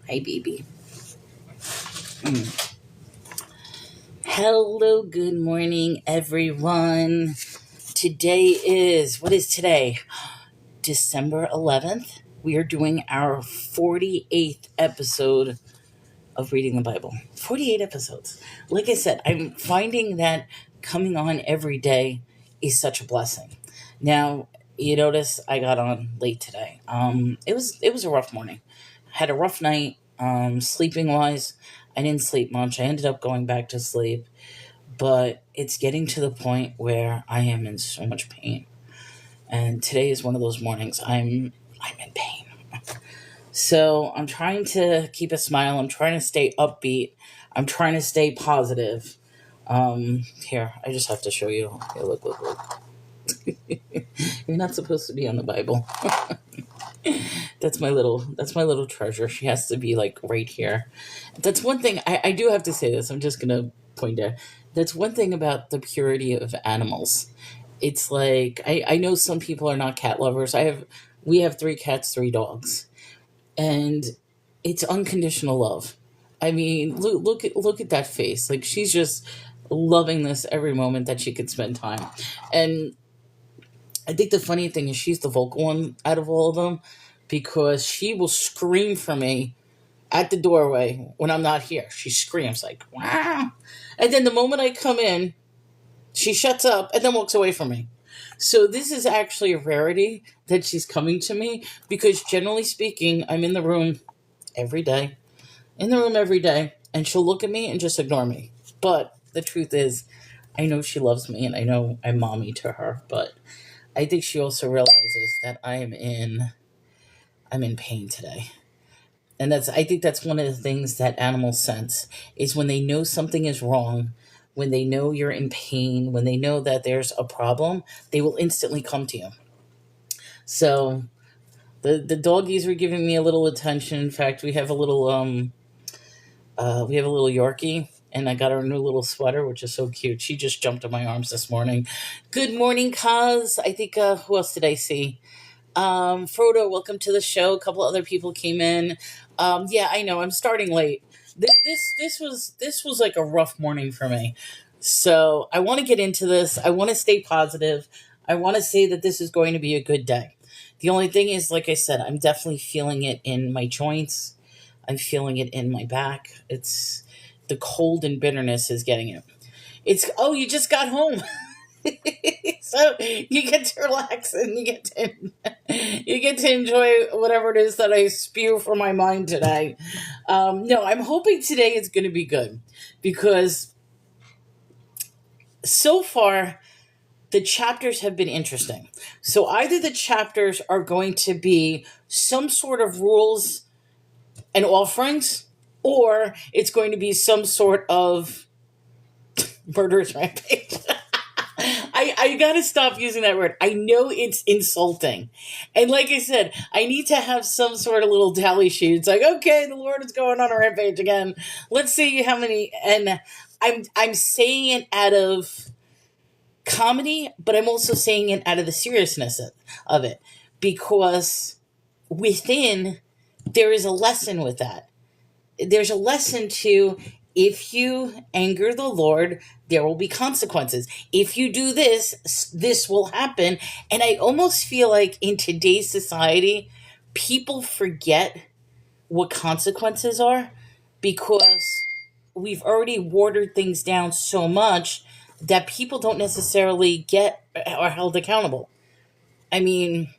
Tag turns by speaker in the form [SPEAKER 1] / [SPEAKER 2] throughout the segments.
[SPEAKER 1] Hi, baby. Hello, good morning, everyone. What is today? December 11th. We are doing our 48th episode of Reading the Bible. 48 episodes. Like I said, I'm finding that coming on every day is such a blessing. Now, you notice I got on late today. It was a rough morning. Had a rough night, sleeping wise. I didn't sleep much. I ended up going back to sleep, but it's getting to the point where I am in so much pain. And today is one of those mornings I'm in pain. So I'm trying to keep a smile. I'm trying to stay upbeat. I'm trying to stay positive. Here, I just have to show you. Here, look. You're not supposed to be on the Bible. That's my little treasure. She has to be like right here. That's one thing I do have to say this. I'm just gonna point out. That's one thing about the purity of animals. It's like I know some people are not cat lovers. We have 3 cats, 3 dogs. And it's unconditional love. I mean, look at that face. Like she's just loving this every moment that she could spend time. And I think the funny thing is she's the vocal one out of all of them because she will scream for me at the doorway when I'm not here. She screams like, wow. And then the moment I come in, she shuts up and then walks away from me. So this is actually a rarity that she's coming to me because generally speaking, I'm in the room every day, and she'll look at me and just ignore me. But the truth is, I know she loves me and I know I'm mommy to her, but I think she also realizes that I'm in pain today. And I think that's one of the things that animals sense is when they know something is wrong, when they know you're in pain, when they know that there's a problem, they will instantly come to you. So the doggies were giving me a little attention. In fact, we have a little Yorkie, and I got her a new little sweater, which is so cute. She just jumped in my arms this morning. Good morning, Kaz. I think who else did I see? Frodo, welcome to the show. A couple other people came in. Yeah, I know I'm starting late. This was like a rough morning for me. So I want to get into this. I want to stay positive. I want to say that this is going to be a good day. The only thing is, like I said, I'm definitely feeling it in my joints. I'm feeling it in my back. It's the cold and bitterness is getting it. You just got home. So you get to relax and you get to enjoy whatever it is that I spew from my mind today. No, I'm hoping today is going to be good because so far the chapters have been interesting. So either the chapters are going to be some sort of rules and offerings, or it's going to be some sort of murderous rampage. I gotta stop using that word. I know it's insulting. And like I said, I need to have some sort of little tally sheet. It's like, okay, the Lord is going on a rampage again. Let's see how many. And I'm saying it out of comedy, but I'm also saying it out of the seriousness of it. Because within, there is a lesson with that. There's a lesson to if you anger the Lord, there will be consequences. If you do this, this will happen. And I almost feel like in today's society, people forget what consequences are because we've already watered things down so much that people don't necessarily get or held accountable. I mean,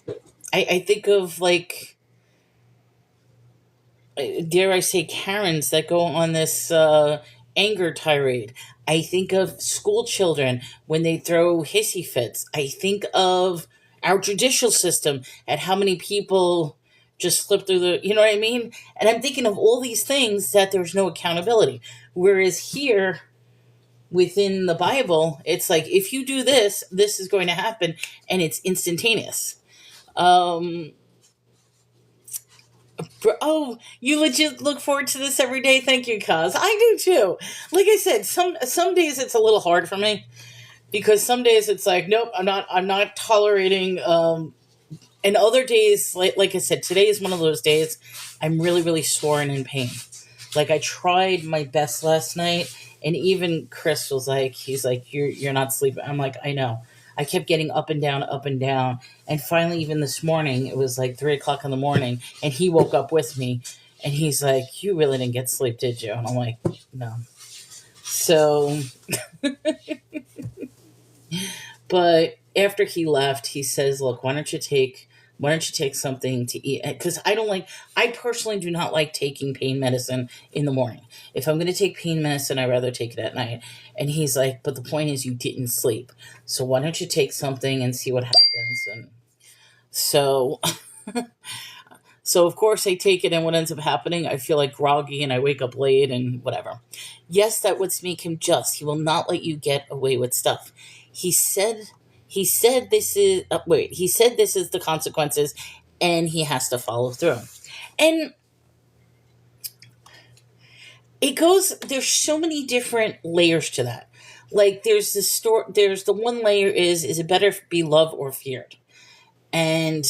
[SPEAKER 1] I think of like, dare I say, Karens that go on this anger tirade. I think of school children when they throw hissy fits. I think of our judicial system and how many people just slip through you know what I mean? And I'm thinking of all these things that there's no accountability. Whereas here within the Bible, it's like, if you do this, this is going to happen, and it's instantaneous. Oh, you legit look forward to this every day. Thank you, Kaz. I do too. Like I said, some days it's a little hard for me because some days it's like, nope, I'm not tolerating And other days, like I said, today is one of those days I'm really, really sore and in pain. Like, I tried my best last night, and even Chris was like, he's like, you're not sleeping. I'm like, I know. I kept getting up and down. And finally, even this morning, it was like 3 o'clock in the morning, and he woke up with me, and he's like, you really didn't get sleep, did you? And I'm like, no. So, but after he left, he says, look, why don't you take something to eat? Because I personally do not like taking pain medicine in the morning. If I'm going to take pain medicine, I'd rather take it at night. And he's like, but the point is you didn't sleep. So why don't you take something and see what happens? And so, so of course I take it, and what ends up happening, I feel like groggy and I wake up late and whatever. Yes, that would make him just. He will not let you get away with stuff. He said he said this is the consequences, and he has to follow through. And there's so many different layers to that. Like, there's the one layer is it better to be loved or feared? And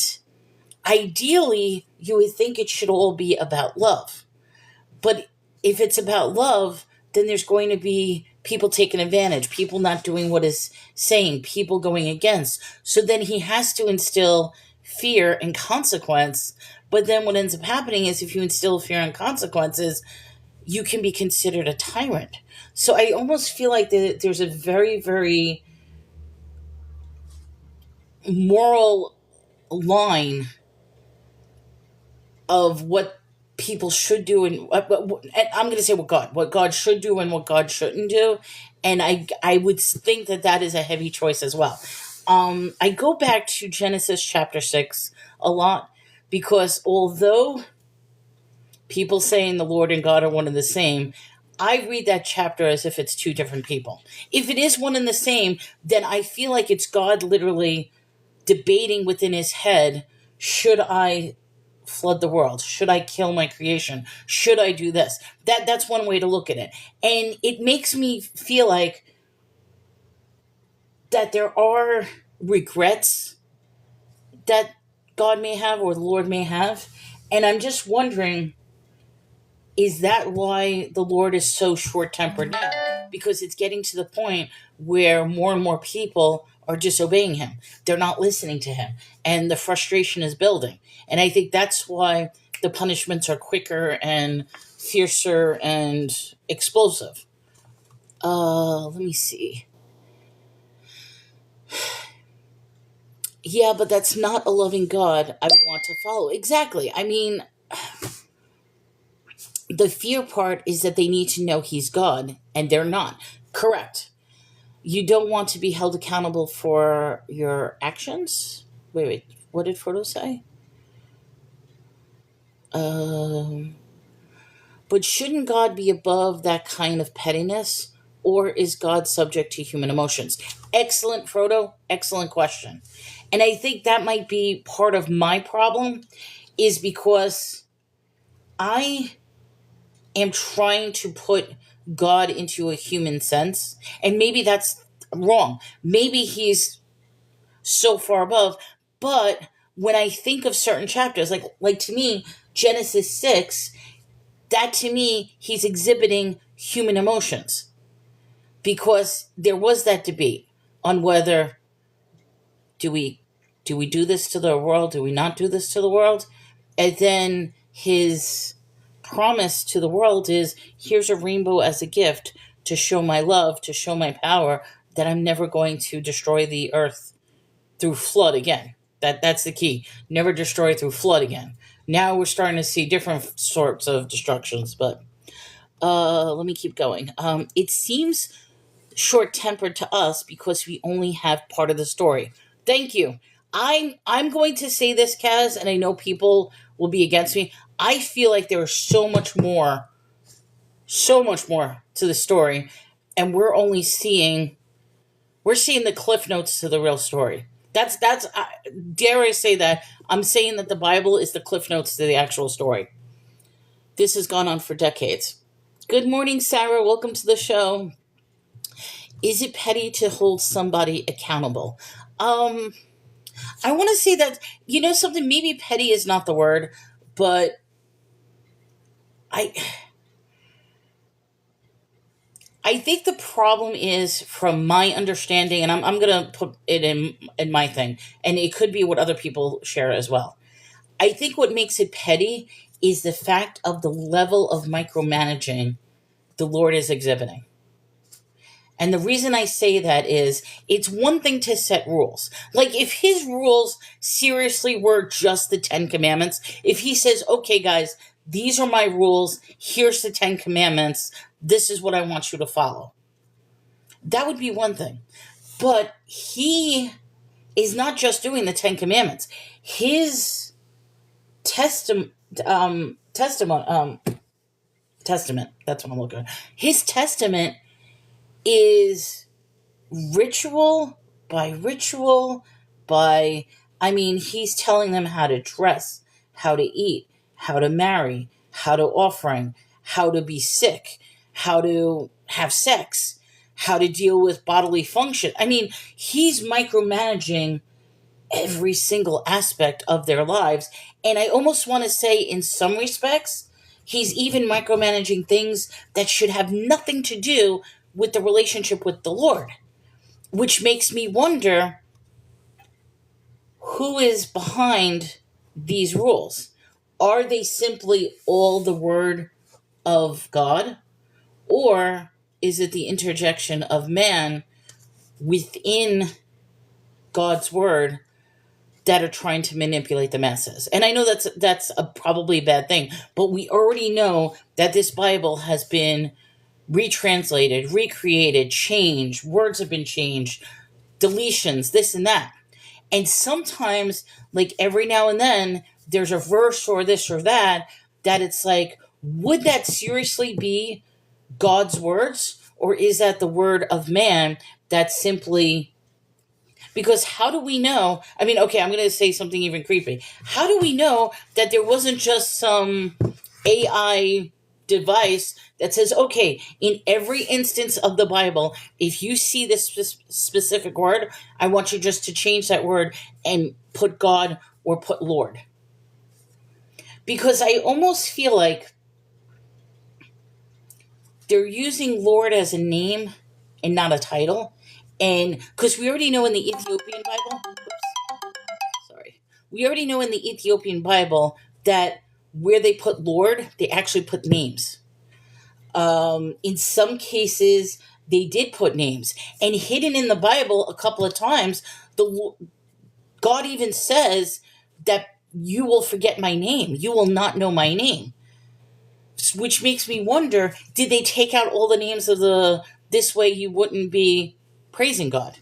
[SPEAKER 1] ideally, you would think it should all be about love. But if it's about love, then there's going to be people taking advantage, people not doing what is saying, people going against. So then he has to instill fear and consequence. But then what ends up happening is, if you instill fear and consequences, you can be considered a tyrant. So I almost feel like there's a very, very moral line of what people should do, and I'm going to say what God should do and what God shouldn't do. And I would think that is a heavy choice as well. I go back to Genesis chapter 6 a lot, because although people saying the Lord and God are one and the same, I read that chapter as if it's two different people. If it is one and the same, then I feel like it's God literally debating within his head, should I flood the world? Should I kill my creation? Should I do this? That's one way to look at it. And it makes me feel like that there are regrets that God may have, or the Lord may have. And I'm just wondering, is that why the Lord is so short-tempered now? Because it's getting to the point where more and more people are disobeying him. They're not listening to him. And the frustration is building. And I think that's why the punishments are quicker and fiercer and explosive. Let me see. Yeah, but that's not a loving God I would want to follow. Exactly. I mean, the fear part is that they need to know he's God, and they're not. Correct. You don't want to be held accountable for your actions? Wait. What did Frodo say? But shouldn't God be above that kind of pettiness? Or is God subject to human emotions? Excellent, Frodo. Excellent question. And I think that might be part of my problem, is because I am trying to put God into a human sense. And maybe that's wrong. Maybe he's so far above. But when I think of certain chapters, like to me, Genesis 6, that to me, he's exhibiting human emotions. Because there was that debate on whether do we do this to the world? Do we not do this to the world? And then his promise to the world is, here's a rainbow as a gift to show my love, to show my power, that I'm never going to destroy the earth through flood again. That's the key. Never destroy through flood again. Now we're starting to see different sorts of destructions, but let me keep going. It seems short-tempered to us because we only have part of the story. Thank you. I'm going to say this, Kaz, and I know people will be against me. I feel like there is so much more to the story, and we're seeing the cliff notes to the real story. That's dare I say that, I'm saying that the Bible is the cliff notes to the actual story. This has gone on for decades. Good morning, Sarah. Welcome to the show. Is it petty to hold somebody accountable? I want to say that, something, maybe petty is not the word, but I I think the problem is, from my understanding, and I'm gonna put it in my thing, and it could be what other people share as well. I think what makes it petty is the fact of the level of micromanaging the Lord is exhibiting. And the reason I say that is, it's one thing to set rules. Like, if his rules seriously were just the 10 Commandments, if he says, okay, guys, these are my rules, here's the 10 Commandments, this is what I want you to follow, that would be one thing. But he is not just doing the 10 Commandments. His testament, testament, that's what I'm looking at. His testament is ritual by ritual by, he's telling them how to dress, how to eat, how to marry, how to offering, how to be sick, how to have sex, how to deal with bodily function. He's micromanaging every single aspect of their lives. And I almost want to say, in some respects, he's even micromanaging things that should have nothing to do with the relationship with the Lord, which makes me wonder who is behind these rules. Are they simply all the word of God? Or is it the interjection of man within God's word that are trying to manipulate the masses? And I know that's a probably bad thing, but we already know that this Bible has been retranslated, recreated, changed, words have been changed, deletions, this and that. And sometimes, like every now and then, there's a verse or this or that it's like, would that seriously be God's words? Or is that the word of man that simply. Because how do we know? Okay, I'm going to say something even creepy. How do we know that there wasn't just some AI device that says, okay, in every instance of the Bible, if you see this specific word, I want you just to change that word and put God or put Lord? Because I almost feel like they're using Lord as a name and not a title. And because we already know in the Ethiopian Bible, we already know in the Ethiopian Bible that where they put Lord, they actually put names. In some cases, they did put names. And hidden in the Bible a couple of times, God even says that you will forget my name. You will not know my name. Which makes me wonder, did they take out all the names of this way you wouldn't be praising God?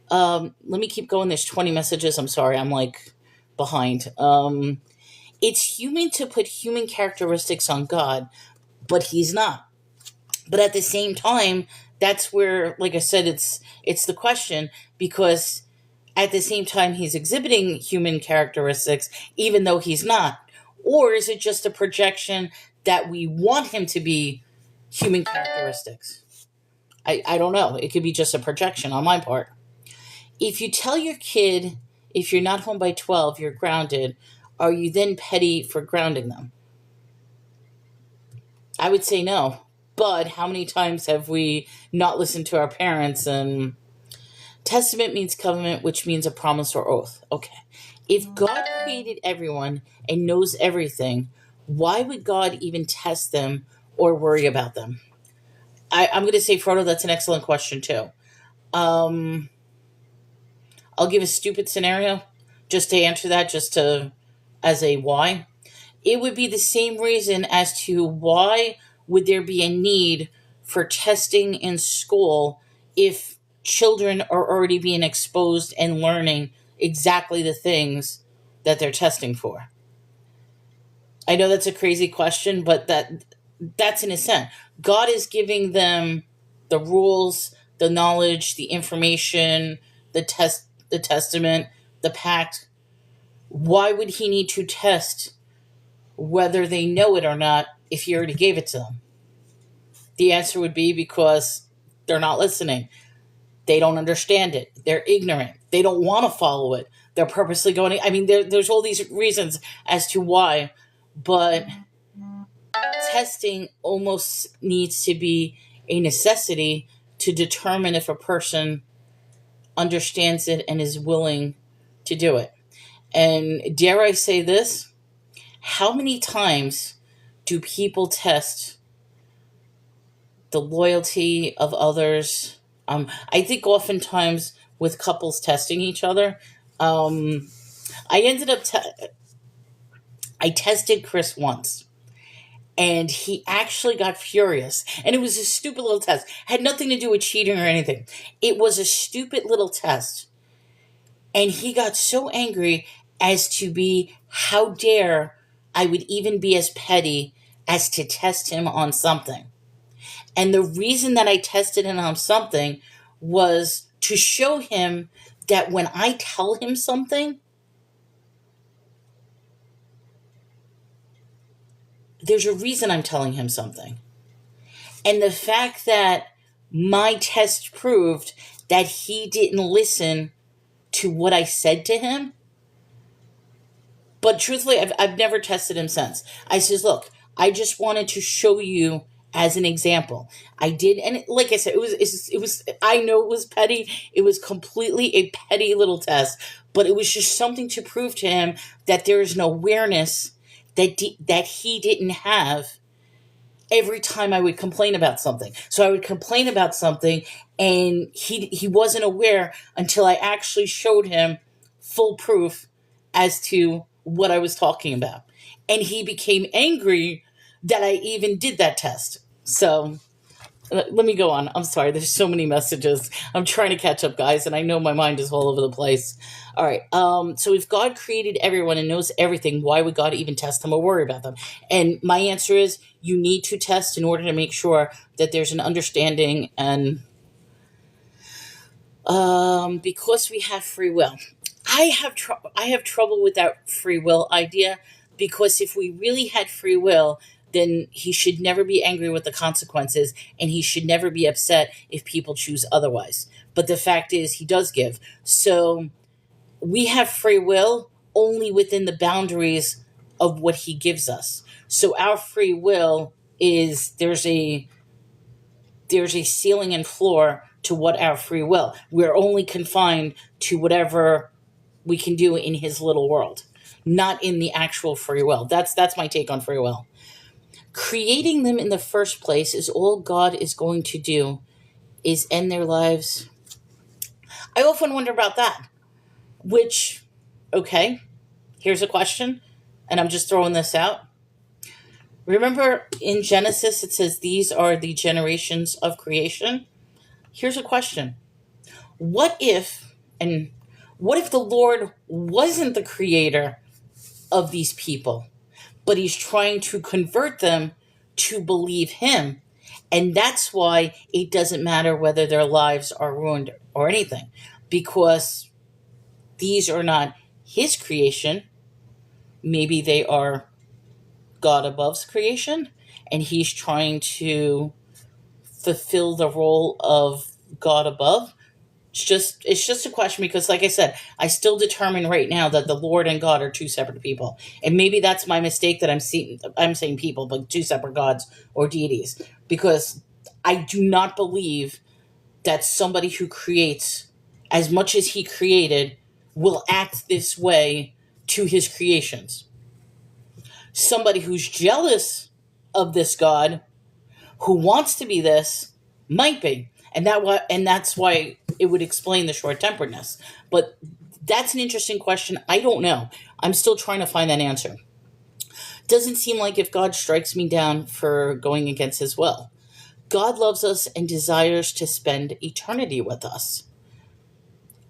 [SPEAKER 1] Let me keep going. There's 20 messages. I'm sorry. I'm like behind. It's human to put human characteristics on God, but he's not. But at the same time, that's where, like I said, it's the question, because at the same time he's exhibiting human characteristics, even though he's not. Or is it just a projection that we want him to be human characteristics? I don't know. It could be just a projection on my part. If you tell your kid, if you're not home by 12, you're grounded, are you then petty for grounding them? I would say no. But how many times have we not listened to our parents? And testament means covenant, which means a promise or oath. Okay. If God created everyone and knows everything, why would God even test them or worry about them? I'm going to say, Frodo, that's an excellent question too. I'll give a stupid scenario just to answer that, as a why. It would be the same reason as to why would there be a need for testing in school if children are already being exposed and learning exactly the things that they're testing for. I know that's a crazy question, but that's in a sense. God is giving them the rules, the knowledge, the information, the testament, the pact. Why would he need to test whether they know it or not if he already gave it to them? The answer would be because they're not listening. They don't understand it. They're ignorant. They don't want to follow it. they're purposely going. I mean, there's all these reasons as to why, but testing almost needs to be a necessity to determine if a person understands it and is willing to do it. And dare I say this? How many times do people test the loyalty of others? I think oftentimes with couples testing each other, I ended up, I tested Chris once. And he actually got furious. And it was a stupid little test. Had nothing to do with cheating or anything. It was a stupid little test. And he got so angry as to be, how dare I would even be as petty as to test him on something. And the reason that I tested him on something was to show him that when I tell him something, there's a reason I'm telling him something. And the fact that my test proved that he didn't listen to what I said to him. But truthfully, I've never tested him since. I says, look, I just wanted to show you as an example. I did, and like I said, it was. I know it was petty. It was completely a petty little test, but it was just something to prove to him that there is an awareness that he didn't have every time I would complain about something. So I would complain about something, and he wasn't aware until I actually showed him full proof as to what I was talking about. And he became angry that I even did that test. So let me go on. I'm sorry. There's so many messages. I'm trying to catch up, guys, and I know my mind is all over the place. All right. So if God created everyone and knows everything, why would God even test them or worry about them? And my answer is, you need to test in order to make sure that there's an understanding, and because we have free will. I have trouble with that free will idea, because if we really had free will, then he should never be angry with the consequences, and he should never be upset if people choose otherwise. But the fact is, he does give. So we have free will only within the boundaries of what he gives us. So our free will is, there's a ceiling and floor to what our free will. We're only confined to whatever we can do in his little world, not in the actual free will. That's my take on free will. Creating them in the first place is all God is going to do, is end their lives. I often wonder about that. Which, okay, here's a question, and I'm just throwing this out. Remember in Genesis it says these are the generations of creation? Here's a question. What if the Lord wasn't the creator of these people, but he's trying to convert them to believe him? And that's why it doesn't matter whether their lives are ruined or anything, because these are not his creation. Maybe they are God above's creation, and he's trying to fulfill the role of God above. It's just a question, because like I said, I still determine right now that the Lord and God are two separate people. And maybe that's my mistake, that I'm saying people, but two separate gods or deities, because I do not believe that somebody who creates as much as he created will act this way to his creations. Somebody who's jealous of this God, who wants to be this, might be. And that's why it would explain the short-temperedness. But that's an interesting question. I don't know. I'm still trying to find that answer. Doesn't seem like if God strikes me down for going against his will. God loves us and desires to spend eternity with us.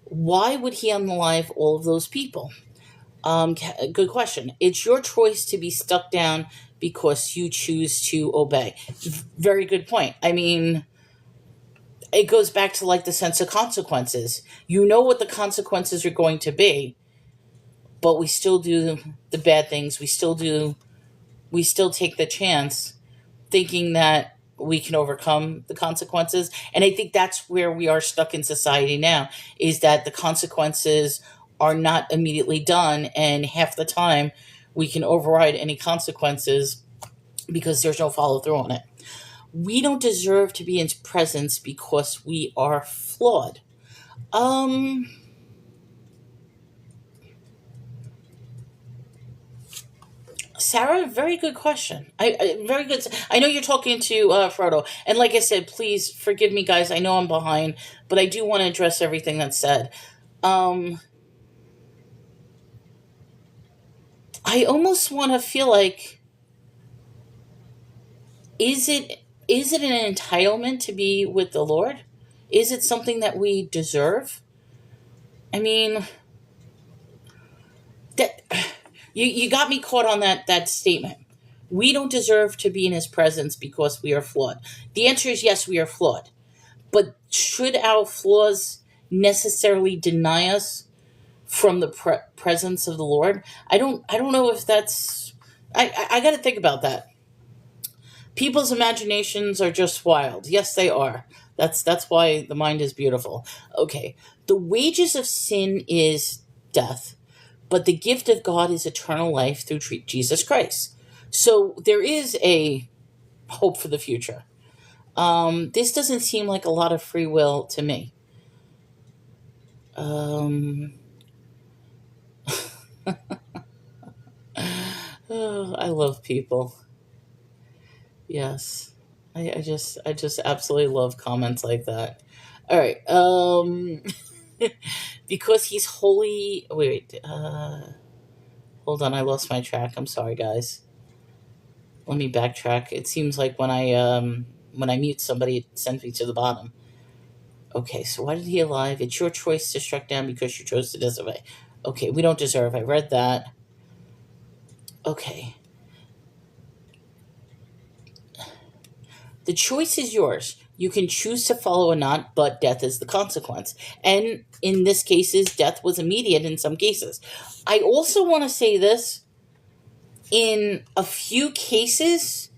[SPEAKER 1] Why would he unalive all of those people? Good question. It's your choice to be stuck down because you choose to obey. Very good point. I mean, it goes back to like the sense of consequences. You know what the consequences are going to be, but we still do the bad things. We still take the chance, thinking that we can overcome the consequences. And I think that's where we are stuck in society now, is that the consequences are not immediately done, and half the time we can override any consequences because there's no follow through on it. We don't deserve to be in his presence because we are flawed. Um Sarah, very good question. Very good. I know you're talking to Frodo, and like I said, please forgive me, guys. I know I'm behind, but I do want to address everything that's said. Um, I almost want to feel like, is it an entitlement to be with the Lord? Is it something that we deserve? I mean, that you got me caught on that statement. We don't deserve to be in His presence because we are flawed. The answer is yes, we are flawed. But should our flaws necessarily deny us from the presence of the Lord? I don't know if that's. I got to think about that. People's imaginations are just wild. Yes, they are. That's why the mind is beautiful. Okay, the wages of sin is death, but the gift of God is eternal life through Jesus Christ. So there is a hope for the future. This doesn't seem like a lot of free will to me. Um, oh, I love people. Yes, I just absolutely love comments like that. All right. Because he's holy. Wait. Hold on. I lost my track. I'm sorry, guys. Let me backtrack. It seems like when I mute somebody, it sends me to the bottom. Okay. So why did he alive? It's your choice to strike down because you chose to disobey. Okay. We don't deserve. I read that. Okay. The choice is yours. You can choose to follow or not, but death is the consequence. And in this cases, death was immediate in some cases. I also want to say this. In a few cases,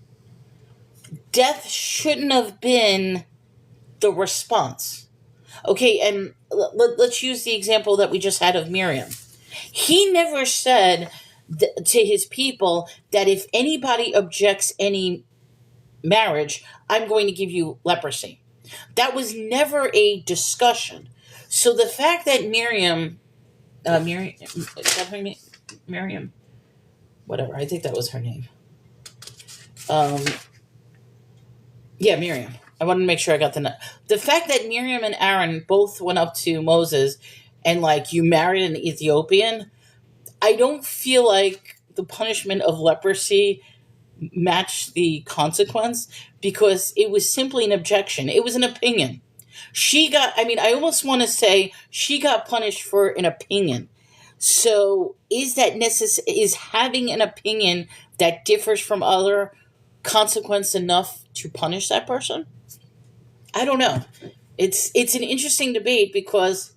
[SPEAKER 1] death shouldn't have been the response. Okay, and let's use the example that we just had of Miriam. He never said to his people that if anybody objects any marriage, I'm going to give you leprosy. That was never a discussion. So the fact that Miriam, whatever, I think that was her name. Um, yeah, Miriam. I wanted to make sure I got the fact that Miriam and Aaron both went up to Moses and like, you married an Ethiopian. I don't feel like the punishment of leprosy matched the consequence because it was simply an objection. It was an opinion. I almost want to say she got punished for an opinion. So is having an opinion that differs from other consequence enough to punish that person? I don't know. It's an interesting debate because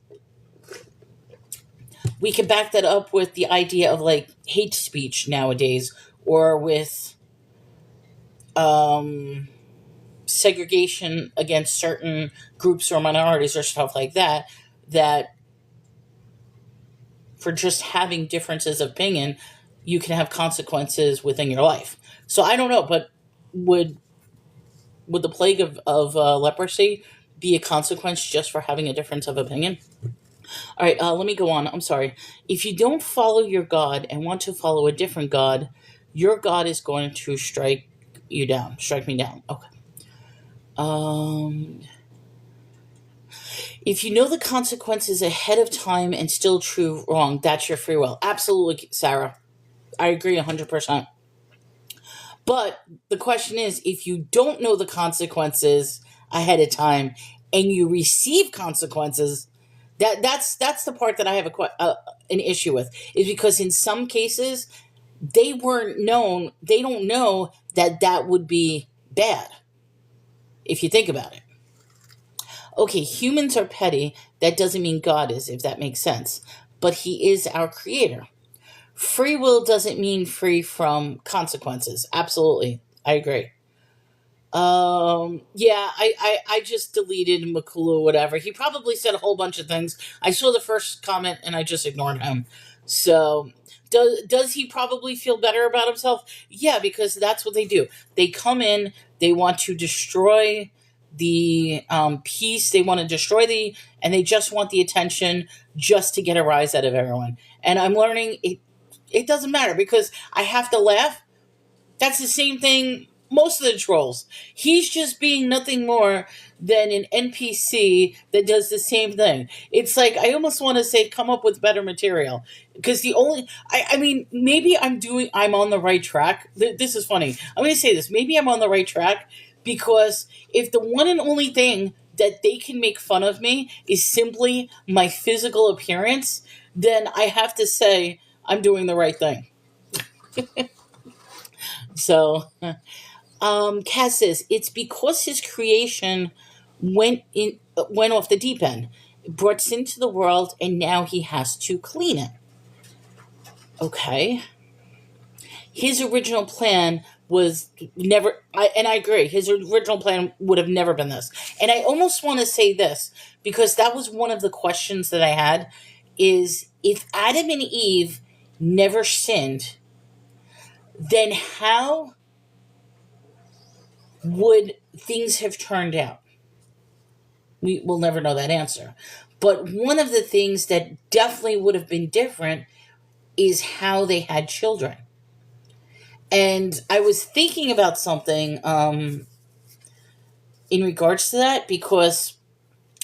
[SPEAKER 1] we can back that up with the idea of like hate speech nowadays, or with segregation against certain groups or minorities or stuff like that, that for just having differences of opinion, you can have consequences within your life. So I don't know, but would the plague of leprosy be a consequence just for having a difference of opinion? All right, let me go on. I'm sorry. If you don't follow your God and want to follow a different God, your God is going to strike me down. Okay. If you know the consequences ahead of time and still true wrong, that's your free will. Absolutely, Sarah. I agree 100%. But the question is, if you don't know the consequences ahead of time and you receive consequences, that's the part that I have an issue with. Is because in some cases they weren't known. They don't know that would be bad if you think about it. Okay, humans are petty. That doesn't mean God is, if that makes sense. But He is our creator. Free will doesn't mean free from consequences. Absolutely. I agree. Yeah, I just deleted Makulu or whatever. He probably said a whole bunch of things. I saw the first comment and I just ignored him. So does he probably feel better about himself? Yeah, because that's what they do. They come in, they want to destroy the peace, they want to destroy and they just want the attention just to get a rise out of everyone. And I'm learning it doesn't matter because I have to laugh. That's the same thing most of the trolls. He's just being nothing more than an NPC that does the same thing. It's like I almost want to say come up with better material. Because the only I mean, maybe I'm on the right track. This is funny. I'm gonna say this. Maybe I'm on the right track because if the one and only thing that they can make fun of me is simply my physical appearance, then I have to say I'm doing the right thing. So Kaz says it's because his creation went off the deep end, brought sin to the world, and now he has to clean it. Okay, his original plan was never. And I agree. His original plan would have never been this. And I almost want to say this because that was one of the questions that I had: is if Adam and Eve never sinned, then how would things have turned out? We will never know that answer. But one of the things that definitely would have been different is how they had children. And I was thinking about something in regards to that because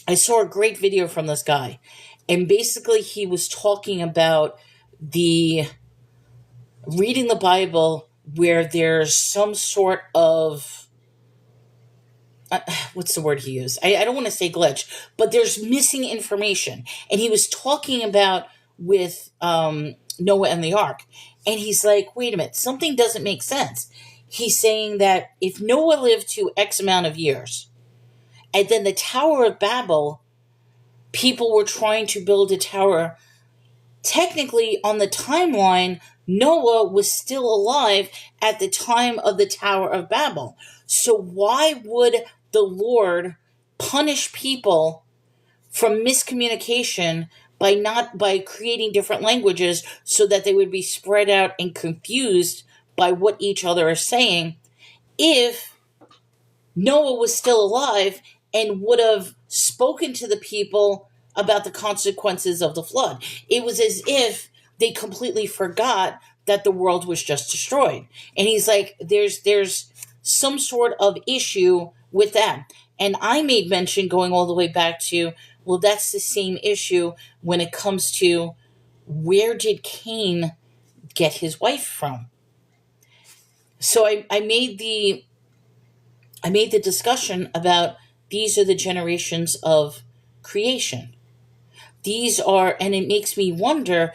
[SPEAKER 1] I saw a great video from this guy. And basically, he was talking about the reading the Bible where there's some sort of what's the word he used? I don't want to say glitch, but there's missing information. And he was talking about with Noah and the ark. And he's like, wait a minute, something doesn't make sense. He's saying that if Noah lived to X amount of years, and then the Tower of Babel, people were trying to build a tower. Technically, on the timeline, Noah was still alive at the time of the Tower of Babel. So why would the Lord punish people from miscommunication by creating different languages so that they would be spread out and confused by what each other is saying if Noah was still alive and would have spoken to the people about the consequences of the flood? It was as if they completely forgot that the world was just destroyed. And he's like, there's some sort of issue with that. And I made mention going all the way back to, well, that's the same issue when it comes to where did Cain get his wife from? So I made the discussion about these are the generations of creation. These are, and it makes me wonder,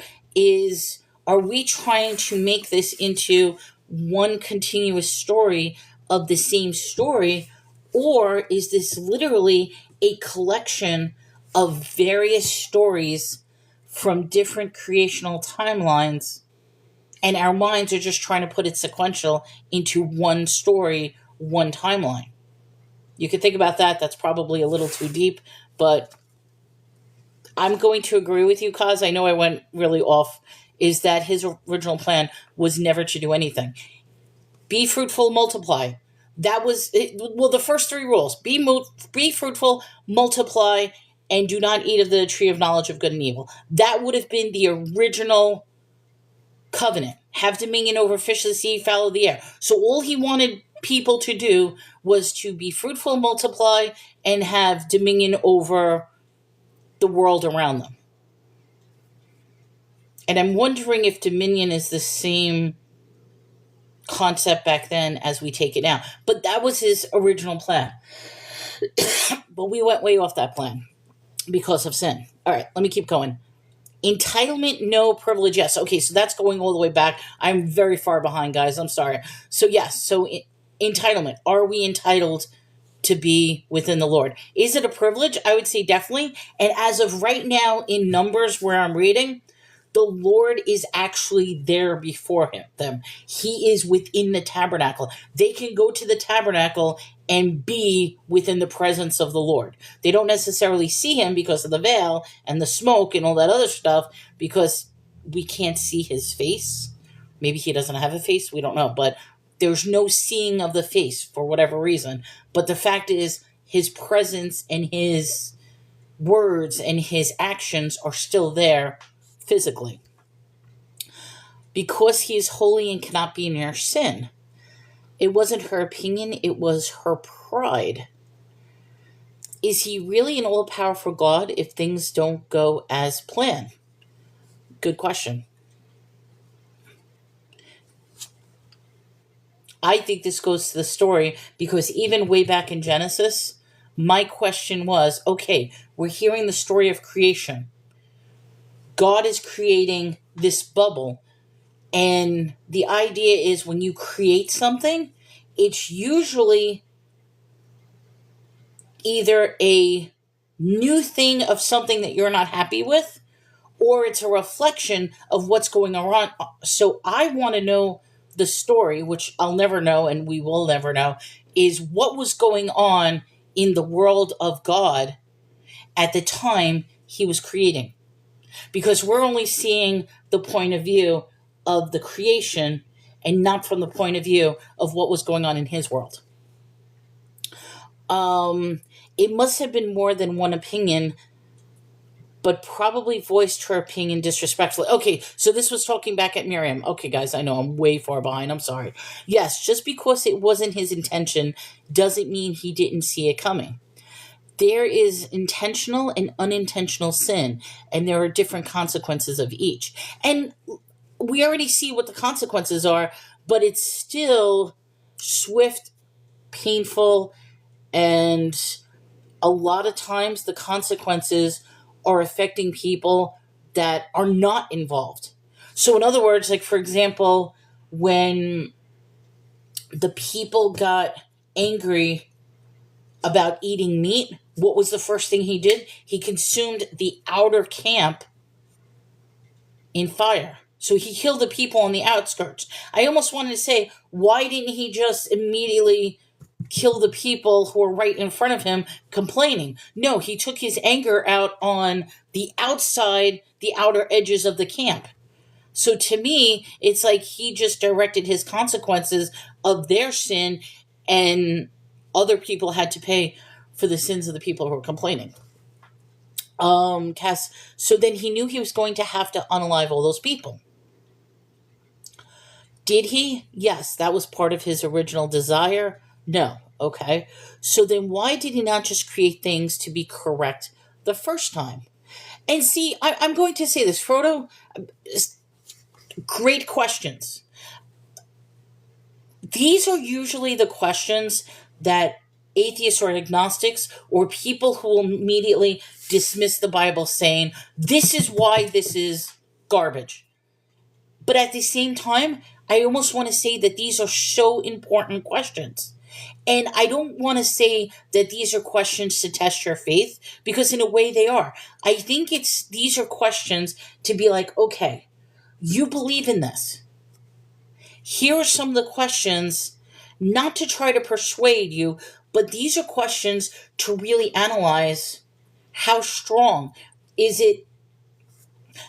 [SPEAKER 1] are we trying to make this into one continuous story of the same story, or is this literally a collection of various stories from different creational timelines, and our minds are just trying to put it sequential into one story, one timeline? You could think about that. That's probably a little too deep, but I'm going to agree with you, Kaz. I know I went really off. Is that his original plan was never to do anything? Be fruitful, multiply. That was well, the first three rules: be fruitful, multiply, and do not eat of the tree of knowledge of good and evil. That would have been the original covenant. Have dominion over fish of the sea, fowl of the air. So all he wanted people to do was to be fruitful, multiply, and have dominion over the world around them. And I'm wondering if dominion is the same concept back then as we take it now. But that was his original plan. But we went way off that plan because of sin. All right, let me keep going. Entitlement, no. Privilege, yes. Okay, so that's going all the way back. I'm very far behind, guys. I'm sorry. So yes, entitlement. Are we entitled to be within the Lord? Is it a privilege? I would say definitely. And as of right now in Numbers where I'm reading, the Lord is actually there before them. He is within the tabernacle. They can go to the tabernacle and be within the presence of the Lord. They don't necessarily see him because of the veil and the smoke and all that other stuff, because we can't see his face. Maybe he doesn't have a face, we don't know, but there's no seeing of the face for whatever reason. But the fact is, his presence and his words and his actions are still there physically. Because he is holy and cannot be near sin. It wasn't her opinion, it was her pride. Is he really an all-powerful God if things don't go as planned? Good question. I think this goes to the story, because even way back in Genesis, my question was, okay, we're hearing the story of creation. God is creating this bubble, and the idea is when you create something, it's usually either a new thing of something that you're not happy with, or it's a reflection of what's going on. So I want to know the story, which I'll never know and we will never know, is what was going on in the world of God at the time he was creating. Because we're only seeing the point of view of the creation and not from the point of view of what was going on in his world. It must have been more than one opinion, but probably voiced her opinion disrespectfully. Okay, so this was talking back at Miriam. Okay, guys, I know I'm way far behind. I'm sorry. Yes, just because it wasn't his intention doesn't mean he didn't see it coming. There is intentional and unintentional sin, and there are different consequences of each. And we already see what the consequences are, but it's still swift, painful, and a lot of times the consequences are affecting people that are not involved. So in other words, like for example, when the people got angry about eating meat, what was the first thing he did? He consumed the outer camp in fire. So he killed the people on the outskirts. I almost wanted to say, why didn't he just immediately kill the people who were right in front of him complaining? No, he took his anger out on the outside, the outer edges of the camp. So to me, it's like he just directed his consequences of their sin, and other people had to pay for the sins of the people who were complaining. Cass, so then he knew he was going to have to unalive all those people. Did he? Yes, that was part of his original desire. No. Okay. So then why did he not just create things to be correct the first time? And see, I'm going to say this, Frodo, great questions. These are usually the questions that atheists or agnostics or people who will immediately dismiss the Bible saying, this is why this is garbage. But at the same time, I almost want to say that these are so important questions. And I don't want to say that these are questions to test your faith, because in a way they are. I think these are questions to be like, okay, you believe in this. Here are some of the questions, not to try to persuade you, but these are questions to really analyze how strong is it.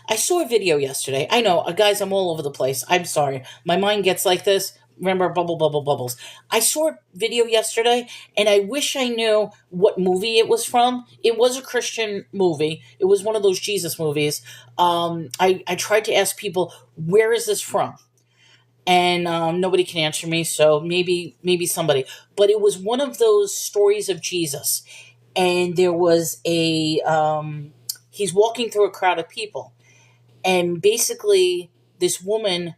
[SPEAKER 1] I saw a video yesterday. I know, guys, I'm all over the place. I'm sorry. My mind gets like this. Remember, bubbles. I saw a video yesterday, and I wish I knew what movie it was from. It was a Christian movie. It was one of those Jesus movies. I tried to ask people, where is this from? And nobody can answer me, so maybe somebody. But it was one of those stories of Jesus. And there was he's walking through a crowd of people. And basically, this woman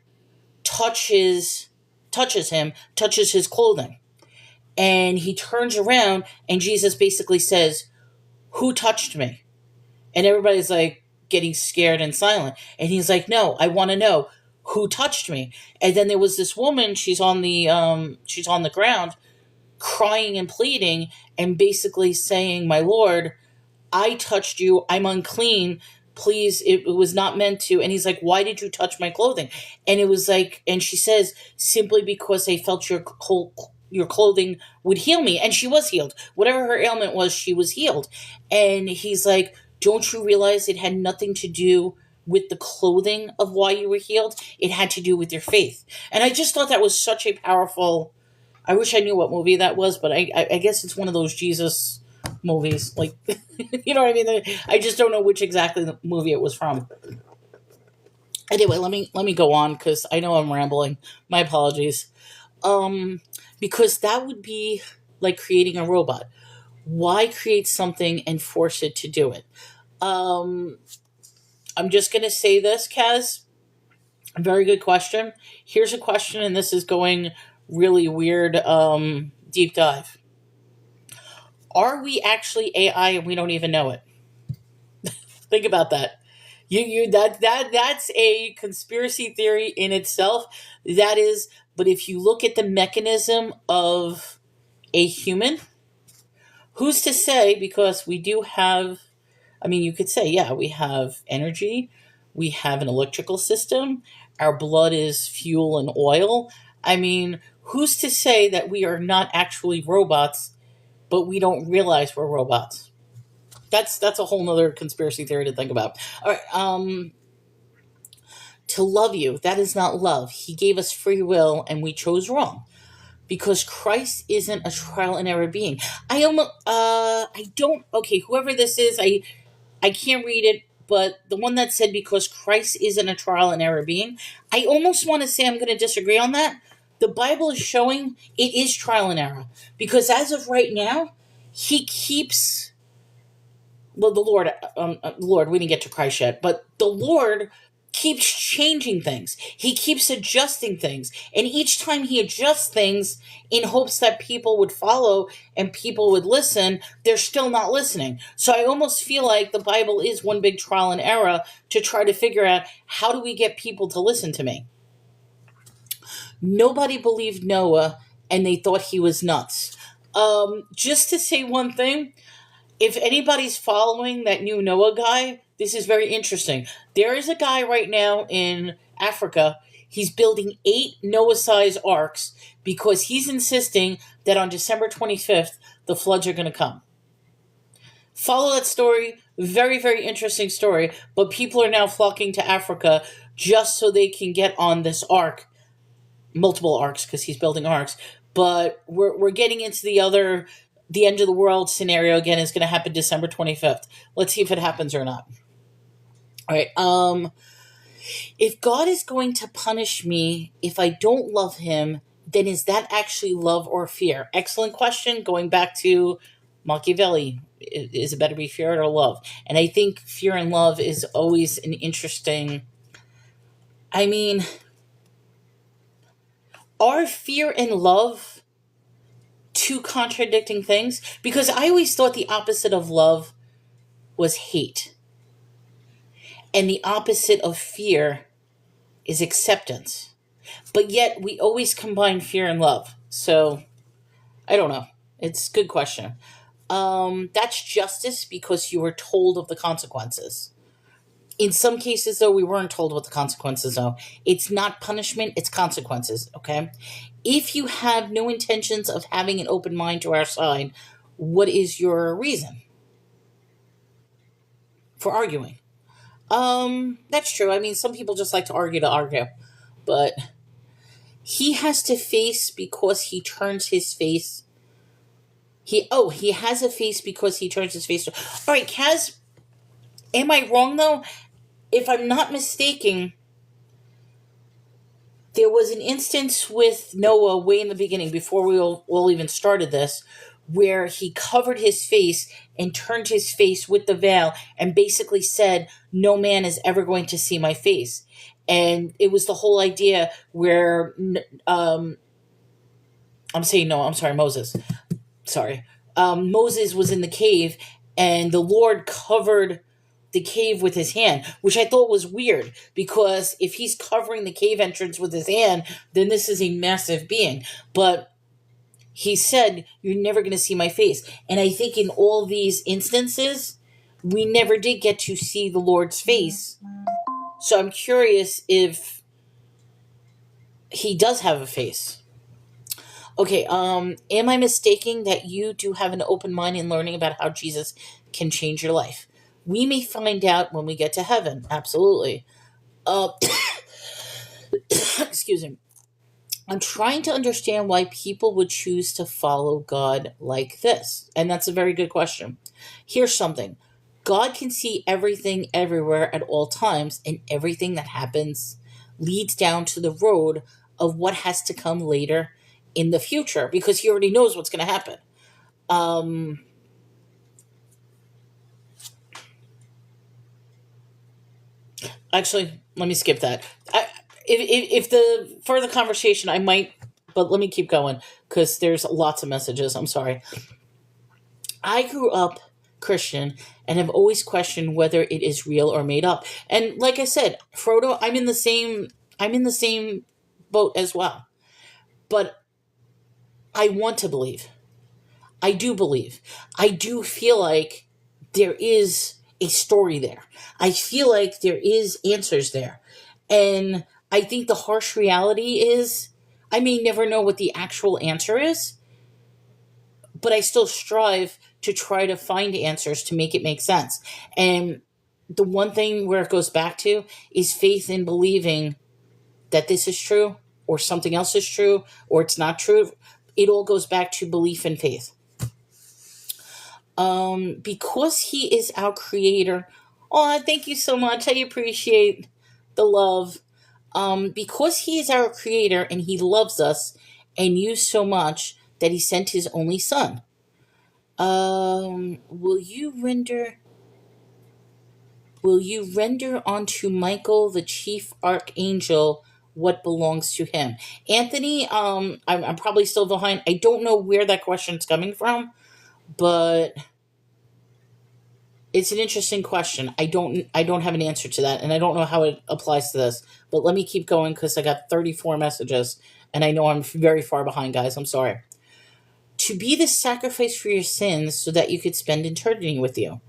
[SPEAKER 1] touches his clothing. And he turns around, and Jesus basically says, who touched me? And everybody's like getting scared and silent. And he's like, no, I want to know who touched me. And then there was this woman, she's on the ground, crying and pleading, and basically saying, my Lord, I touched you, I'm unclean, please, it was not meant to. And he's like, why did you touch my clothing? And it was like, and she says, simply because I felt your your clothing would heal me. And she was healed. Whatever her ailment was, she was healed. And he's like, don't you realize it had nothing to do with the clothing of why you were healed? It had to do with your faith. And I just thought that was such a powerful. I wish I knew what movie that was, but I guess it's one of those Jesus movies. Like, you know what I mean? I just don't know which exactly the movie it was from. Anyway, let me go on because I know I'm rambling. My apologies. Because that would be like creating a robot. Why create something and force it to do it? I'm just gonna say this, Kaz. Very good question. Here's a question, and this is going really weird. Deep dive. Are we actually AI and we don't even know it? Think about that. That's a conspiracy theory in itself. That is, but if you look at the mechanism of a human, who's to say? Because we do have. I mean, you could say, yeah, we have energy, we have an electrical system, our blood is fuel and oil. I mean, who's to say that we are not actually robots, but we don't realize we're robots? That's a whole nother conspiracy theory to think about. All right, to love you, that is not love. He gave us free will, and we chose wrong because Christ isn't a trial and error being. I don't. Okay, whoever this is, I can't read it, but the one that said because Christ isn't a trial and error being, I almost want to say I'm going to disagree on that. The Bible is showing it is trial and error because as of right now, He keeps. Well, the Lord, we didn't get to Christ yet, but the Lord keeps changing things. He keeps adjusting things. And each time he adjusts things in hopes that people would follow and people would listen, they're still not listening. So I almost feel like the Bible is one big trial and error to try to figure out how do we get people to listen to me. Nobody believed Noah and they thought he was nuts. Just to say one thing, if anybody's following that new Noah guy, this is very interesting. There is a guy right now in Africa. He's building 8 Noah-sized arks because he's insisting that on December 25th, the floods are going to come. Follow that story. Very, very interesting story. But people are now flocking to Africa just so they can get on this ark. Multiple arks because he's building arks. But we're getting into the end of the world scenario again is going to happen December 25th. Let's see if it happens or not. All right. If God is going to punish me if I don't love him, then is that actually love or fear? Excellent question. Going back to Machiavelli, is it better to be feared or love? And I think fear and love is always an interesting. I mean, are fear and love two contradicting things? Because I always thought the opposite of love was hate. And the opposite of fear is acceptance. But yet we always combine fear and love. So, I don't know. It's a good question. That's justice because you were told of the consequences. In some cases, though, we weren't told what the consequences are. It's not punishment, it's consequences, okay? If you have no intentions of having an open mind to our side, what is your reason for arguing? That's true. I mean, some people just like to argue, but he has to face because he turns his face. He has a face because he turns his face. All right, Kaz, am I wrong though? If I'm not mistaken, there was an instance with Noah way in the beginning, before we all even started this, where he covered his face and turned his face with the veil and basically said, no man is ever going to see my face. And it was the whole idea where, Moses. Sorry. Moses was in the cave and the Lord covered the cave with his hand, which I thought was weird because if he's covering the cave entrance with his hand, then this is a massive being. But he said, you're never going to see my face. And I think in all these instances, we never did get to see the Lord's face. So I'm curious if he does have a face. Okay, am I mistaking that you do have an open mind in learning about how Jesus can change your life? We may find out when we get to heaven. Absolutely. Uh, excuse me. I'm trying to understand why people would choose to follow God like this. And that's a very good question. Here's something: God can see everything everywhere at all times, and everything that happens leads down to the road of what has to come later in the future because He already knows what's going to happen. Um, Actually, let me skip that. If the further conversation, I might, but let me keep going because there's lots of messages. I'm sorry. I grew up Christian and have always questioned whether it is real or made up. And like I said, Frodo, I'm in the same boat as well. But I want to believe. I do believe. I do feel like there is a story there. I feel like there is answers there. And I think the harsh reality is I may never know what the actual answer is, but I still strive to try to find answers to make it make sense. And the one thing where it goes back to is faith in believing that this is true or something else is true or it's not true. It all goes back to belief and faith. Because he is our creator. Oh, thank you so much. I appreciate the love. Because he is our creator and he loves us and you so much that he sent his only son. Will you render unto Michael the chief archangel what belongs to him? Anthony, I'm probably still behind. I don't know where that question's coming from, but it's an interesting question. I don't have an answer to that, and I don't know how it applies to this. But let me keep going because I got 34 messages, and I know I'm very far behind, guys. I'm sorry. To be the sacrifice for your sins so that you could spend eternity with you.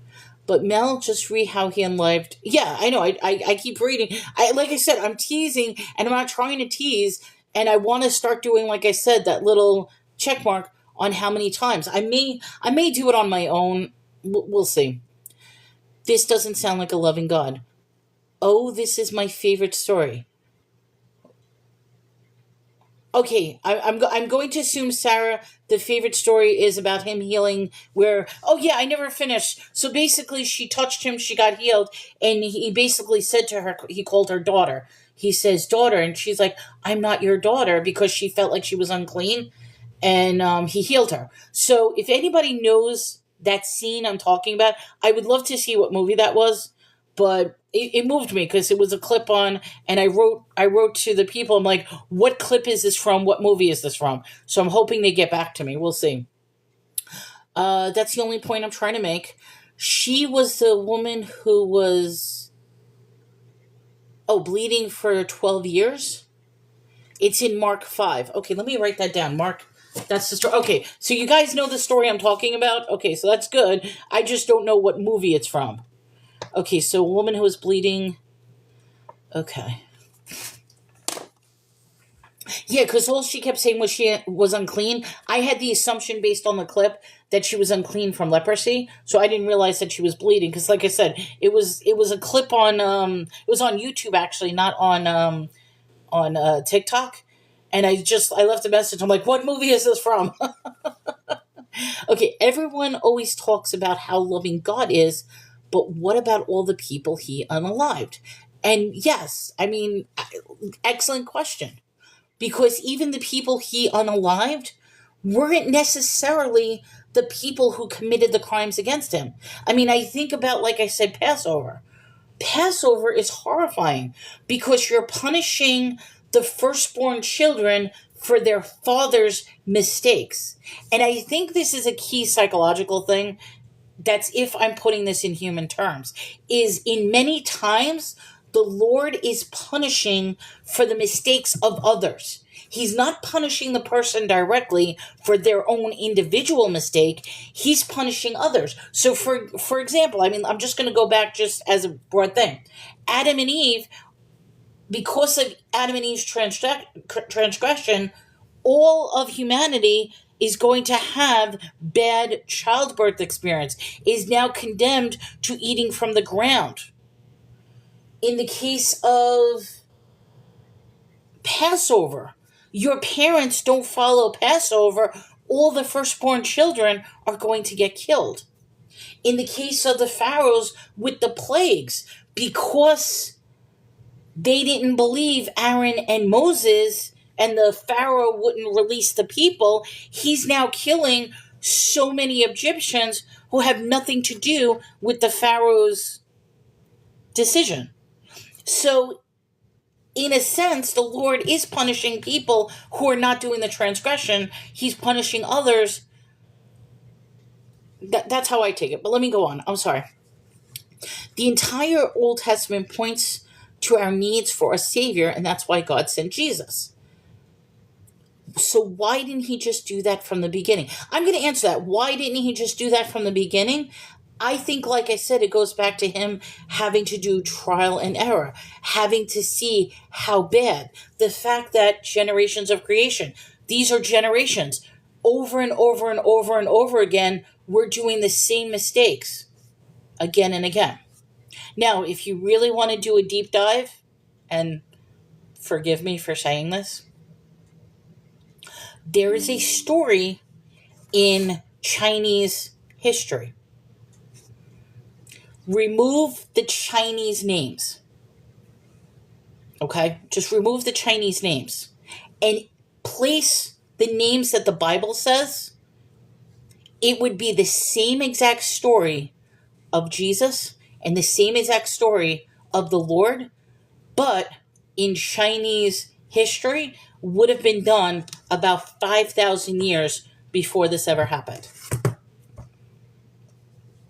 [SPEAKER 1] But Mel, just read how he unlived. Yeah, I know. I keep reading. Like I said, I'm teasing, and I'm not trying to tease. And I want to start doing, like I said, that little check mark on how many times. I may do it on my own. We'll see. This doesn't sound like a loving God. Oh, this is my favorite story. Okay, I'm going to assume, Sarah, the favorite story is about him healing. Where, oh yeah, I never finished. So basically, she touched him, she got healed, and he basically said to her, he called her daughter. He says, daughter, and she's like, I'm not your daughter because she felt like she was unclean, and he healed her. So if anybody knows that scene I'm talking about, I would love to see what movie that was. But it moved me because it was a clip on, and I wrote to the people. I'm like, what clip is this from? What movie is this from? So I'm hoping they get back to me. We'll see. That's the only point I'm trying to make. She was the woman who was bleeding for 12 years. It's in Mark 5. Okay, let me write that down. Mark, that's the story. Okay, so you guys know the story I'm talking about? Okay, so that's good. I just don't know what movie it's from. Okay, so a woman who was bleeding. Okay. Yeah, because all she kept saying was she was unclean. I had the assumption based on the clip that she was unclean from leprosy, so I didn't realize that she was bleeding. Because, like I said, it was a clip on it was on YouTube actually, not on TikTok. And I left a message. I'm like, what movie is this from? Okay, everyone always talks about how loving God is, but what about all the people He unalived? And yes, I mean, excellent question, because even the people He unalived weren't necessarily the people who committed the crimes against Him. I mean, I think about, like I said, Passover. Passover is horrifying because you're punishing the firstborn children for their father's mistakes. And I think this is a key psychological thing. That's if I'm putting this in human terms, is in many times the Lord is punishing for the mistakes of others. He's not punishing the person directly for their own individual mistake. He's punishing others. So for example, I mean, I'm just going to go back just as a broad thing. Adam and Eve, because of Adam and Eve's transgression, all of humanity is going to have bad childbirth experience, is now condemned to eating from the ground. In the case of Passover, your parents don't follow Passover, all the firstborn children are going to get killed. In the case of the pharaohs with the plagues, because they didn't believe Aaron and Moses, and the Pharaoh wouldn't release the people, he's now killing so many Egyptians who have nothing to do with the Pharaoh's decision. So, in a sense, the Lord is punishing people who are not doing the transgression. He's punishing others. That's how I take it. But let me go on. I'm sorry. The entire Old Testament points to our needs for a Savior, and that's why God sent Jesus. So why didn't he just do that from the beginning? I'm going to answer that. Why didn't he just do that from the beginning? I think, like I said, it goes back to him having to do trial and error, having to see how bad. The fact that generations of creation, these are generations, over and over and over and over again, we're doing the same mistakes again and again. Now, if you really want to do a deep dive, and forgive me for saying this, there is a story in Chinese history. Remove the Chinese names. Okay? Just remove the Chinese names. And place the names that the Bible says. It would be the same exact story of Jesus and the same exact story of the Lord, but in Chinese history would have been done about 5,000 years before this ever happened.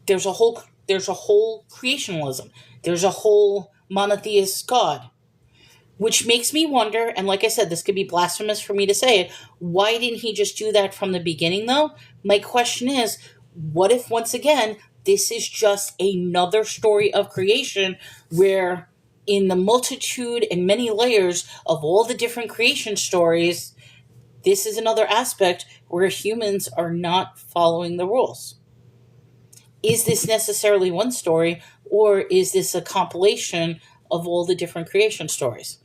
[SPEAKER 1] There's a whole creationism. There's a whole monotheist God, which makes me wonder, and like I said, this could be blasphemous for me to say it, why didn't he just do that from the beginning though? My question is, what if once again, this is just another story of creation where in the multitude and many layers of all the different creation stories, this is another aspect where humans are not following the rules. Is this necessarily one story, or is this a compilation of all the different creation stories?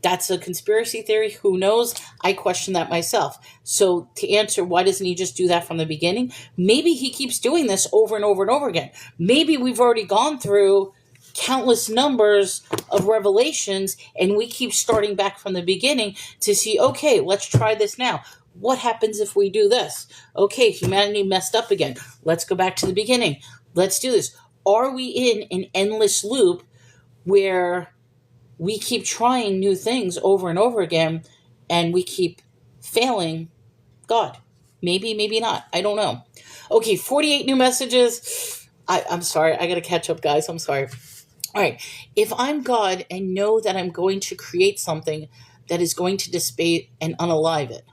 [SPEAKER 1] That's a conspiracy theory. Who knows? I question that myself. So to answer, why doesn't he just do that from the beginning? Maybe he keeps doing this over and over and over again. Maybe we've already gone through countless numbers of revelations and we keep starting back from the beginning to see, okay, let's try this now. What happens if we do this? Okay, humanity messed up again. Let's go back to the beginning. Let's do this. Are we in an endless loop where we keep trying new things over and over again and we keep failing God? Maybe, maybe not. I don't know. Okay, 48 new messages. I'm sorry. I got to catch up, guys. I'm sorry. All right. If I'm God and know that I'm going to create something that is going to dissipate and unalive it,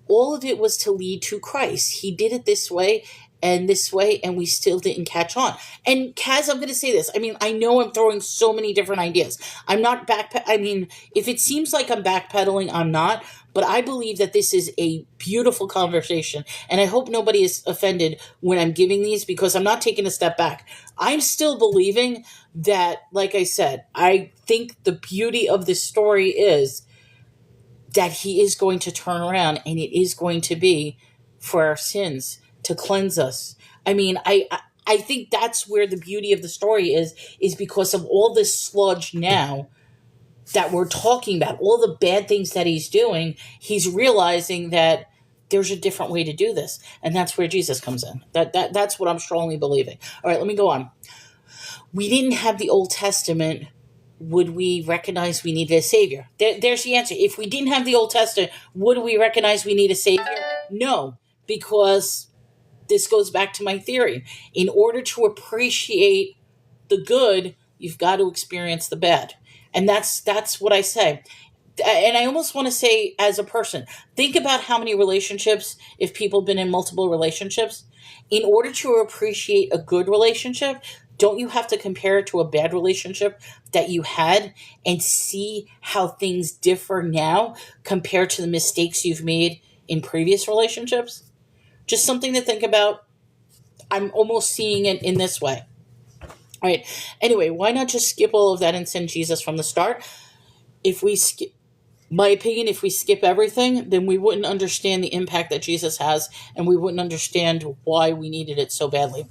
[SPEAKER 1] all of it was to lead to Christ. He did it this way, and we still didn't catch on. And Kaz, I'm going to say this. I mean, I know I'm throwing so many different ideas. I'm not if it seems like I'm backpedaling, I'm not. But I believe that this is a beautiful conversation. And I hope nobody is offended when I'm giving these, because I'm not taking a step back. I'm still believing that, like I said, I think the beauty of this story is that he is going to turn around, and it is going to be for our sins, to cleanse us. I mean, I think that's where the beauty of the story is because of all this sludge now that we're talking about, all the bad things that he's doing. He's realizing that there's a different way to do this, and that's where Jesus comes in. That's what I'm strongly believing. All right, let me go on. We didn't have the Old Testament. Would we recognize we needed a Savior? There's the answer. If we didn't have the Old Testament, would we recognize we need a Savior? No, because this goes back to my theory. In order to appreciate the good, you've got to experience the bad. And that's what I say. And I almost want to say, as a person, think about how many relationships, if people have been in multiple relationships, in order to appreciate a good relationship, don't you have to compare it to a bad relationship that you had and see how things differ now compared to the mistakes you've made in previous relationships? Just something to think about. I'm almost seeing it in this way. All right. Anyway, why not just skip all of that and send Jesus from the start? If we skip, my opinion, if we skip everything, then we wouldn't understand the impact that Jesus has, and we wouldn't understand why we needed it so badly.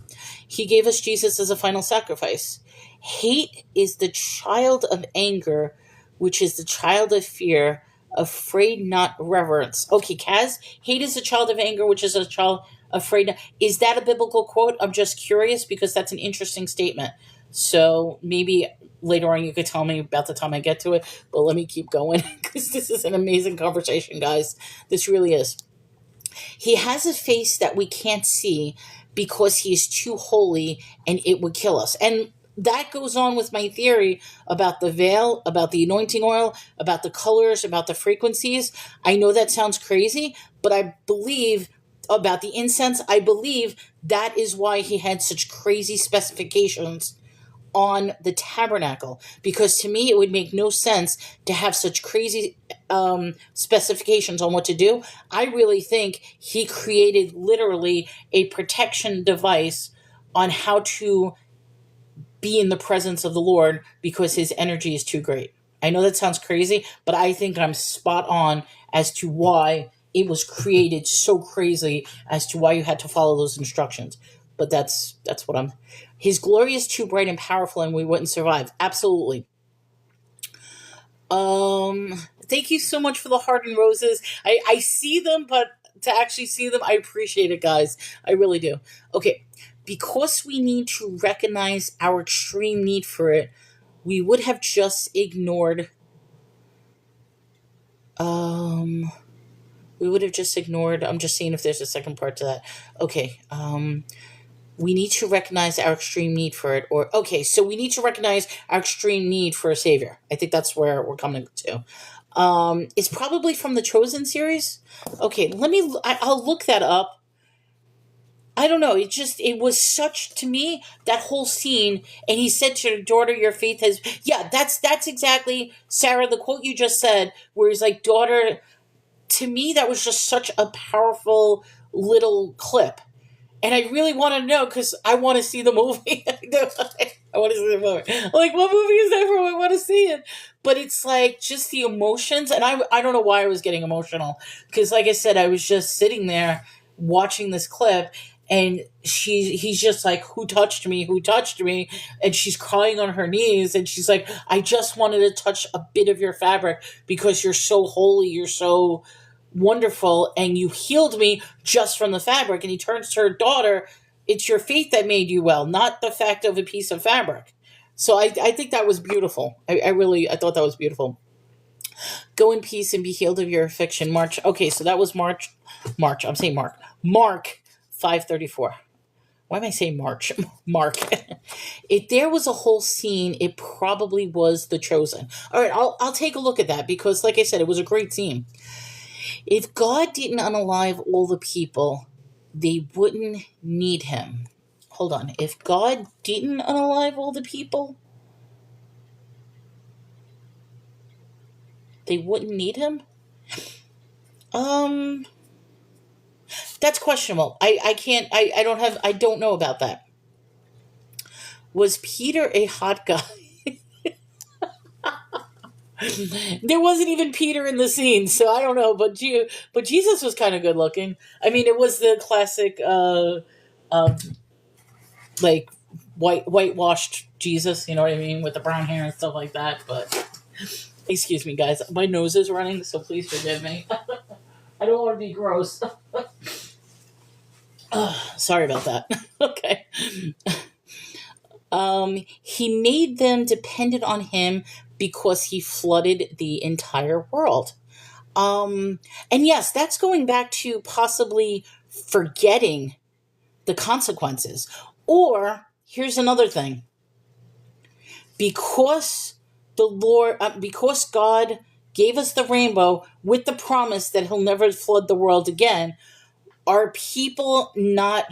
[SPEAKER 1] He gave us Jesus as a final sacrifice. Hate is the child of anger, which is the child of fear, afraid not reverence. Okay, Kaz, hate is a child of anger, which is a child afraid. Is that a biblical quote? I'm just curious because that's an interesting statement. So maybe later on you could tell me about the time I get to it, but let me keep going because this is an amazing conversation, guys. This really is. He has a face that we can't see because he is too holy and it would kill us. And that goes on with my theory about the veil, about the anointing oil, about the colors, about the frequencies. I know that sounds crazy, but I believe about the incense, I believe that is why he had such crazy specifications on the tabernacle, because to me it would make no sense to have such crazy specifications on what to do. I really think he created literally a protection device on how to be in the presence of the Lord because his energy is too great. I know that sounds crazy, but I think I'm spot on as to why it was created so crazy, as to why you had to follow those instructions. But that's what I'm. His glory is too bright and powerful, and we wouldn't survive. Absolutely. Thank you so much for the heart and roses. I see them, but to actually see them, I appreciate it, guys. I really do. Okay, because we need to recognize our extreme need for it, we would have just ignored. We would have just ignored. I'm just seeing if there's a second part to that. Okay. We need to recognize our extreme need for it. Or, okay, so we need to recognize our extreme need for a savior. I think that's where we're coming to. It's probably from the Chosen series. Okay, I'll look that up. I don't know. It was such, to me, that whole scene. And he said to your daughter, your faith has, yeah, that's exactly, Sarah, the quote you just said, where he's like, daughter, to me, that was just such a powerful little clip. And I really want to know because I want to see the movie. I want to see the movie. Like, what movie is that from? I want to see it. But it's like just the emotions. And I don't know why I was getting emotional. Because, like I said, I was just sitting there watching this clip. And he's just like, who touched me? Who touched me? And she's crying on her knees. And she's like, I just wanted to touch a bit of your fabric because you're so holy. You're so wonderful, and you healed me just from the fabric. And he turns to her daughter, it's your faith that made you well, not the fact of a piece of fabric. So I think that was beautiful. I thought that was beautiful. Go in peace and be healed of your affliction. March. Okay, so that was March. I'm saying Mark. Mark 5:34. Why am I saying March? Mark. If there was a whole scene, it probably was The Chosen. All right, I'll take a look at that because, like I said, it was a great scene. If God didn't unalive all the people, they wouldn't need him. Hold on. If God didn't unalive all the people, they wouldn't need him? That's questionable. I don't know about that. Was Peter a hot guy? There wasn't even Peter in the scene, so I don't know. But Jesus was kind of good looking. I mean, it was the classic, like whitewashed Jesus. You know what I mean, with the brown hair and stuff like that. But excuse me, guys, my nose is running, so please forgive me. I don't want to be gross. Sorry about that. Okay. He made them dependent on him because he flooded the entire world. And yes, that's going back to possibly forgetting the consequences. Or here's another thing. Because because God gave us the rainbow with the promise that he'll never flood the world again, are people not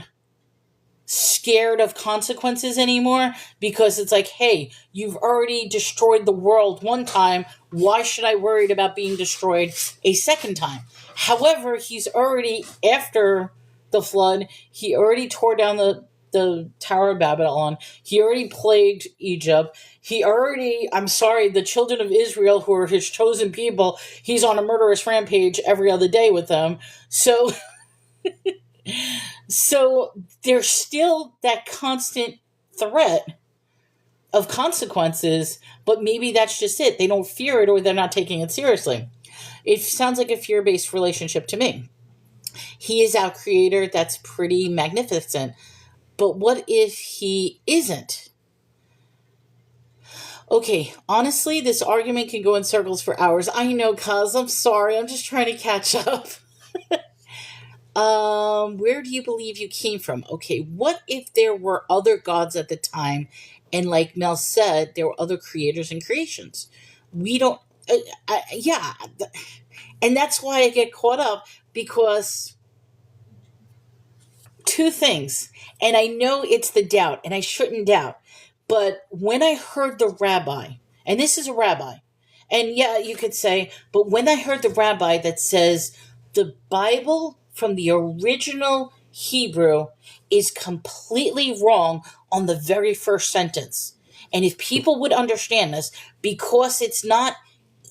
[SPEAKER 1] scared of consequences anymore, because it's like, hey, you've already destroyed the world one time. Why should I worry about being destroyed a second time? However, he's already, after the flood, he already tore down the Tower of Babylon. He already plagued Egypt. He already, I'm sorry, the children of Israel, who are his chosen people, he's on a murderous rampage every other day with them. So so there's still that constant threat of consequences, but maybe that's just it. They don't fear it, or they're not taking it seriously. It sounds like a fear-based relationship to me. He is our creator. That's pretty magnificent. But what if he isn't? Okay, honestly, this argument can go in circles for hours. I know, cuz I'm sorry. I'm just trying to catch up. Where do you believe you came from? Okay, what if there were other gods at the time, and like Mel said, there were other creators and creations? We don't, yeah, and that's why I get caught up, because two things, and I know it's the doubt, and I shouldn't doubt, but when I heard the rabbi, and this is a rabbi, and yeah, you could say, but when I heard the rabbi that says the Bible from the original Hebrew is completely wrong on the very first sentence. And if people would understand this, because it's not,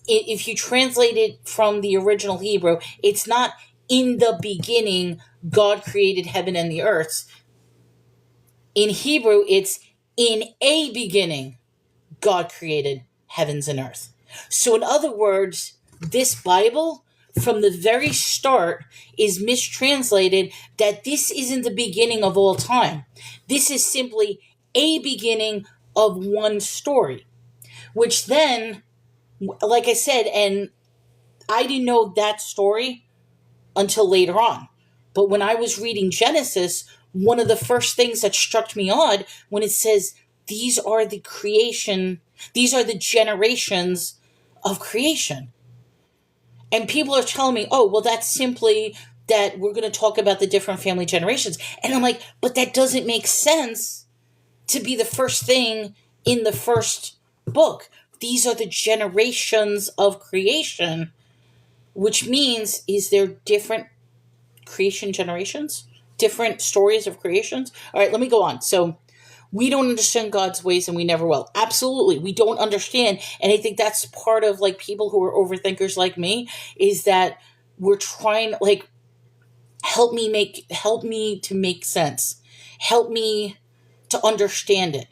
[SPEAKER 1] if you translate it from the original Hebrew, it's not in the beginning God created heaven and the earth. In Hebrew, it's in a beginning God created heavens and earth. So in other words, this Bible from the very start is mistranslated, that this isn't the beginning of all time. This is simply a beginning of one story, which then, like I said, and I didn't know that story until later on. But when I was reading Genesis, one of the first things that struck me odd when it says these are the generations of creation. And people are telling me, oh, well, that's simply that we're going to talk about the different family generations. And I'm like, but that doesn't make sense to be the first thing in the first book. These are the generations of creation, which means, is there different creation generations? Different stories of creations? All right, let me go on. So we don't understand God's ways, and we never will. Absolutely, we don't understand. And I think that's part of, like, people who are overthinkers like me, is that we're trying, like, help me to make sense. Help me to understand it.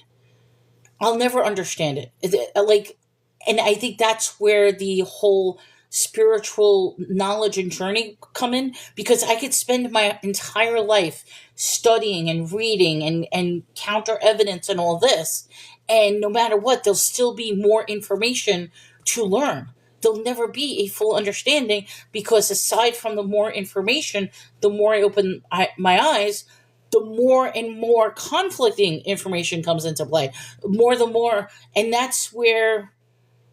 [SPEAKER 1] I'll never understand it. Like, and I think that's where the whole spiritual knowledge and journey come in, because I could spend my entire life studying and reading and counter evidence and all this, and no matter what, there'll still be more information to learn. There'll never be a full understanding, because aside from the more information, the more I open my eyes, the more and more conflicting information comes into play. The more, and that's where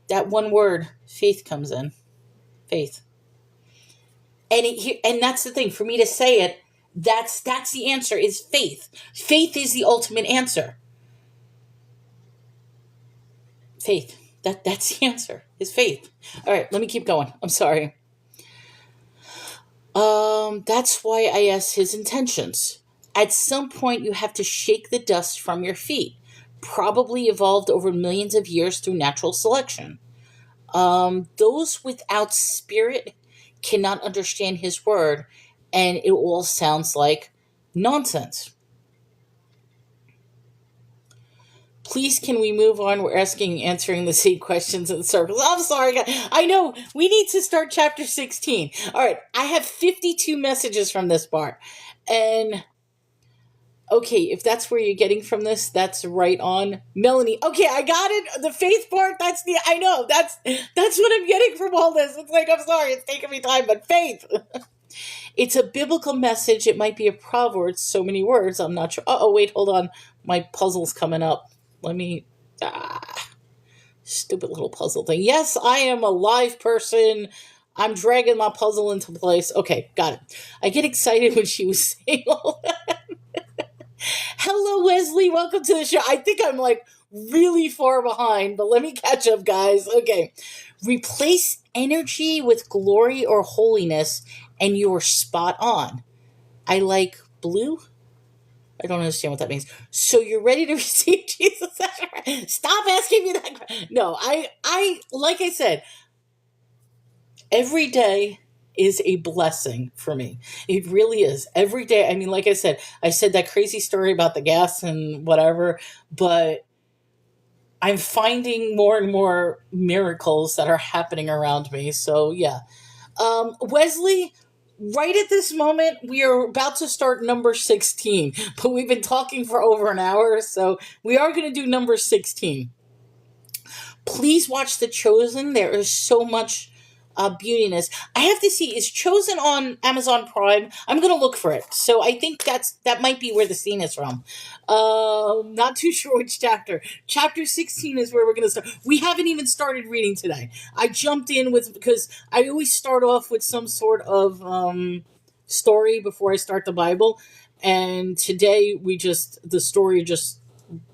[SPEAKER 1] that one word, faith, comes in. Faith. And that's the thing, for me to say it, that's the answer, is faith. Faith is the ultimate answer. Faith. That's the answer, is faith. All right, let me keep going. I'm sorry. That's why I asked his intentions. At some point, you have to shake the dust from your feet. Probably evolved over millions of years through natural selection. Those without spirit cannot understand his word, and it all sounds like nonsense. Please, can we move on? We're asking and answering the same questions in circles. I'm sorry, guys. I know, we need to start chapter 16. All right, I have 52 messages from this part. And okay, if that's where you're getting from this, that's right on. Melanie, okay, I got it. The faith part, I know, that's what I'm getting from all this. It's like, I'm sorry, it's taking me time, but faith. It's a biblical message. It might be a proverb. It's so many words. I'm not sure. Oh, wait, hold on. My puzzle's coming up. Let me, stupid little puzzle thing. Yes, I am a live person. I'm dragging my puzzle into place. Okay, got it. I get excited when she was saying all that. Hello, Wesley. Welcome to the show. I think I'm like really far behind, but let me catch up, guys. Okay. Replace energy with glory or holiness, and you're spot on. I like blue. I don't understand what that means. So you're ready to receive Jesus? Stop asking me that. No, like I said, every day is a blessing for me. It really is. Every day. I mean, like I said that crazy story about the gas and whatever, but I'm finding more and more miracles that are happening around me. So, yeah. Wesley, right at this moment, we are about to start number 16, but we've been talking for over an hour, so we are going to do number 16. Please watch The Chosen. There is so much beauty in this. I have to see, is Chosen on Amazon Prime? I'm going to look for it. So I think that might be where the scene is from. Not too sure which chapter. Chapter 16 is where we're going to start. We haven't even started reading today. I jumped in because I always start off with some sort of story before I start the Bible. And today the story just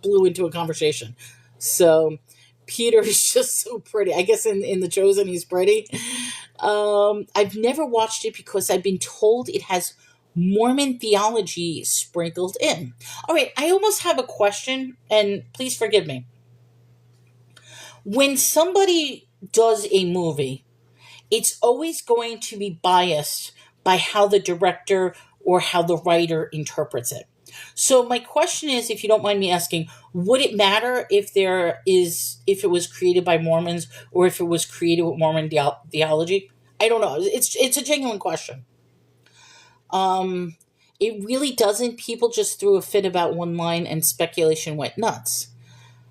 [SPEAKER 1] blew into a conversation. So Peter is just so pretty. I guess in The Chosen he's pretty. I've never watched it because I've been told it has Mormon theology sprinkled in. All right, I almost have a question, and please forgive me. When somebody does a movie, it's always going to be biased by how the director or how the writer interprets it. So my question is, if you don't mind me asking, would it matter if it was created by Mormons or if it was created with Mormon theology? I don't know. It's a genuine question. It really doesn't. People just threw a fit about one line and speculation went nuts.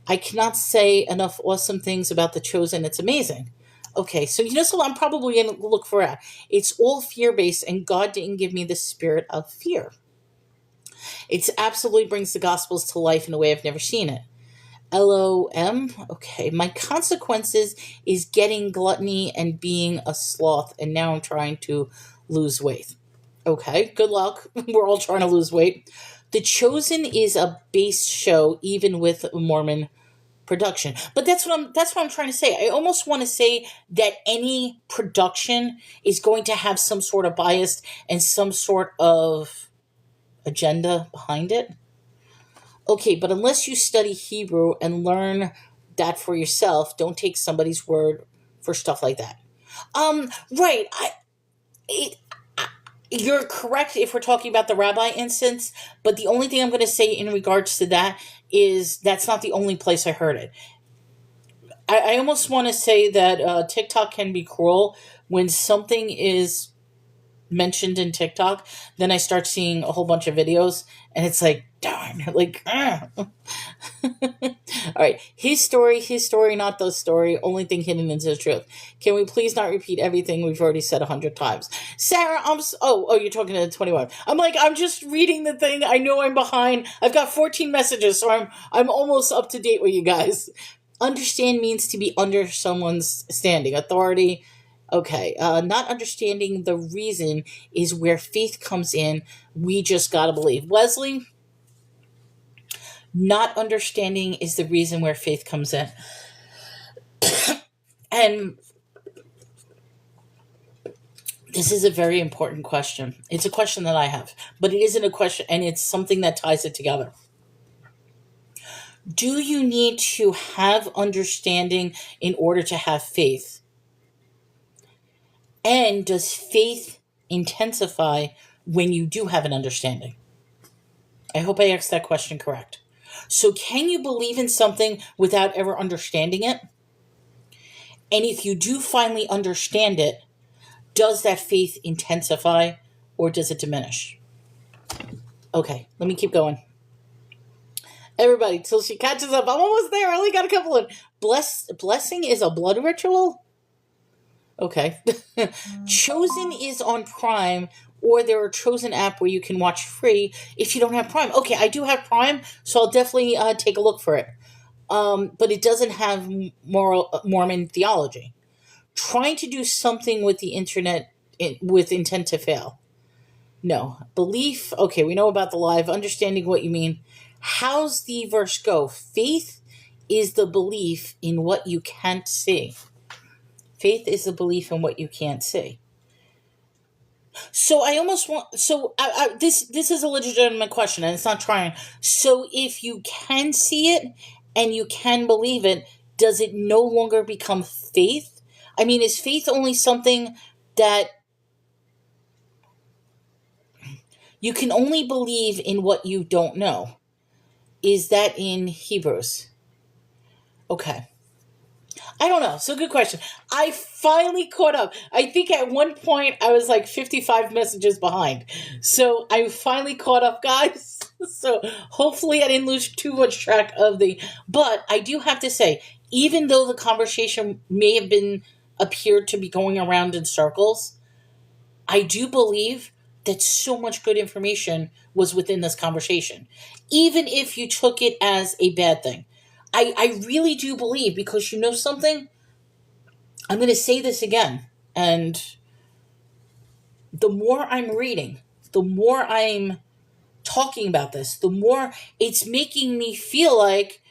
[SPEAKER 1] I cannot say enough awesome things about The Chosen. It's amazing. Okay, so so I'm probably going to look for it. It's all fear based, and God didn't give me the spirit of fear. It absolutely brings the Gospels to life in a way I've never seen it. LOM. Okay, my consequences is getting gluttony and being a sloth, and now I'm trying to lose weight. Okay, good luck. We're all trying to lose weight. The Chosen is a base show, even with Mormon production. But that's what I'm trying to say. I almost want to say that any production is going to have some sort of bias and some sort of agenda behind it. Okay, but unless you study Hebrew and learn that for yourself, don't take somebody's word for stuff like that. Right. It, you're correct if we're talking about the rabbi instance, but the only thing I'm going to say in regards to that is that's not the only place I heard it. I almost want to say that TikTok can be cruel when something is mentioned in TikTok. Then I start seeing a whole bunch of videos, and it's like, darn, like, all right, his story, not the story. Only thing hidden is the truth. Can we please not repeat everything we've already said 100 times? Sarah, oh, you're talking to 21. I'm like, I'm just reading the thing. I know I'm behind. I've got 14 messages, so I'm almost up to date with you guys. Understand means to be under someone's standing authority. Okay, not understanding the reason is where faith comes in. We just gotta believe. Wesley, not understanding is the reason where faith comes in. And this is a very important question. It's a question that I have, but it isn't a question, and it's something that ties it together. Do you need to have understanding in order to have faith? And does faith intensify when you do have an understanding? I hope I asked that question correct. So, can you believe in something without ever understanding it? And if you do finally understand it, does that faith intensify or does it diminish? Okay, let me keep going. Everybody, till she catches up. I'm almost there. I only got a couple of. Blessing is a blood ritual? Okay. Chosen is on Prime, or there are Chosen app where you can watch free if you don't have Prime. Okay, I do have Prime, so I'll definitely take a look for it. But it doesn't have Mormon theology. Trying to do something with the internet with intent to fail. No. Belief, okay, we know about the live, understanding what you mean. How's the verse go? Faith is the belief in what you can't see. Faith is the belief in what you can't see. So I almost want. So this is a legitimate question, and it's not trying. So if you can see it and you can believe it, does it no longer become faith? I mean, is faith only something that you can only believe in what you don't know? Is that in Hebrews? Okay. I don't know. So good question. I finally caught up. I think at one point I was like 55 messages behind. So I finally caught up, guys. So hopefully I didn't lose too much track of but I do have to say, even though the conversation may have been appeared to be going around in circles, I do believe that so much good information was within this conversation. Even if you took it as a bad thing. I really do believe, because you know something? I'm going to say this again. And the more I'm reading, the more I'm talking about this, the more it's making me feel like,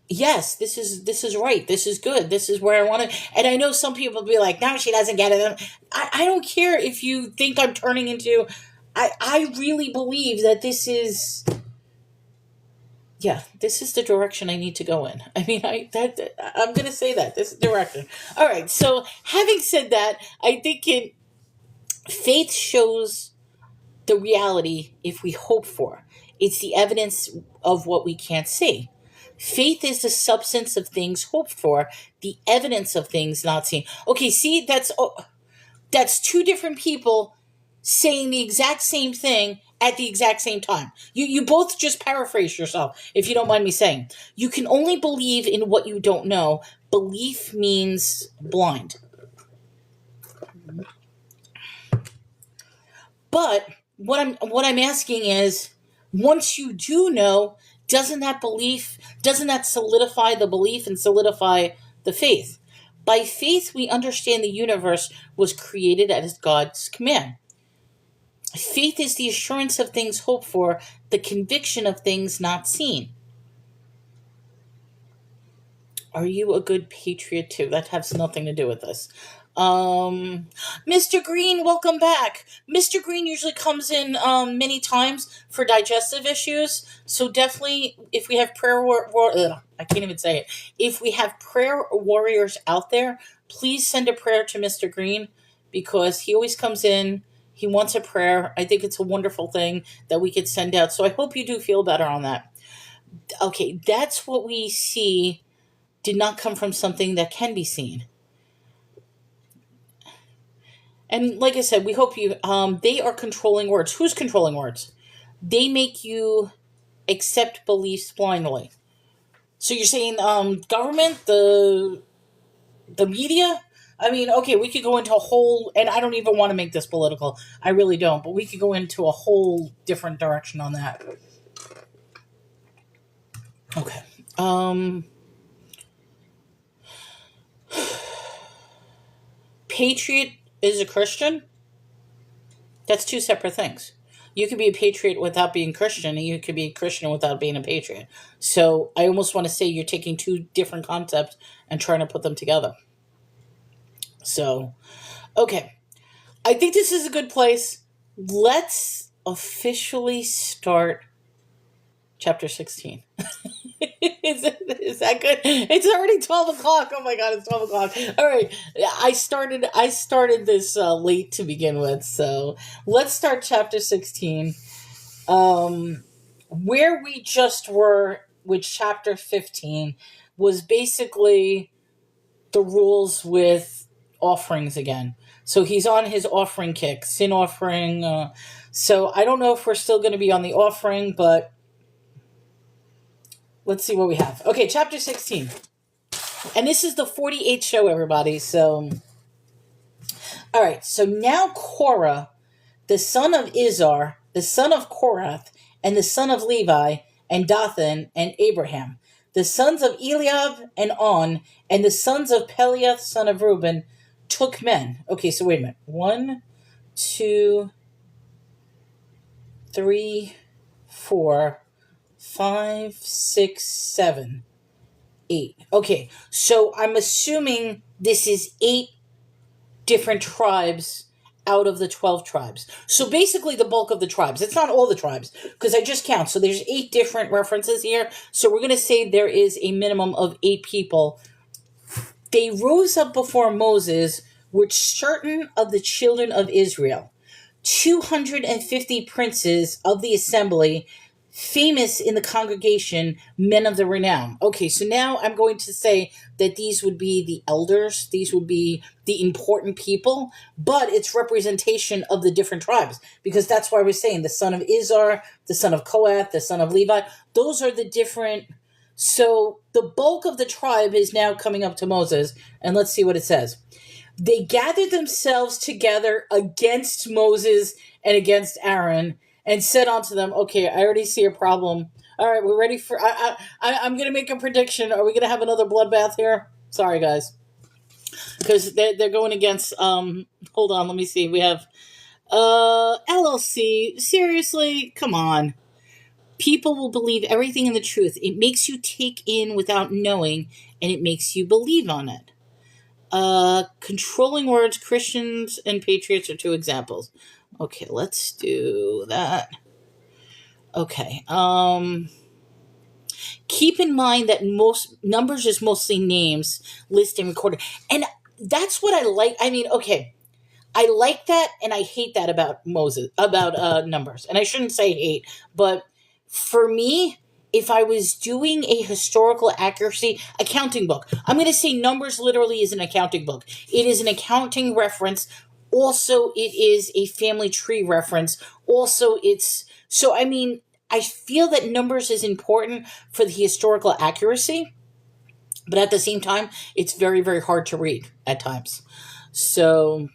[SPEAKER 1] yes, this is right. This is good. This is where I want to. And I know some people will be like, no, she doesn't get it. I don't care if you think I'm turning into. I really believe that this is. Yeah, this is the direction I need to go in. I mean, I'm going to say that this is the direction. All right. So, having said that, I think faith shows the reality if we hope for. It's the evidence of what we can't see. Faith is the substance of things hoped for, the evidence of things not seen. Okay, see, that's two different people saying the exact same thing at the exact same time. You both just paraphrase yourself, if you don't mind me saying. You can only believe in what you don't know. Belief means blind. But what I'm asking is, once you do know, doesn't that solidify the belief and solidify the faith? By faith we understand the universe was created at God's command. Faith is the assurance of things hoped for, the conviction of things not seen. Are you a good patriot too? That has nothing to do with this. Mr. Green, welcome back. Mr. Green usually comes in many times for digestive issues, so definitely if we have I can't even say it. If we have prayer warriors out there, please send a prayer to Mr. Green, because he always comes in. He wants a prayer. I think it's a wonderful thing that we could send out. So I hope you do feel better on that. Okay, that's what we see did not come from something that can be seen. And like I said, we hope you, they are controlling words. Who's controlling words? They make you accept beliefs blindly. So you're saying government, the media? I mean, okay, we could go into a whole, and I don't even want to make this political. I really don't, but we could go into a whole different direction on that. Okay. Patriot is a Christian? That's two separate things. You could be a patriot without being Christian, and you could be a Christian without being a patriot. So I almost want to say you're taking two different concepts and trying to put them together. So, okay. I think this is a good place. Let's officially start chapter 16. Is that good? It's already 12 o'clock. Oh my God, it's 12 o'clock. All right. I started this late to begin with. So let's start chapter 16. Where we just were with chapter 15 was basically the rules with offerings again. So he's on his offering kick, sin offering. So I don't know if we're still going to be on the offering, but let's see what we have. Okay, chapter 16. And this is the 48th show, everybody. So, all right. So now Korah, the son of Izhar, the son of Korath, and the son of Levi, and Dathan, and Abraham, the sons of Eliab and On, and the sons of Peliath, son of Reuben, took men. Okay, so wait a minute. 1, 2, 3, 4, 5, 6, 7, 8. Okay, so I'm assuming this is 8 different tribes out of the 12 tribes. So basically the bulk of the tribes. It's not all the tribes, because I just count. So there's 8 different references here. So we're going to say there is a minimum of 8 people. They rose up before Moses with certain of the children of Israel, 250 princes of the assembly, famous in the congregation, men of the renown. Okay, so now I'm going to say that these would be the elders, these would be the important people, but it's representation of the different tribes, because that's why we're saying the son of Izhar, the son of Kohath, the son of Levi, those are the different. So the bulk of the tribe is now coming up to Moses, and let's see what it says. They gathered themselves together against Moses and against Aaron, and said unto them, okay, I already see a problem. All right, we're ready for, I'm going to make a prediction. Are we going to have another bloodbath here? Sorry, guys. Because they're going against, hold on, let me see. We have, LLC. Seriously? Come on. People will believe everything in the truth. It makes you take in without knowing, and it makes you believe on it. Controlling words, Christians and patriots are 2 examples. Okay, let's do that. Okay. Keep in mind that most numbers is mostly names, list and recorded. And that's what I like. I mean, okay. I like that and I hate that about numbers. And I shouldn't say hate, but for me, if I was doing a historical accuracy accounting book, I'm going to say numbers literally is an accounting book. It is an accounting reference. Also, it is a family tree reference. Also, I feel that numbers is important for the historical accuracy, but at the same time, it's very, very hard to read at times. So,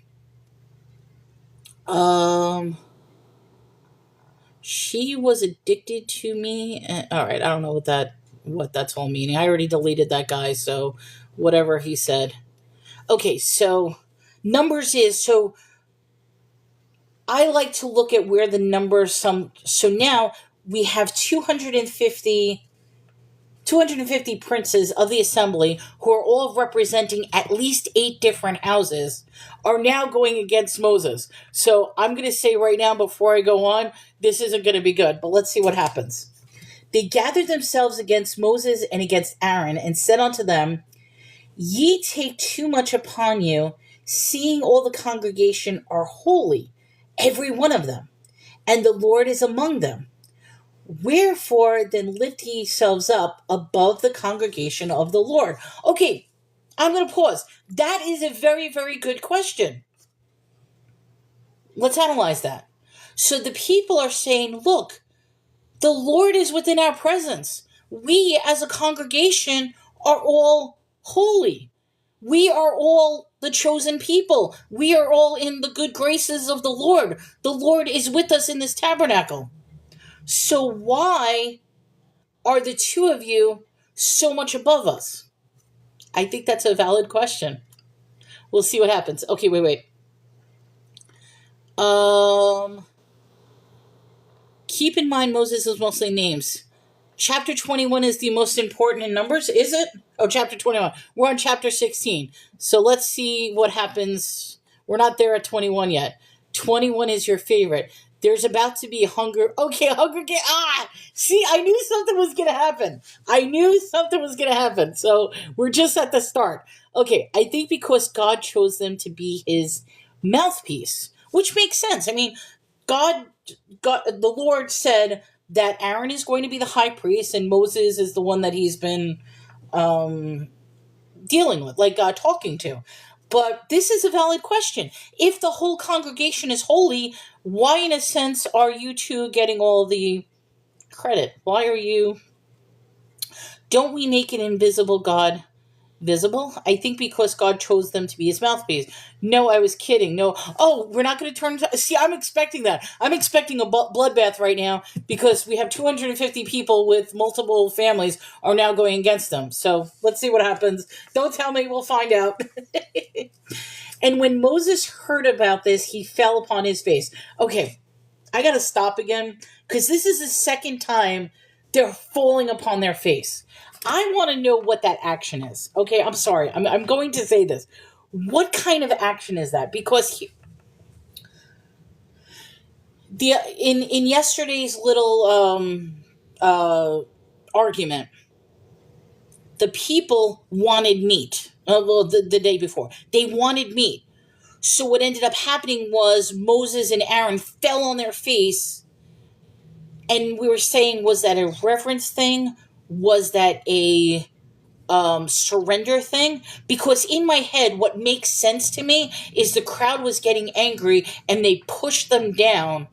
[SPEAKER 1] she was addicted to me. All right, I don't know what that's all meaning. I already deleted that guy, so whatever he said. Okay, so numbers is so. I like to look at where the numbers so now we have 250 princes of the assembly who are all representing at least 8 different houses are now going against Moses. So I'm going to say right now before I go on, this isn't going to be good, but let's see what happens. They gathered themselves against Moses and against Aaron and said unto them, Ye take too much upon you, seeing all the congregation are holy, every one of them, and the Lord is among them. Wherefore then lift ye yourselves up above the congregation of the Lord. Okay, I'm going to pause. That is a very, very good question. Let's analyze that. So the people are saying, look, the Lord is within our presence. We as a congregation are all holy. We are all the chosen people. We are all in the good graces of the Lord. The Lord is with us in this tabernacle. So why are the 2 of you so much above us? I think that's a valid question. We'll see what happens. Okay, wait. Keep in mind Moses is mostly names. Chapter 21 is the most important in numbers, is it? Oh, chapter 21. We're on chapter 16. So let's see what happens. We're not there at 21 yet. 21 is your favorite. There's about to be hunger. Okay, hunger game. See, I knew something was going to happen. So we're just at the start. Okay, I think because God chose them to be his mouthpiece, which makes sense. I mean, the Lord said that Aaron is going to be the high priest and Moses is the one that he's been dealing with, like talking to. But this is a valid question. If the whole congregation is holy, why in a sense are you 2 getting all the credit? Why are you... Don't we make an invisible God visible? I think because God chose them to be his mouthpiece. No, I was kidding. No. Oh, we're not going to turn... See, I'm expecting that. I'm expecting a bloodbath right now because we have 250 people with multiple families are now going against them. So let's see what happens. Don't tell me. We'll find out. And when Moses heard about this, he fell upon his face. Okay, I gotta stop again because this is the second time they're falling upon their face. I want to know what that action is. Okay, I'm sorry. I'm going to say this. What kind of action is that? Because in yesterday's little argument, the people wanted meat. Well, the day before, they wanted meat. So what ended up happening was Moses and Aaron fell on their face, and we were saying, was that a reverence thing? Was that a surrender thing? Because in my head, what makes sense to me is the crowd was getting angry and they pushed them down,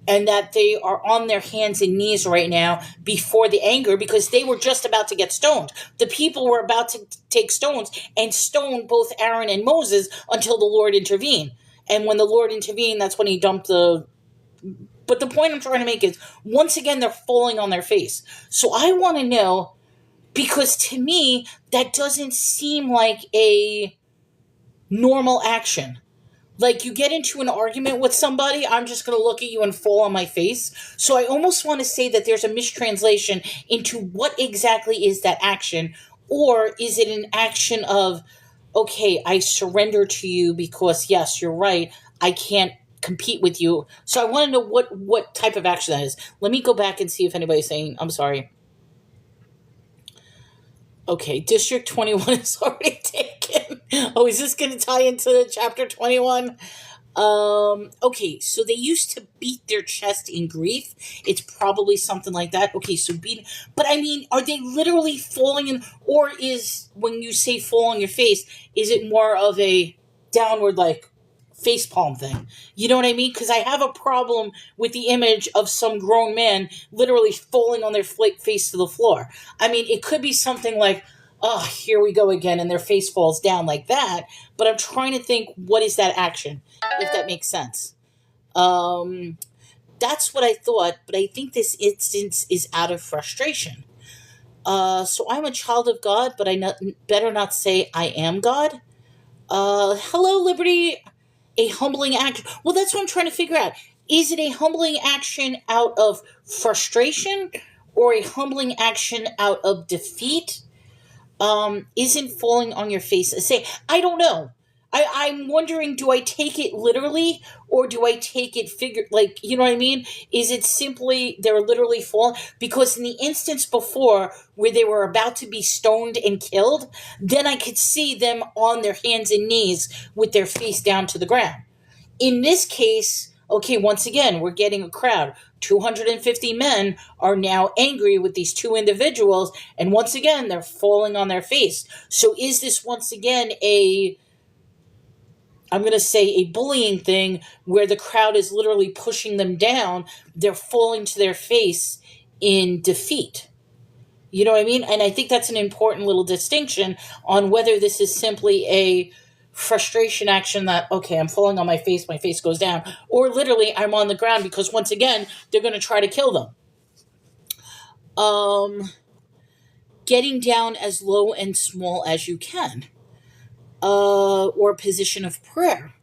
[SPEAKER 1] and that they are on their hands and knees right now before the anger because they were just about to get stoned. The people were about to take stones and stone both Aaron and Moses until the Lord intervened. And when the Lord intervened, that's when he dumped the... But the point I'm trying to make is, once again, they're falling on their face. So I want to know, because to me, that doesn't seem like a normal action. Like, you get into an argument with somebody, I'm just going to look at you and fall on my face. So I almost want to say that there's a mistranslation into what exactly is that action. Or is it an action of, okay, I surrender to you because, yes, you're right, I can't compete with you. So I want to know what type of action that is. Let me go back and see if anybody's saying, I'm sorry. Okay, District 21 is already taken. Oh, is this going to tie into Chapter 21? Okay, so they used to beat their chest in grief. It's probably something like that. Okay, so but I mean, are they literally falling in, or is, when you say fall on your face, is it more of a downward, like, face palm thing? You know what I mean? Because I have a problem with the image of some grown man literally falling on their face to the floor. I mean, it could be something like, oh, here we go again, and their face falls down like that. But I'm trying to think, what is that action, if that makes sense. That's what I thought, but I think this instance is out of frustration. So I'm a child of God, but better not say I am God. Hello, Liberty. A humbling action. Well, that's what I'm trying to figure out. Is it a humbling action out of frustration, or a humbling action out of defeat? Isn't falling on your face a say? I don't know. I'm wondering, do I take it literally, or do I take it like, you know what I mean? Is it simply they're literally falling? Because in the instance before where they were about to be stoned and killed, then I could see them on their hands and knees with their face down to the ground. In this case, okay, once again, we're getting a crowd. 250 men are now angry with these two individuals, and once again, they're falling on their face. So is this once again I'm going to say a bullying thing where the crowd is literally pushing them down, they're falling to their face in defeat? You know what I mean? And I think that's an important little distinction on whether this is simply a frustration action that, okay, I'm falling on my face goes down, or literally I'm on the ground because, once again, they're going to try to kill them. Getting down as low and small as you can, or a position of prayer.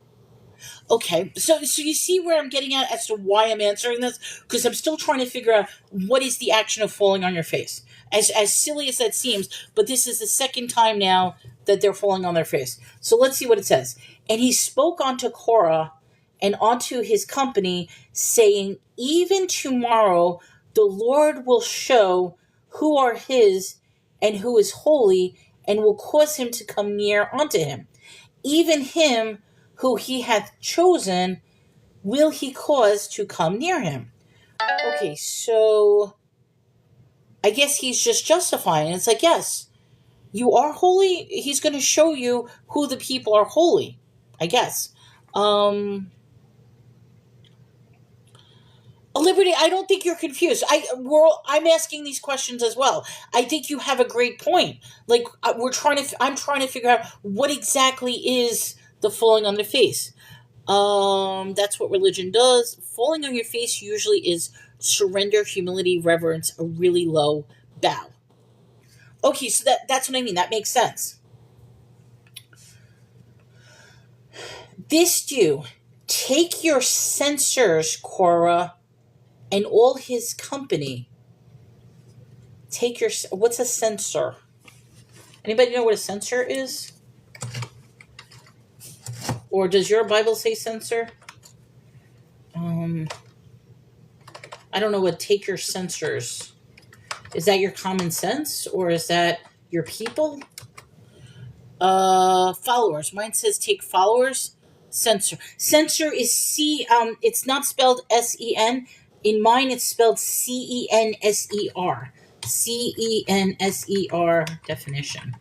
[SPEAKER 1] Okay, so you see where I'm getting at as to why I'm answering this? Because I'm still trying to figure out what is the action of falling on your face. As silly as that seems, but this is the second time now that they're falling on their face. So let's see what it says. And he spoke unto Korah and unto his company, saying, even tomorrow the Lord will show who are his and who is holy, and will cause him to come near unto him. Even him who he hath chosen will he cause to come near him. Okay, so I guess he's just justifying. It's like, yes, you are holy. He's going to show you who the people are holy, I guess. Liberty, I don't think you're confused. I'm asking these questions as well. I think you have a great point. Like, I'm trying to figure out what exactly is the falling on the face. That's what religion does. Falling on your face usually is surrender, humility, reverence, a really low bow. Okay, so that's what I mean. That makes sense. This do, take your censers, Korah, and all his company. Take your, what's a censer? Anybody know what a censer is? Or does your Bible say censer? I don't know what take your censers. Is that your common sense or is that your people? Followers. Mine says take followers. Censor. Censor is C. It's not spelled S-E-N. In mine, it's spelled C-E-N-S-E-R. C-E-N-S-E-R definition.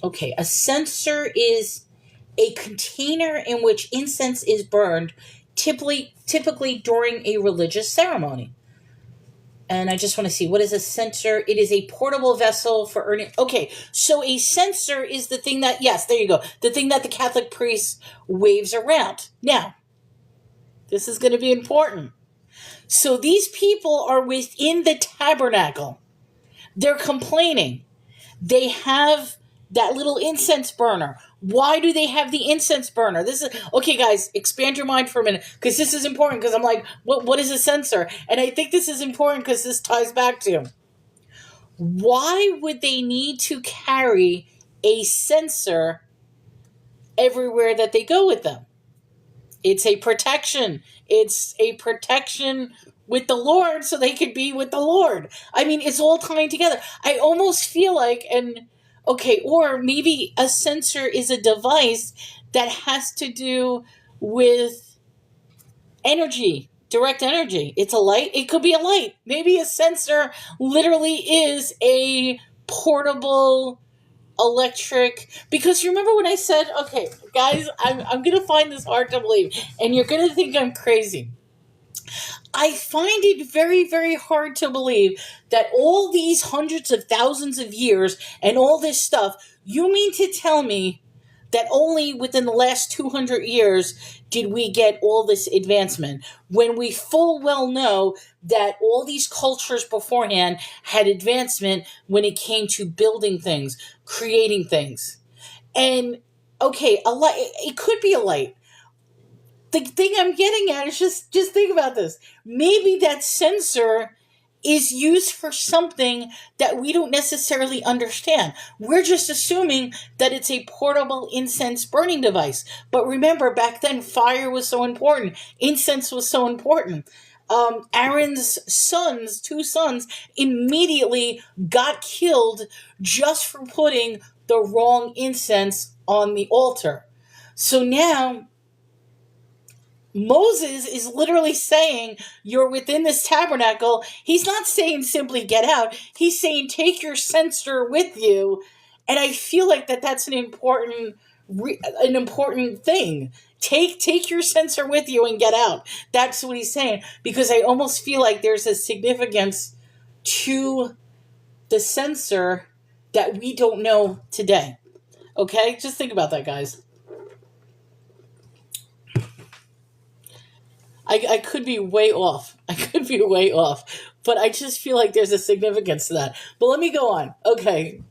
[SPEAKER 1] Okay, a censer is a container in which incense is burned, typically during a religious ceremony. And I just want to see, what is a censer? It is a portable vessel for earning. Okay, so a censer is the thing that, yes, there you go, the thing that the Catholic priest waves around. Now, this is going to be important. So these people are within the tabernacle. They're complaining. They have that little incense burner. Why do they have the incense burner? This is okay, guys. Expand your mind for a minute, because this is important. Because I'm like, what is a censer? And I think this is important because this ties back to why would they need to carry a censer everywhere that they go with them? It's a protection. It's a protection with the Lord, so they could be with the Lord. I mean, it's all tying together. I almost feel like, okay, or maybe a censer is a device that has to do with energy, direct energy. It's a light. It could be a light. Maybe a censer literally is a portable electric, because remember when I said, okay, guys, I'm gonna find this hard to believe, and you're gonna think I'm crazy. I find it very, very hard to believe that all these hundreds of thousands of years and all this stuff, you mean to tell me that only within the last 200 years did we get all this advancement, when we full well know that all these cultures beforehand had advancement when it came to building things, creating things. And okay, a light, it could be a light. The thing I'm getting at is just think about this. Maybe that sensor is used for something that we don't necessarily understand. We're just assuming that it's a portable incense burning device. But remember, back then, fire was so important. Incense was so important. Aaron's sons, 2 sons, immediately got killed just for putting the wrong incense on the altar. So now Moses is literally saying, you're within this tabernacle. He's not saying simply get out. He's saying take your censer with you. And I feel like that's an important thing. Take your censer with you and get out. That's what he's saying. Because I almost feel like there's a significance to the censer that we don't know today. Okay? Just think about that, guys. I could be way off. But I just feel like there's a significance to that. But let me go on. Okay.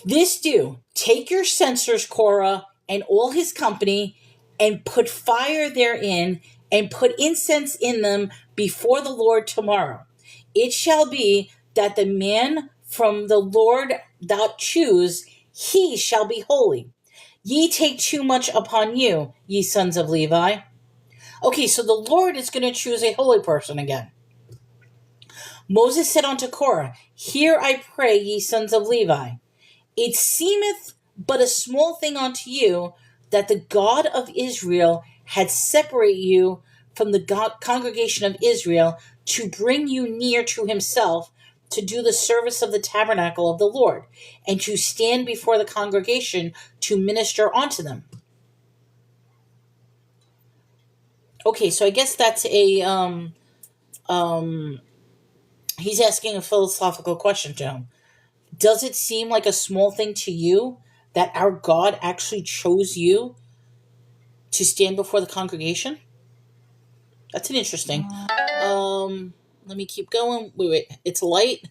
[SPEAKER 1] This do, take your censers, Korah, and all his company, and put fire therein, and put incense in them before the Lord tomorrow. It shall be that the man from the Lord thou choose, he shall be holy. Ye take too much upon you, ye sons of Levi. Okay, so the Lord is going to choose a holy person again. Moses said unto Korah, hear I pray, ye sons of Levi. It seemeth but a small thing unto you, that the God of Israel had separated you from the congregation of Israel, to bring you near to himself, to do the service of the tabernacle of the Lord, and to stand before the congregation to minister unto them. Okay, so I guess that's a he's asking a philosophical question to him. Does it seem like a small thing to you that our God actually chose you to stand before the congregation? That's an interesting. Let me keep going. Wait. It's light.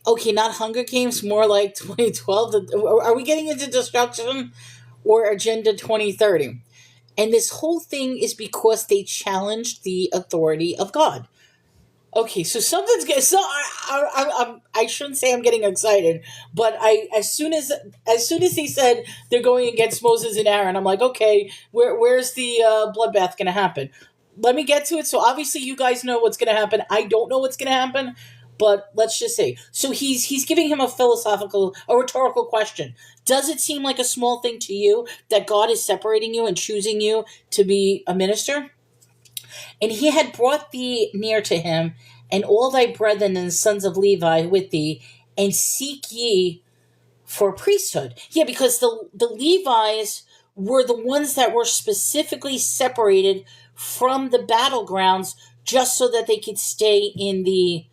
[SPEAKER 1] Okay, not Hunger Games, more like 2012. Are we getting into destruction or Agenda 2030? And this whole thing is because they challenged the authority of God. Okay, so something's getting. So I shouldn't say I'm getting excited, but as soon as he said they're going against Moses and Aaron, I'm like, okay, where's the bloodbath going to happen? Let me get to it. So obviously you guys know what's going to happen. I don't know what's going to happen, but let's just say. So he's giving him a rhetorical question. Does it seem like a small thing to you that God is separating you and choosing you to be a minister? And he had brought thee near to him, and all thy brethren and the sons of Levi with thee, and seek ye for priesthood. Yeah, because the Levites were the ones that were specifically separated from the battlegrounds just so that they could stay in the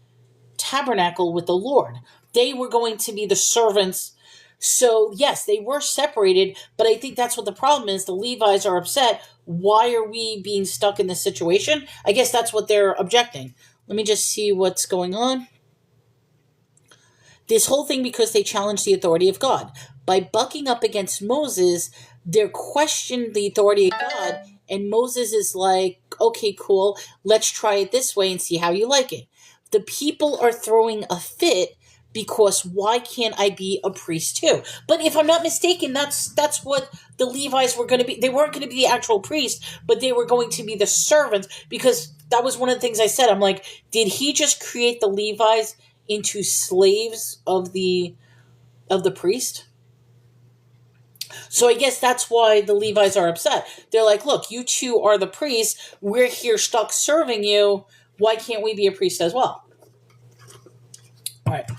[SPEAKER 1] tabernacle with the Lord. They were going to be the servants. So, yes, they were separated, but I think that's what the problem is. The Levites are upset. Why are we being stuck in this situation? I guess that's what they're objecting. Let me just see what's going on. This whole thing because they challenged the authority of God. By bucking up against Moses, they're questioning the authority of God, and Moses is like, okay, cool, let's try it this way and see how you like it. The people are throwing a fit because why can't I be a priest too? But if I'm not mistaken, that's what the Levites were going to be. They weren't going to be the actual priests, but they were going to be the servants, because that was one of the things I said. I'm like, did he just create the Levites into slaves of the priest? So I guess that's why the Levites are upset. They're like, look, you two are the priests. We're here stuck serving you. Why can't we be a priest as well? All right.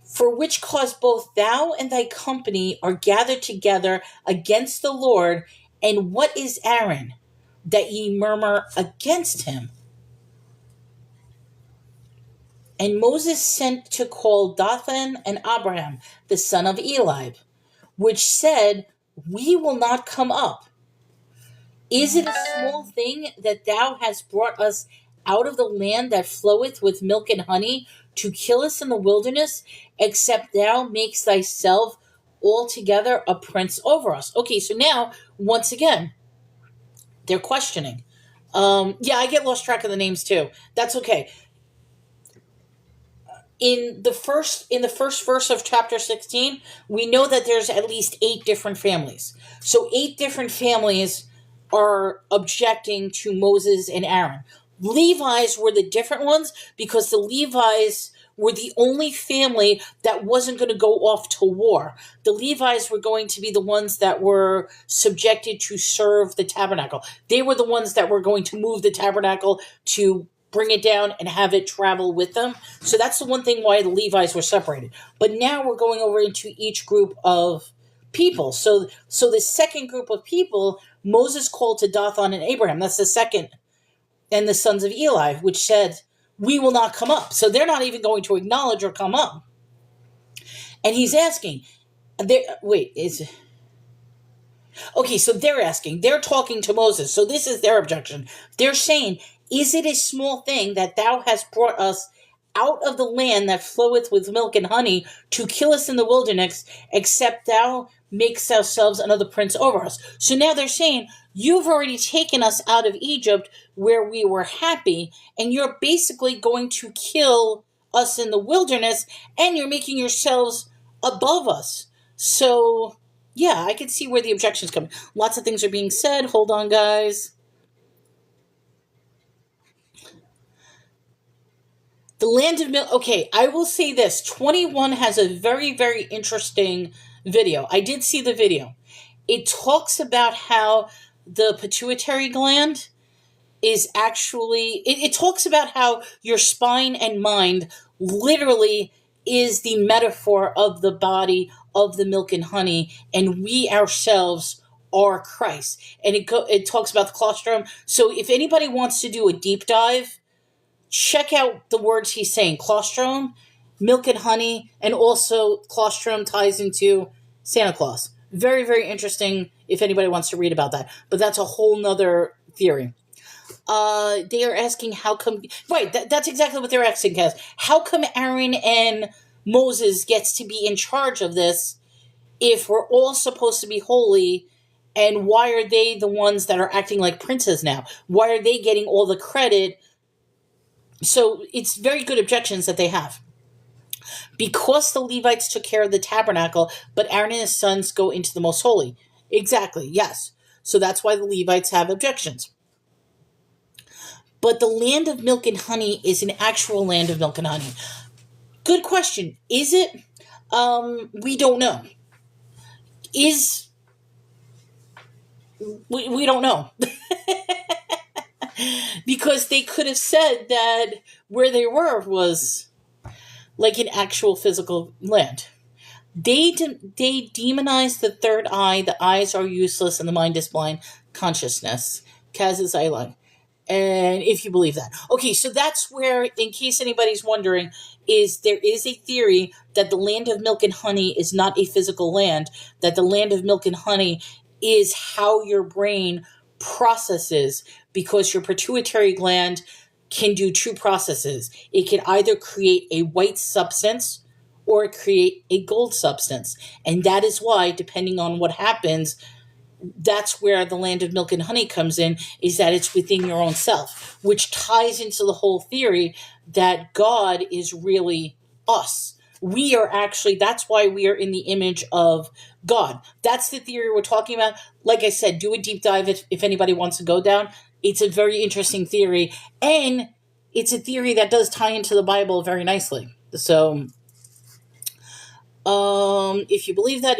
[SPEAKER 1] For which cause both thou and thy company are gathered together against the Lord, and what is Aaron, that ye murmur against him? And Moses sent to call Dathan and Abraham, the son of Eliab, which said, we will not come up. Is it a small thing that thou hast brought us out of the land that floweth with milk and honey, to kill us in the wilderness, except thou makes thyself altogether a prince over us? Okay, so now, once again, they're questioning. Yeah, I get lost track of the names too. That's okay. In the first verse of chapter 16, we know that there's at least 8 different families. So 8 different families are objecting to Moses and Aaron. Levi's were the different ones because the Levi's were the only family that wasn't going to go off to war. The Levi's were going to be the ones that were subjected to serve the tabernacle. They were the ones that were going to move the tabernacle to bring it down and have it travel with them. So that's the one thing why the Levites were separated. But now we're going over into each group of people. So the second group of people, Moses called to Dathan and Abraham. That's the second, and the sons of Eli, which said, we will not come up. So they're not even going to acknowledge or come up. And he's asking, okay, so they're asking, they're talking to Moses. So this is their objection. They're saying, is it a small thing that thou hast brought us out of the land that floweth with milk and honey, to kill us in the wilderness, except thou makes ourselves another prince over us? So now they're saying, you've already taken us out of Egypt where we were happy, and you're basically going to kill us in the wilderness, and you're making yourselves above us. So, yeah, I can see where the objection's coming. Lots of things are being said. Hold on, guys. The land of milk. Okay, I will say this. 21 has a very, very interesting video. I did see the video. It talks about how the pituitary gland is actually, it talks about how your spine and mind literally is the metaphor of the body of the milk and honey, and we ourselves are Christ. And it talks about the colostrum. So if anybody wants to do a deep dive, check out the words he's saying. Colostrum, milk and honey, and also colostrum ties into Santa Claus. Very, very interesting if anybody wants to read about that. But that's a whole nother theory. They are asking how come, right, that's exactly what they're asking, Kaz. How come Aaron and Moses gets to be in charge of this if we're all supposed to be holy, and why are they the ones that are acting like princes now? Why are they getting all the credit? So it's very good objections that they have. Because the Levites took care of the tabernacle, but Aaron and his sons go into the most holy. Exactly, yes. So that's why the Levites have objections. But the land of milk and honey is an actual land of milk and honey. Good question. Is it? We don't know. We don't know. Because they could have said that where they were was like an actual physical land. They demonize the third eye. The eyes are useless and the mind is blind. Consciousness. Kaz's Island. And if you believe that. Okay, so that's where, in case anybody's wondering, there is a theory that the land of milk and honey is not a physical land, that the land of milk and honey is how your brain processes, because your pituitary gland can do two processes. It can either create a white substance or create a gold substance. And that is why, depending on what happens, that's where the land of milk and honey comes in, is that it's within your own self, which ties into the whole theory that God is really us. We are actually, that's why we are in the image of God. That's the theory we're talking about. Like I said, do a deep dive if anybody wants to go down. It's a very interesting theory, and it's a theory that does tie into the Bible very nicely. So, if you believe that,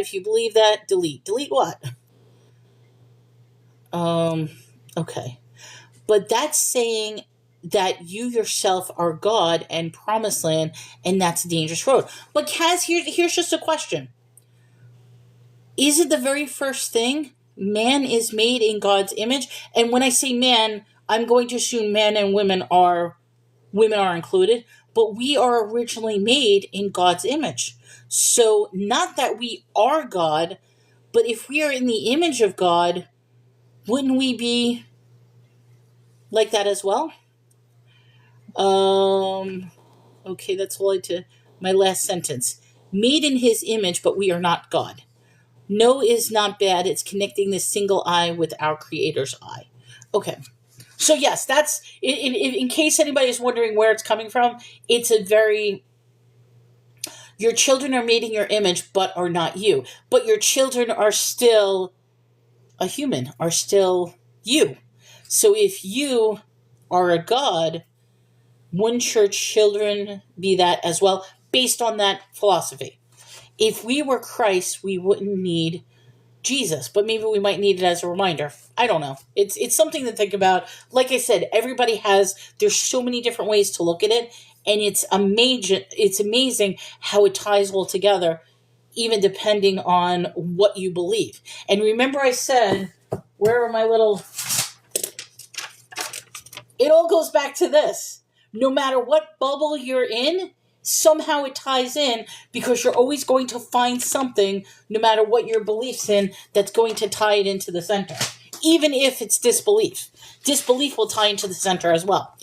[SPEAKER 1] delete. Delete what? Okay. But that's saying that you yourself are God and promised land, and that's a dangerous road. But Kaz, here's just a question. Is it the very first thing? Man is made in God's image. And when I say man, I'm going to assume men and women are included, but we are originally made in God's image. So not that we are God, but if we are in the image of God, wouldn't we be like that as well? Okay, that's all my last sentence. Made in his image, but we are not God. No is not bad. It's connecting this single eye with our Creator's eye. Okay. So yes, that's, in case anybody is wondering where it's coming from, it's your children are made in your image, but are not you. But your children are still a human, are still you. So if you are a God, wouldn't your children be that as well, based on that philosophy? If we were Christ, we wouldn't need Jesus, but maybe we might need it as a reminder. I don't know. It's something to think about. Like I said, there's so many different ways to look at it, and it's amazing how it ties all together, even depending on what you believe. And remember I said, where are my little... It all goes back to this. No matter what bubble you're in, somehow it ties in, because you're always going to find something, no matter what your beliefs in, that's going to tie it into the center. Even if it's disbelief. Disbelief will tie into the center as well.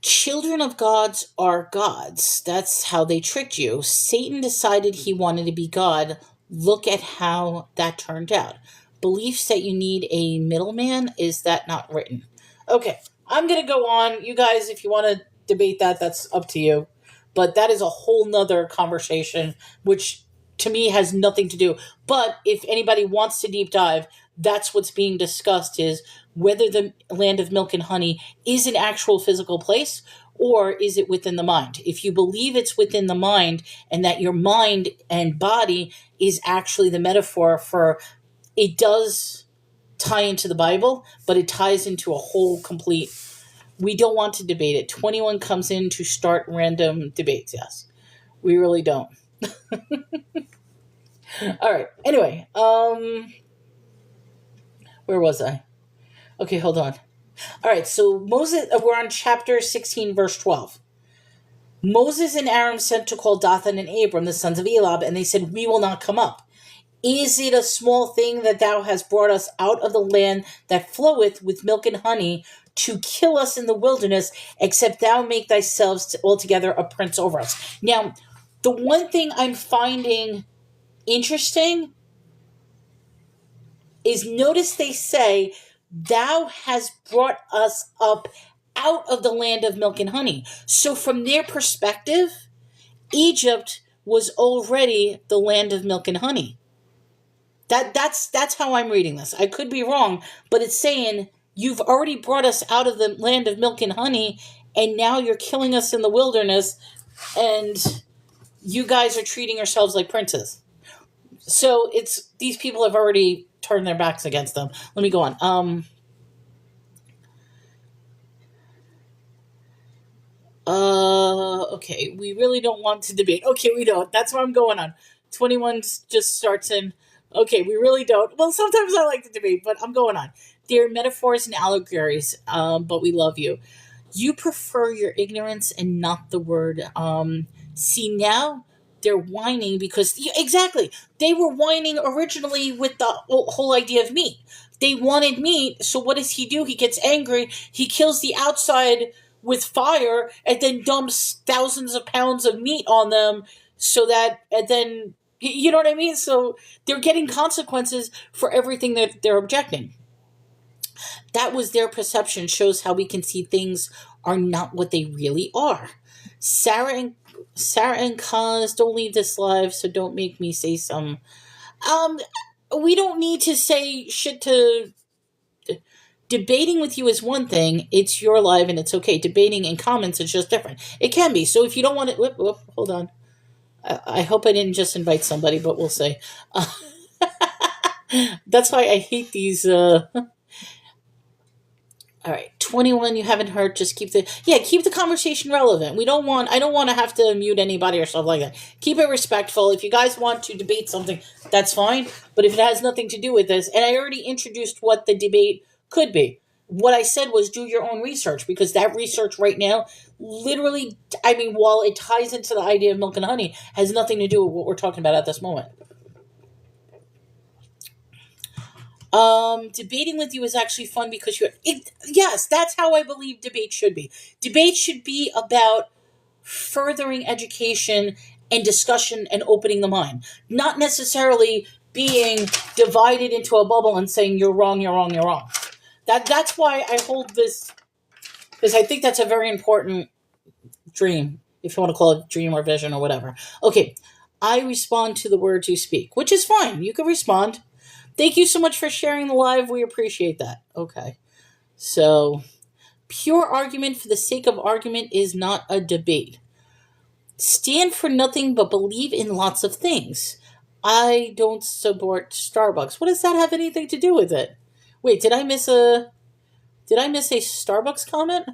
[SPEAKER 1] Children of gods are gods. That's how they tricked you. Satan decided he wanted to be God. Look at how that turned out. Beliefs that you need a middleman, is that not written? Okay, I'm going to go on. You guys, if you want to debate that, that's up to you. But that is a whole nother conversation, which to me has nothing to do. But if anybody wants to deep dive, that's what's being discussed, is whether the land of milk and honey is an actual physical place, or is it within the mind? If you believe it's within the mind, and that your mind and body is actually the metaphor for... It does tie into the Bible, but it ties into a whole complete... We don't want to debate it. 21 comes in to start random debates, yes. We really don't. All right. Anyway, where was I? Okay, hold on. All right, so Moses, we're on chapter 16, verse 12. Moses and Aaron sent to call Dathan and Abram, the sons of Elab, and they said, "We will not come up. Is it a small thing that thou hast brought us out of the land that floweth with milk and honey to kill us in the wilderness, except thou make thyself altogether a prince over us? Now, the one thing I'm finding interesting is notice they say, thou has brought us up out of the land of milk and honey. So from their perspective, Egypt was already the land of milk and honey. That's how I'm reading this. I could be wrong, but it's saying you've already brought us out of the land of milk and honey, and now you're killing us in the wilderness, and you guys are treating yourselves like princes. So it's these people have already turned their backs against them. Let me go on. Okay, we really don't want to debate. Okay, we don't. That's what I'm going on. 21 just starts in. Okay, we really don't. Well, sometimes I like to debate, but I'm going on. They're metaphors and allegories, but we love you. You prefer your ignorance and not the word. See, now they're whining because, yeah, exactly. They were whining originally with the whole idea of meat. They wanted meat, so what does he do? He gets angry. He kills the outside with fire and then dumps thousands of pounds of meat on them so that, and then, you know what I mean? So they're getting consequences for everything that they're objecting. That was their perception, shows how we can see things are not what they really are. Sarah and Sarah and Kaz, don't leave this live, so don't make me say some. Um, we don't need to say shit to. Debating with you is one thing. It's your live and it's okay. Debating in comments is just different. It can be. So if you don't want it, hold on. I hope I didn't just invite somebody, but we'll say. That's why I hate these. All right, 21. You haven't heard. Just keep the conversation relevant. We don't want. I don't want to have to mute anybody or stuff like that. Keep it respectful. If you guys want to debate something, that's fine. But if it has nothing to do with this, and I already introduced what the debate could be. What I said was do your own research, because that research right now, literally, I mean, while it ties into the idea of milk and honey, has nothing to do with what we're talking about at this moment. Debating with you is actually fun because yes, that's how I believe debate should be. Debate should be about furthering education and discussion and opening the mind, not necessarily being divided into a bubble and saying you're wrong, you're wrong, you're wrong. That's why I hold this, because I think that's a very important dream, if you want to call it dream or vision or whatever. Okay, I respond to the words you speak, which is fine. You can respond. Thank you so much for sharing the live. We appreciate that. Okay. So, pure argument for the sake of argument is not a debate. Stand for nothing but believe in lots of things. I don't support Starbucks. What does that have anything to do with it? Wait, did I miss a Starbucks comment?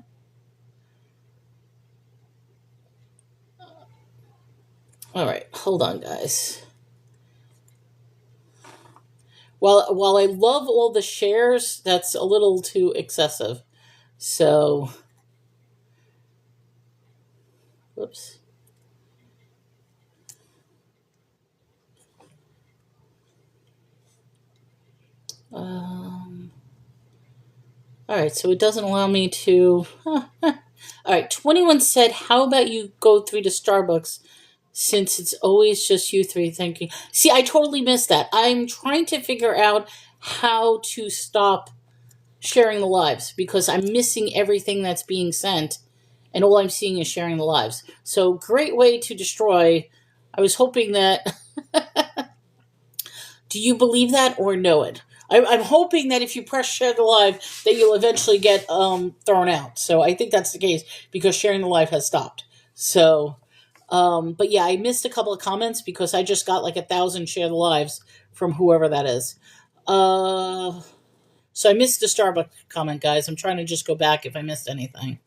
[SPEAKER 1] All right, hold on, guys. While I love all the shares, that's a little too excessive. So, whoops. All right, so it doesn't allow me to. All right, 21 said, "How about you go through to Starbucks, since it's always just you three thinking." See, I totally missed that. I'm trying to figure out how to stop sharing the lives because I'm missing everything that's being sent, and all I'm seeing is sharing the lives. So, great way to destroy. I was hoping that. Do you believe that or know it? I'm hoping that if you press share the live, that you'll eventually get thrown out. So I think that's the case because sharing the live has stopped. So, but yeah, I missed a couple of comments because I just got like 1,000 share the lives from whoever that is. So I missed the Starbucks comment, guys. I'm trying to just go back if I missed anything.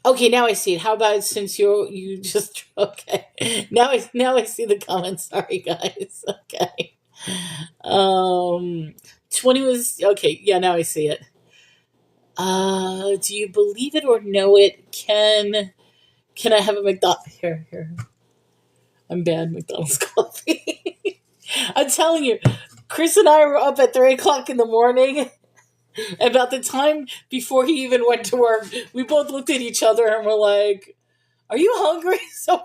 [SPEAKER 1] Okay, now I see it. How about since you just okay? Now I see the comments. Sorry, guys. Okay. 20 was okay. Yeah, now I see it. Do you believe it or know it? Can I have a McDonald's here? I'm bad McDonald's coffee. I'm telling you, Chris and I were up at 3 o'clock in the morning. About the time before he even went to work, we both looked at each other and were like, "Are you hungry?" So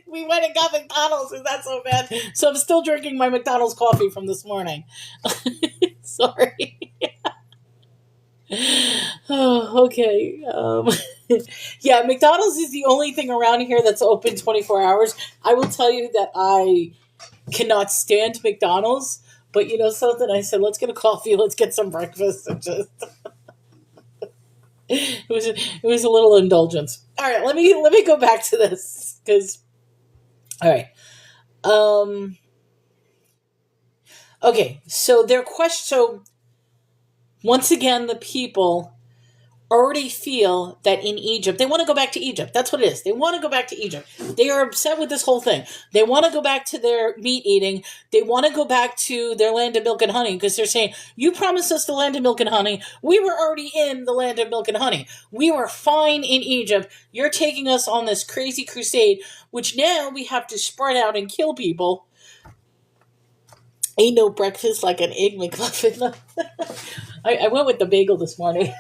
[SPEAKER 1] we went and got McDonald's. Is that so bad? So I'm still drinking my McDonald's coffee from this morning. Sorry. Oh, okay. Yeah, McDonald's is the only thing around here that's open 24 hours. I will tell you that I cannot stand McDonald's, but you know something? I said, let's get a coffee, let's get some breakfast, and just it was a little indulgence. All right, let me go back to this because all right. Um. Okay, so their question. So once again, the people already feel that in Egypt, they want to go back to Egypt. That's what it is. They want to go back to Egypt. They are upset with this whole thing. They want to go back to their meat eating. They want to go back to their land of milk and honey because they're saying, you promised us the land of milk and honey. We were already in the land of milk and honey. We were fine in Egypt. You're taking us on this crazy crusade, which now we have to spread out and kill people. Ain't no breakfast like an egg McMuffin. I went with the bagel this morning.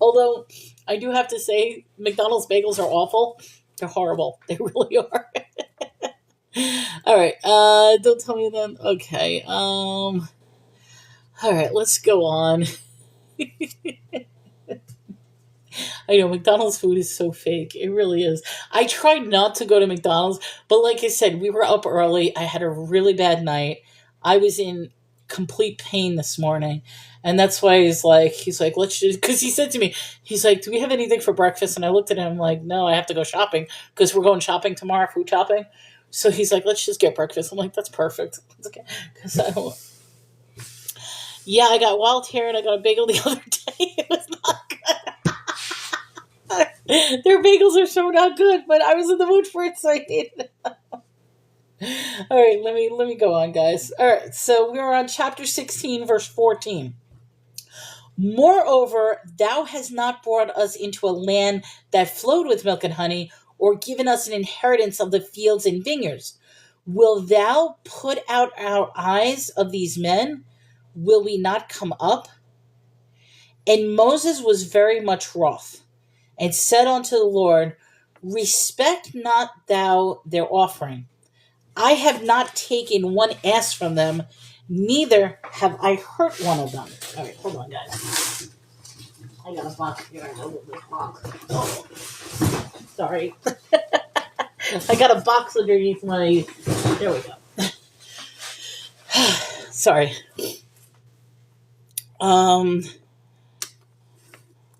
[SPEAKER 1] Although, I do have to say, McDonald's bagels are awful. They're horrible. They really are. All right. Don't tell me then. Okay. All right. Let's go on. I know McDonald's food is so fake. It really is. I tried not to go to McDonald's, but like I said, we were up early. I had a really bad night. I was in complete pain this morning. And that's why he's like, let's just, because he said to me, he's like, do we have anything for breakfast? And I looked at him like, no, I have to go shopping because we're going shopping tomorrow, food shopping. So he's like, let's just get breakfast. I'm like, that's perfect. It's okay. Because I don't, yeah, I got wild hair and I got a bagel the other day. It was not good. Their bagels are so not good, but I was in the mood for it, so I did. All right, let me go on, guys. All right, so we're on chapter 16, verse 14. Moreover, thou hast not brought us into a land that flowed with milk and honey, or given us an inheritance of the fields and vineyards. Will thou put out our eyes of these men? Will we not come up? And Moses was very much wroth, and said unto the Lord, respect not thou their offering. I have not taken one ass from them, neither have I hurt one of them. All right, hold on, guys. I got a box here. I know this box. Oh, sorry. I got a box underneath my... There we go. Sorry.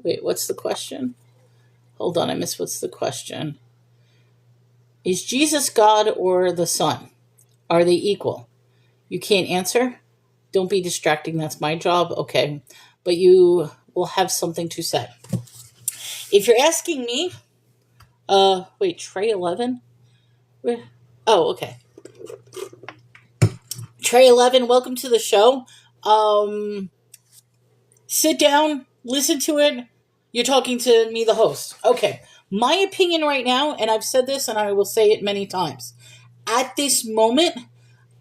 [SPEAKER 1] Wait, what's the question? Hold on, I missed what's the question. Is Jesus God or the Son? Are they equal? You can't answer? Don't be distracting. That's my job. Okay. But you will have something to say. If you're asking me, wait, Trey 11? Oh, okay. Trey 11, welcome to the show. Sit down, listen to it. You're talking to me, the host. Okay. My opinion right now, and I've said this and I will say it many times. At this moment,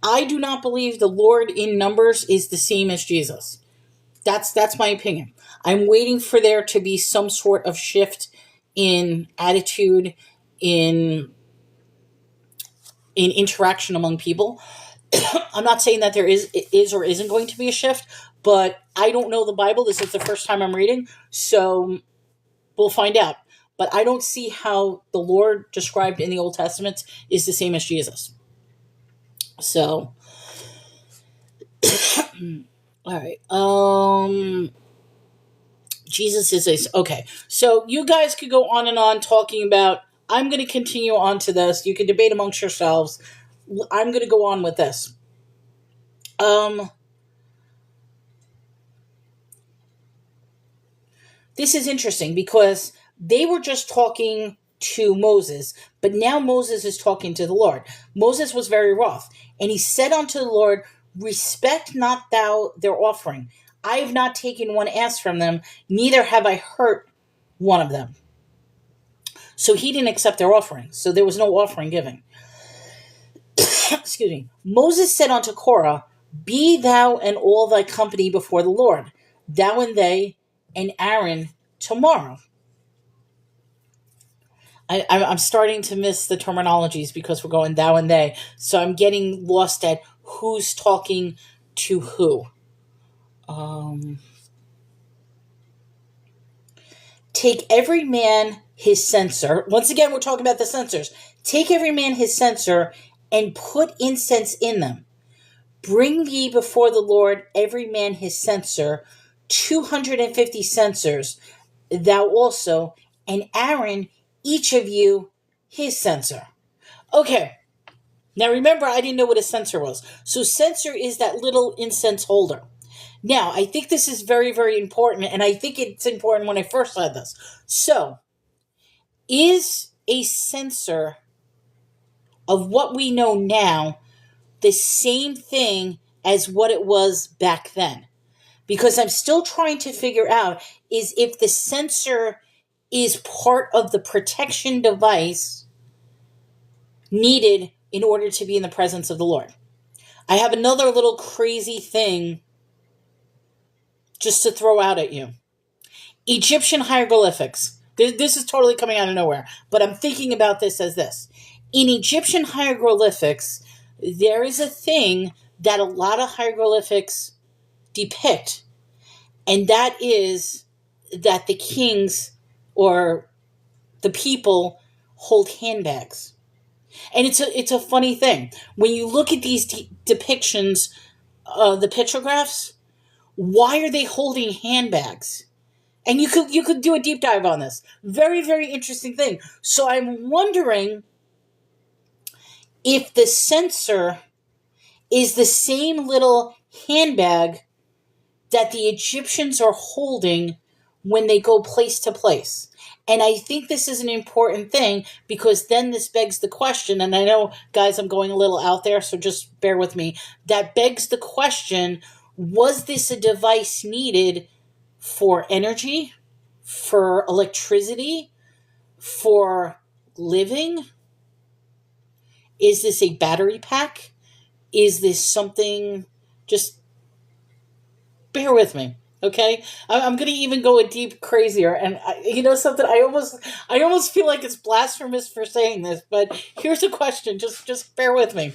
[SPEAKER 1] I do not believe the Lord in numbers is the same as Jesus. That's my opinion. I'm waiting for there to be some sort of shift in attitude, in interaction among people. I'm not saying that there is or isn't going to be a shift, but I don't know the Bible. This is the first time I'm reading, so we'll find out. But I don't see how the Lord described in the Old Testament is the same as Jesus. So, all right. Jesus is okay. So you guys could go on and on talking about. I'm going to continue on to this. You can debate amongst yourselves. I'm going to go on with this. This is interesting because they were just talking to Moses, but now Moses is talking to the Lord. Moses was very wroth, and he said unto the Lord, respect not thou their offering. I have not taken one ass from them, neither have I hurt one of them. So he didn't accept their offering, so there was no offering given. excuse me, Moses said unto Korah, Be thou and all thy company before the Lord, thou and they and Aaron tomorrow. I'm starting to miss the terminologies because we're going thou and they. So I'm getting lost at who's talking to who. Take every man his censer. Once again, we're talking about the censers. Take every man his censer and put incense in them. Bring ye before the Lord every man his censer, 250 censers, thou also, and Aaron, each of you, his censer. Okay, now remember, I didn't know what a censer was. So censer is that little incense holder. Now, I think this is very, very important, and I think it's important when I first said this. So, is a censer of what we know now the same thing as what it was back then? Because I'm still trying to figure out is if the censer is part of the protection device needed in order to be in the presence of the Lord. I have another little crazy thing just to throw out at you. Egyptian hieroglyphics. This is totally coming out of nowhere, but I'm thinking about this as this. In Egyptian hieroglyphics, there is a thing that a lot of hieroglyphics depict, and that is that the kings or the people hold handbags. And it's a funny thing. When you look at these depictions, the pictographs, why are they holding handbags? And you could do a deep dive on this. Very, very interesting thing. So I'm wondering if the censer is the same little handbag that the Egyptians are holding when they go place to place. And I think this is an important thing because then this begs the question, and I know, guys, I'm going a little out there, so just bear with me. That begs the question, was this a device needed for energy, for electricity, for living? Is this a battery pack? Is this something? Just bear with me, okay? I'm going to even go a deep crazier, and you know something? I almost feel like it's blasphemous for saying this, but here's a question. Just bear with me.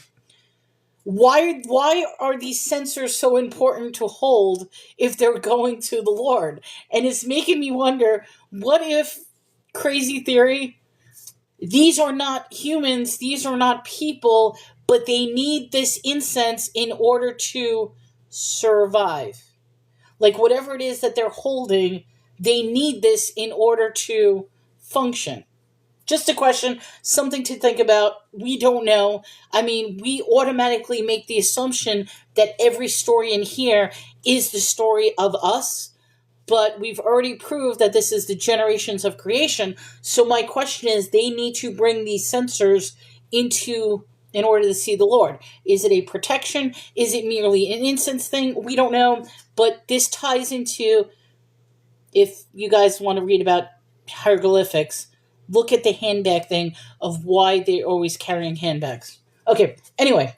[SPEAKER 1] Why are these censers so important to hold if they're going to the Lord? And it's making me wonder, what if, crazy theory, these are not humans, these are not people, but they need this incense in order to survive. Like whatever it is that they're holding, they need this in order to function. Just a question, something to think about. We don't know. I mean, we automatically make the assumption that every story in here is the story of us, but we've already proved that this is the generations of creation. So my question is, they need to bring these censers in order to see the Lord. Is it a protection? Is it merely an incense thing? We don't know, but this ties into, if you guys want to read about hieroglyphics, look at the handbag thing of why they're always carrying handbags. Okay, anyway,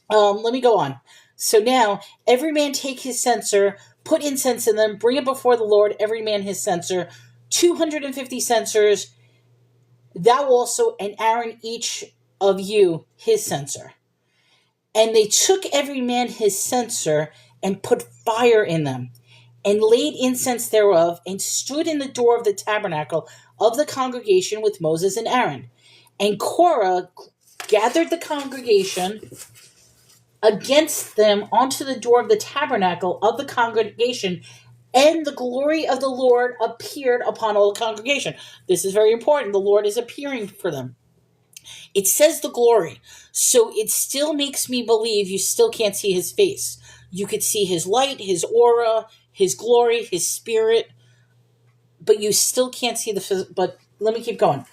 [SPEAKER 1] let me go on. So now, every man take his censer, put incense in them, bring it before the Lord, every man his censer, 250 censers, thou also, and Aaron each of you his censer. And they took every man his censer, and put fire in them, and laid incense thereof, and stood in the door of the tabernacle of the congregation with Moses and Aaron. And Korah gathered the congregation against them onto the door of the tabernacle of the congregation, and the glory of the Lord appeared upon all the congregation. This is very important. The Lord is appearing for them. It says the glory, so it still makes me believe you still can't see his face. You could see his light, his aura, his glory, his spirit, but you still can't see but let me keep going.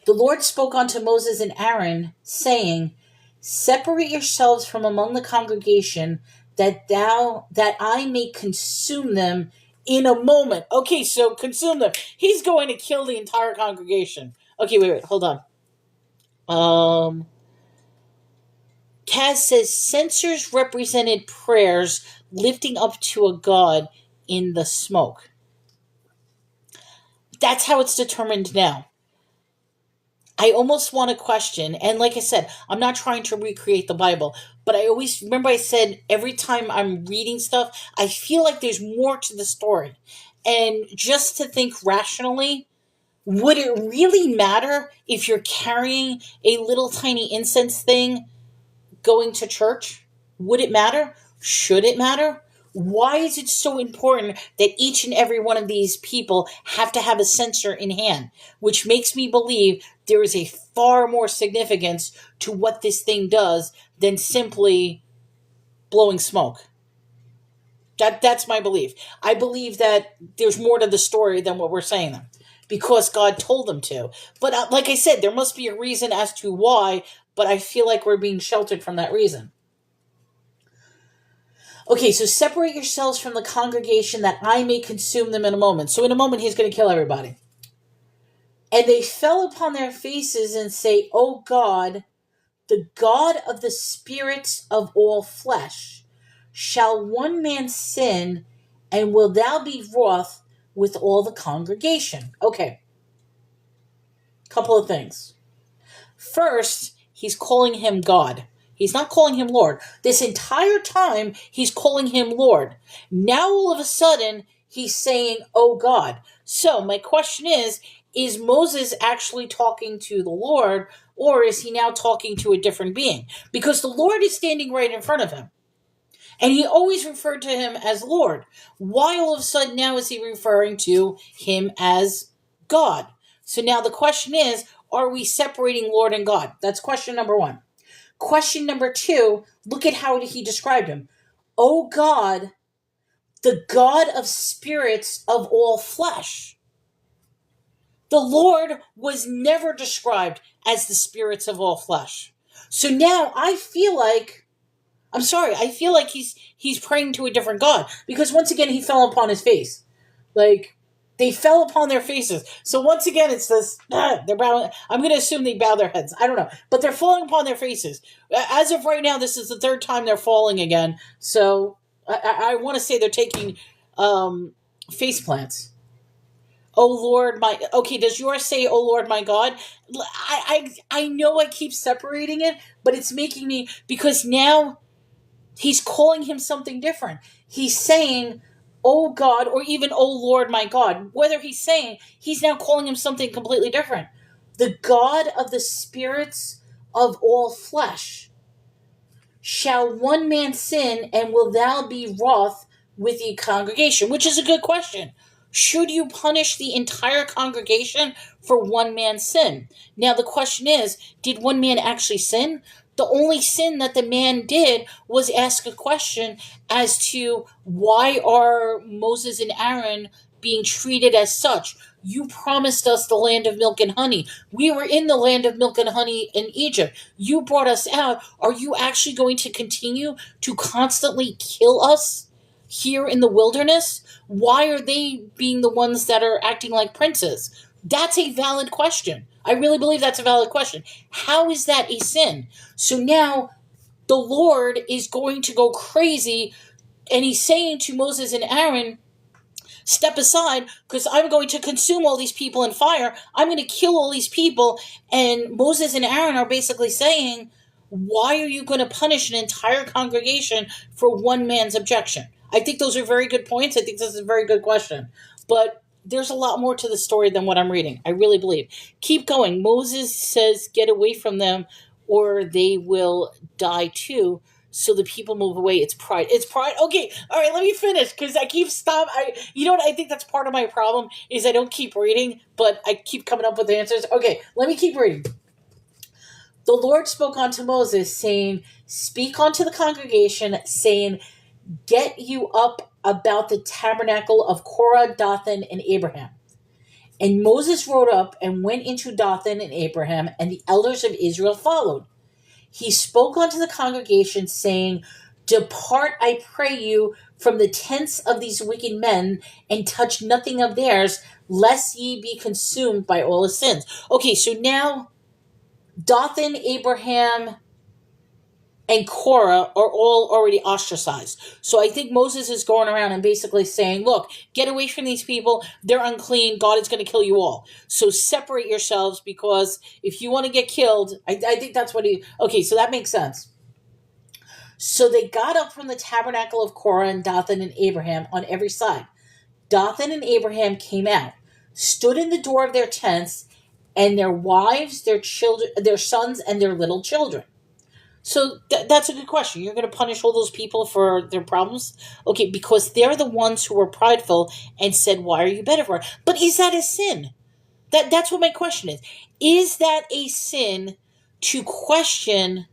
[SPEAKER 1] The Lord spoke unto Moses and Aaron, saying, Separate yourselves from among the congregation, that I may consume them in a moment. Okay, so consume them. He's going to kill the entire congregation. Okay, wait, hold on. Kaz says censers represented prayers lifting up to a god in the smoke. That's how it's determined now. I almost want to question, and like I said, I'm not trying to recreate the Bible, but I always remember I said every time I'm reading stuff, I feel like there's more to the story. And just to think rationally, would it really matter if you're carrying a little tiny incense thing going to church? Would it matter? Should it matter? Why is it so important that each and every one of these people have to have a censer in hand? Which makes me believe there is a far more significance to what this thing does than simply blowing smoke. That's my belief. I believe that there's more to the story than what we're saying them, because God told them to. But like I said, there must be a reason as to why, but I feel like we're being sheltered from that reason. Okay, so separate yourselves from the congregation that I may consume them in a moment. So in a moment, he's going to kill everybody. And they fell upon their faces and say, O God, the God of the spirits of all flesh, shall one man sin, and will thou be wroth with all the congregation? Okay, couple of things. First, he's calling him God. He's not calling him Lord. This entire time, he's calling him Lord. Now, all of a sudden, he's saying, oh God. So, my question is Moses actually talking to the Lord, or is he now talking to a different being? Because the Lord is standing right in front of him. And he always referred to him as Lord. Why all of a sudden now is he referring to him as God? So now the question is, are we separating Lord and God? That's question number one. Question number two, look at how he described him. O God, the God of spirits of all flesh. The Lord was never described as the spirits of all flesh. So now I feel like he's praying to a different God, because once again he fell upon his face. Like, they fell upon their faces. So once again it's this, they're bowing. I'm going to assume they bow their heads. I don't know. But they're falling upon their faces. As of right now, this is the third time they're falling again. So I want to say they're taking face plants. Oh Lord, my... Okay, does yours say, oh Lord, my God? I know I keep separating it, but it's making me... Because now he's calling him something different. He's saying, oh God, or even, oh Lord, my God. Whether he's saying, he's now calling him something completely different. The God of the spirits of all flesh. Shall one man sin, and will thou be wroth with the congregation? Which is a good question. Should you punish the entire congregation for one man's sin? Now the question is, did one man actually sin? The only sin that the man did was ask a question as to why are Moses and Aaron being treated as such. You promised us the land of milk and honey. We were in the land of milk and honey in Egypt. You brought us out. Are you actually going to continue to constantly kill us here in the wilderness? Why are they being the ones that are acting like princes? That's a valid question. I really believe that's a valid question. How is that a sin? So now the Lord is going to go crazy, and he's saying to Moses and Aaron, step aside, because I'm going to consume all these people in fire. I'm going to kill all these people. And Moses and Aaron are basically saying, why are you going to punish an entire congregation for one man's objection? I think those are very good points. I think this is a very good question. But there's a lot more to the story than what I'm reading. I really believe. Keep going. Moses says, get away from them or they will die too. So the people move away. It's pride. It's pride. Okay. All right. Let me finish, because I keep you know what? I think that's part of my problem is I don't keep reading, but I keep coming up with answers. Okay. Let me keep reading. The Lord spoke unto Moses, saying, speak unto the congregation, saying, get you up about the tabernacle of Korah, Dathan, and Abraham. And Moses rode up and went into Dathan and Abraham, and the elders of Israel followed. He spoke unto the congregation, saying, depart, I pray you, from the tents of these wicked men, and touch nothing of theirs, lest ye be consumed by all his sins. Okay, so now Dathan, Abraham, and Korah are all already ostracized. So I think Moses is going around and basically saying, look, get away from these people. They're unclean. God is going to kill you all. So separate yourselves, because if you want to get killed, I think that's what he... Okay, so that makes sense. So they got up from the tabernacle of Korah and Dathan and Abraham on every side. Dathan and Abraham came out, stood in the door of their tents, and their wives, their children, their sons, and their little children. So that's a good question. You're going to punish all those people for their problems? Okay, because they're the ones who were prideful and said, why are you better for it? But is that a sin? That's what my question is. Is that a sin to question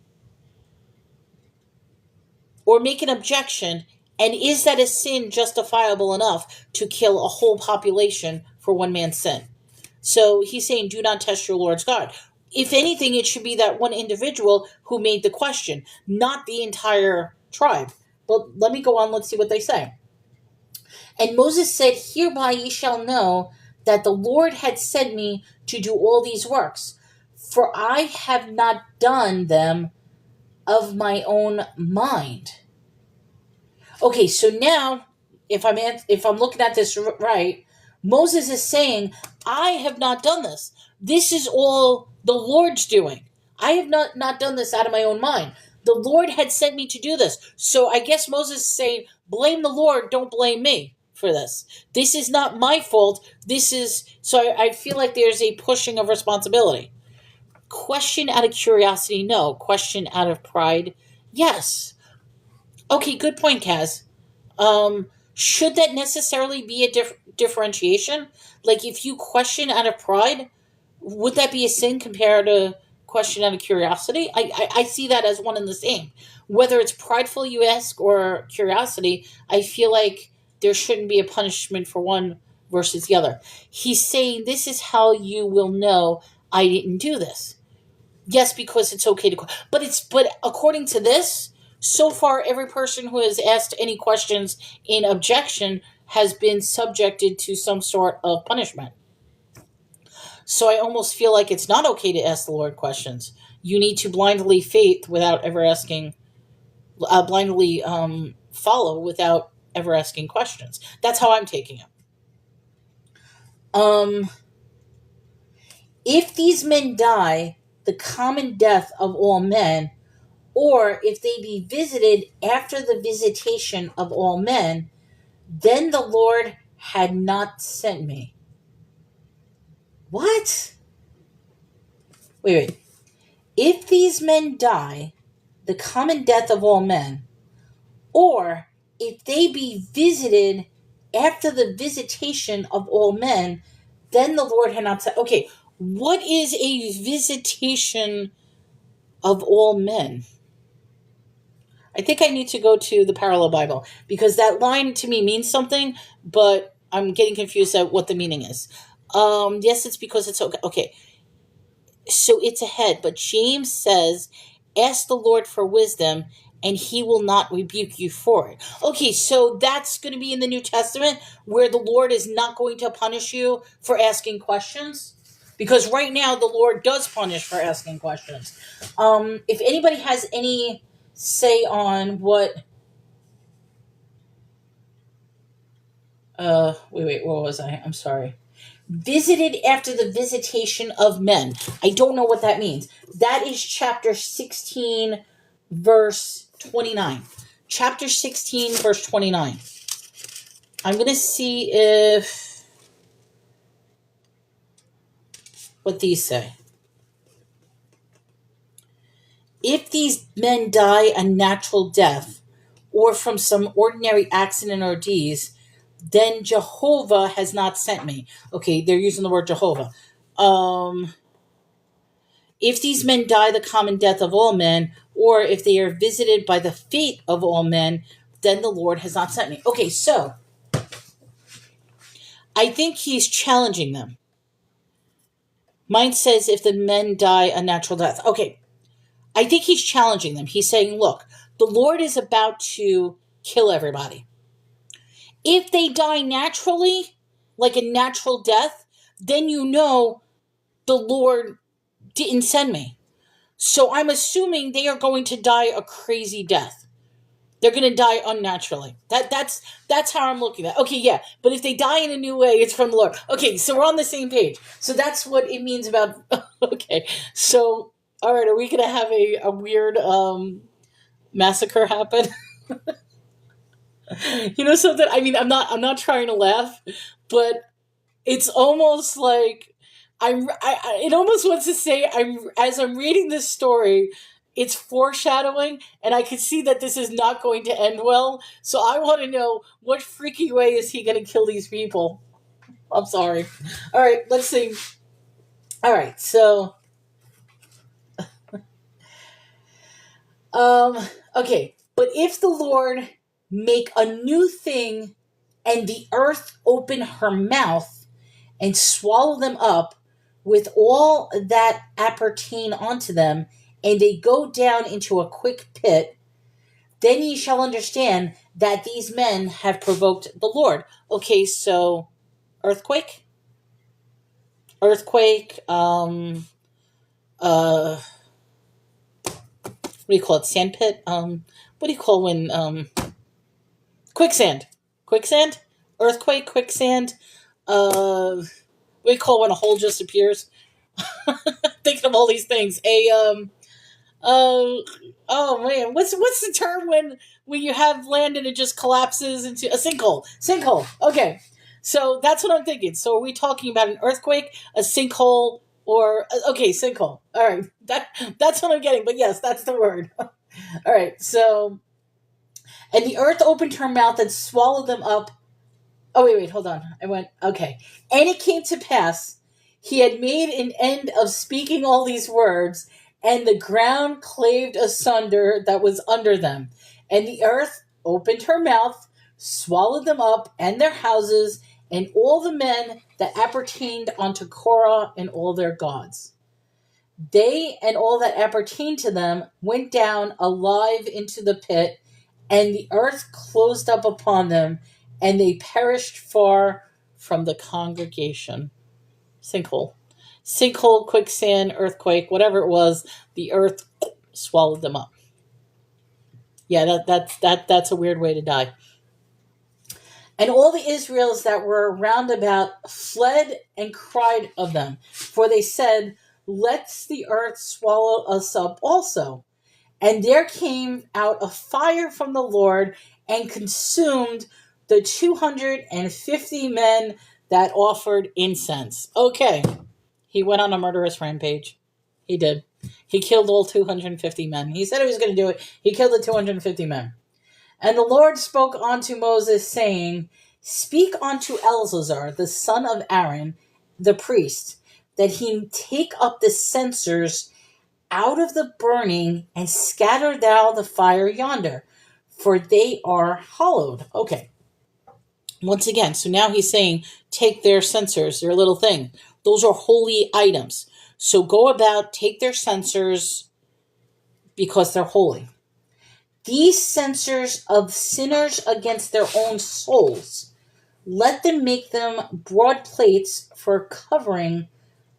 [SPEAKER 1] or make an objection? And is that a sin justifiable enough to kill a whole population for one man's sin? So he's saying, do not test your Lord's God. If anything, it should be that one individual who made the question, not the entire tribe. But let me go on. Let's see what they say. And Moses said, hereby ye shall know that the Lord had sent me to do all these works, for I have not done them of my own mind. Okay, so now, if I'm looking at this right, Moses is saying, I have not done this. This is all the Lord's doing. I have not done this out of my own mind. The Lord had sent me to do this. So I guess Moses is saying, blame the Lord, don't blame me for this. This is not my fault. So I feel like there's a pushing of responsibility. Question out of curiosity, no. Question out of pride, yes. Okay, good point, Kaz. Should that necessarily be a differentiation? Like, if you question out of pride, would that be a sin compared to question out of curiosity? I see that as one and the same. Whether it's prideful, you ask, or curiosity, I feel like there shouldn't be a punishment for one versus the other. He's saying, this is how you will know I didn't do this. Yes, because it's okay to... But according to this... So far, every person who has asked any questions in objection has been subjected to some sort of punishment. So I almost feel like it's not okay to ask the Lord questions. You need to blindly faith without ever asking, blindly follow without ever asking questions. That's how I'm taking it. If these men die the common death of all men, or if they be visited after the visitation of all men, then the Lord had not sent me. What? Wait. If these men die the common death of all men, or if they be visited after the visitation of all men, then the Lord had not sent. Okay, what is a visitation of all men? I think I need to go to the Parallel Bible, because that line to me means something, but I'm getting confused at what the meaning is. Yes, it's because it's okay. Okay, so it's ahead, but James says, ask the Lord for wisdom, and he will not rebuke you for it. Okay, so that's going to be in the New Testament, where the Lord is not going to punish you for asking questions. Because right now, the Lord does punish for asking questions. If anybody has any say on what... wait, what was I? I'm sorry. Visited after the visitation of men. I don't know what that means. That is chapter 16, verse 29. Chapter 16, verse 29. I'm going to see what these say. If these men die a natural death, or from some ordinary accident or disease, then Jehovah has not sent me. Okay, they're using the word Jehovah. If these men die the common death of all men, or if they are visited by the fate of all men, then the Lord has not sent me. Okay, so I think he's challenging them. Mine says if the men die a natural death. Okay, I think he's challenging them. He's saying, look, the Lord is about to kill everybody. If they die naturally, like a natural death, then you know the Lord didn't send me. So I'm assuming they are going to die a crazy death. They're going to die unnaturally. That's how I'm looking at it. Okay, yeah. But if they die in a new way, it's from the Lord. Okay, so we're on the same page. So that's what it means about. Okay, so all right, are we going to have a weird massacre happen? You know something? I mean, I'm not trying to laugh, but it's almost like it almost wants to say as I'm reading this story, it's foreshadowing, and I can see that this is not going to end well. So I want to know what freaky way is he going to kill these people. I'm sorry. All right, let's see. All right, so um, okay, but if the Lord make a new thing, and the earth open her mouth and swallow them up with all that appertain unto them, and they go down into a quick pit, then ye shall understand that these men have provoked the Lord. Okay, so earthquake, earthquake, what do you call it? Sandpit. What do you call when quicksand? Quicksand, earthquake, quicksand. What do you call when a hole just appears? Thinking of all these things. Uh, oh man, what's the term when you have land and it just collapses into a sinkhole? Sinkhole. Okay, so that's what I'm thinking. So are we talking about an earthquake, a sinkhole, or okay, sinkhole? All right, that's what I'm getting. But yes, that's the word. All right, so and the earth opened her mouth and swallowed them up. Oh wait, hold on. I went okay. And it came to pass, he had made an end of speaking all these words, and the ground claved asunder that was under them, and the earth opened her mouth, swallowed them up, and their houses, and all the men that appertained unto Korah and all their gods. They and all that appertained to them went down alive into the pit, and the earth closed up upon them, and they perished far from the congregation. Sinkhole. Sinkhole, quicksand, earthquake, whatever it was, the earth swallowed them up. Yeah, that's a weird way to die. And all the Israels that were round about fled and cried of them, for they said, let the earth swallow us up also. And there came out a fire from the Lord and consumed the 250 men that offered incense. Okay, he went on a murderous rampage. He did. He killed all 250 men. He said he was going to do it. He killed the 250 men. And the Lord spoke unto Moses, saying, speak unto Eleazar, the son of Aaron, the priest, that he take up the censers out of the burning, and scatter thou the fire yonder, for they are hollowed. Okay. Once again, so now he's saying, take their censers, their little thing. Those are holy items. So go about, take their censers, because they're holy. These censers of sinners against their own souls, let them make them broad plates for covering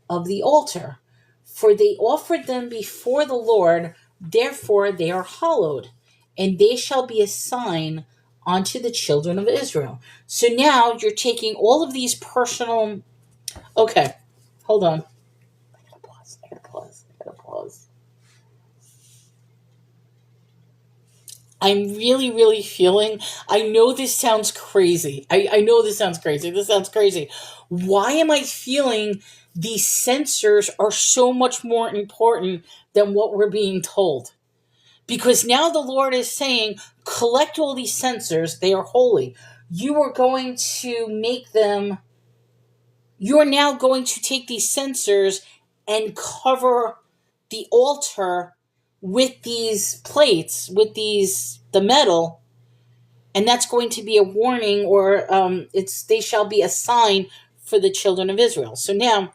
[SPEAKER 1] of the altar. For they offered them before the Lord, therefore they are hallowed, and they shall be a sign unto the children of Israel. So now you're taking all of these personal. Okay, hold on. I gotta pause. I'm really, really feeling. I know this sounds crazy. I know this sounds crazy. This sounds crazy. Why am I feeling these censors are so much more important than what we're being told? Because now the Lord is saying, collect all these censers. They are holy. You are going to make them. You are now going to take these censers and cover the altar with these plates, with the metal, and that's going to be a warning, or they shall be a sign for the children of Israel. So now,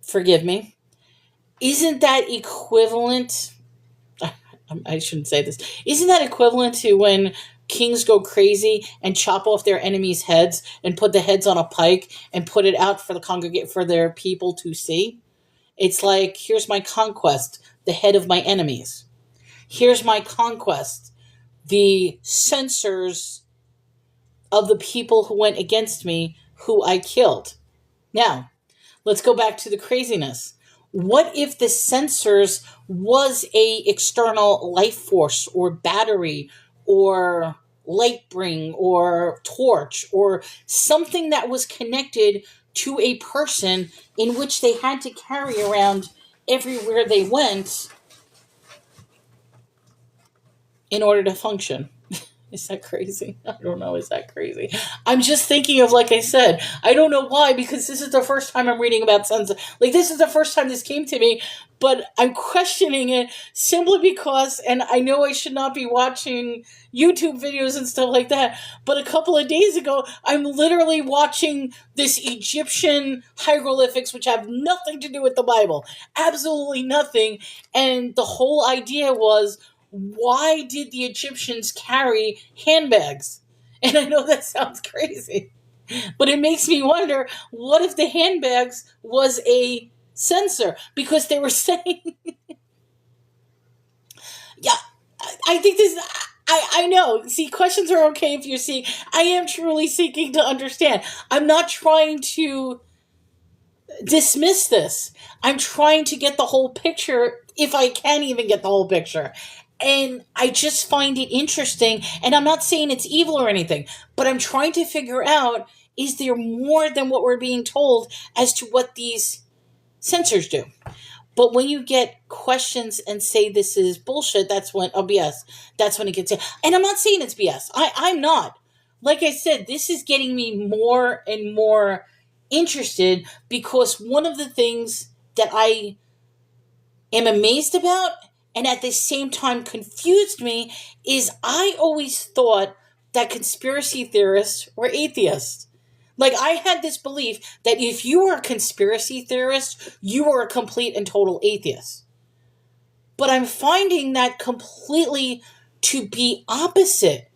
[SPEAKER 1] forgive me, isn't that equivalent? I shouldn't say this. Isn't that equivalent to when kings go crazy and chop off their enemies' heads and put the heads on a pike and put it out for the congregate for their people to see? It's like, here's my conquest, the head of my enemies. Here's my conquest, the censors of the people who went against me, who I killed. Now, let's go back to the craziness. What if the sensors was a external life force or battery or light bring or torch or something that was connected to a person in which they had to carry around everywhere they went in order to function? Is that crazy? I don't know. Is that crazy? I'm just thinking of, like I said, I don't know why, because this is the first time I'm reading about sons. Like, this is the first time this came to me, but I'm questioning it simply because, and I know I should not be watching YouTube videos and stuff like that, but a couple of days ago, I'm literally watching this Egyptian hieroglyphics, which have nothing to do with the Bible. Absolutely nothing. And the whole idea was, why did the Egyptians carry handbags? And I know that sounds crazy, but it makes me wonder, what if the handbags was a sensor? Because they were saying, yeah, I think this, I know. See, questions are okay if you're seeking. I am truly seeking to understand. I'm not trying to dismiss this. I'm trying to get the whole picture, if I can even get the whole picture. And I just find it interesting. And I'm not saying it's evil or anything, but I'm trying to figure out, is there more than what we're being told as to what these censors do? But when you get questions and say this is bullshit, that's when, oh, BS, that's when it gets in. And I'm not saying it's BS. I'm not. Like I said, this is getting me more and more interested, because one of the things that I am amazed about and at the same time confused me is, I always thought that conspiracy theorists were atheists. Like, I had this belief that if you were a conspiracy theorist, you were a complete and total atheist. But I'm finding that completely to be opposite.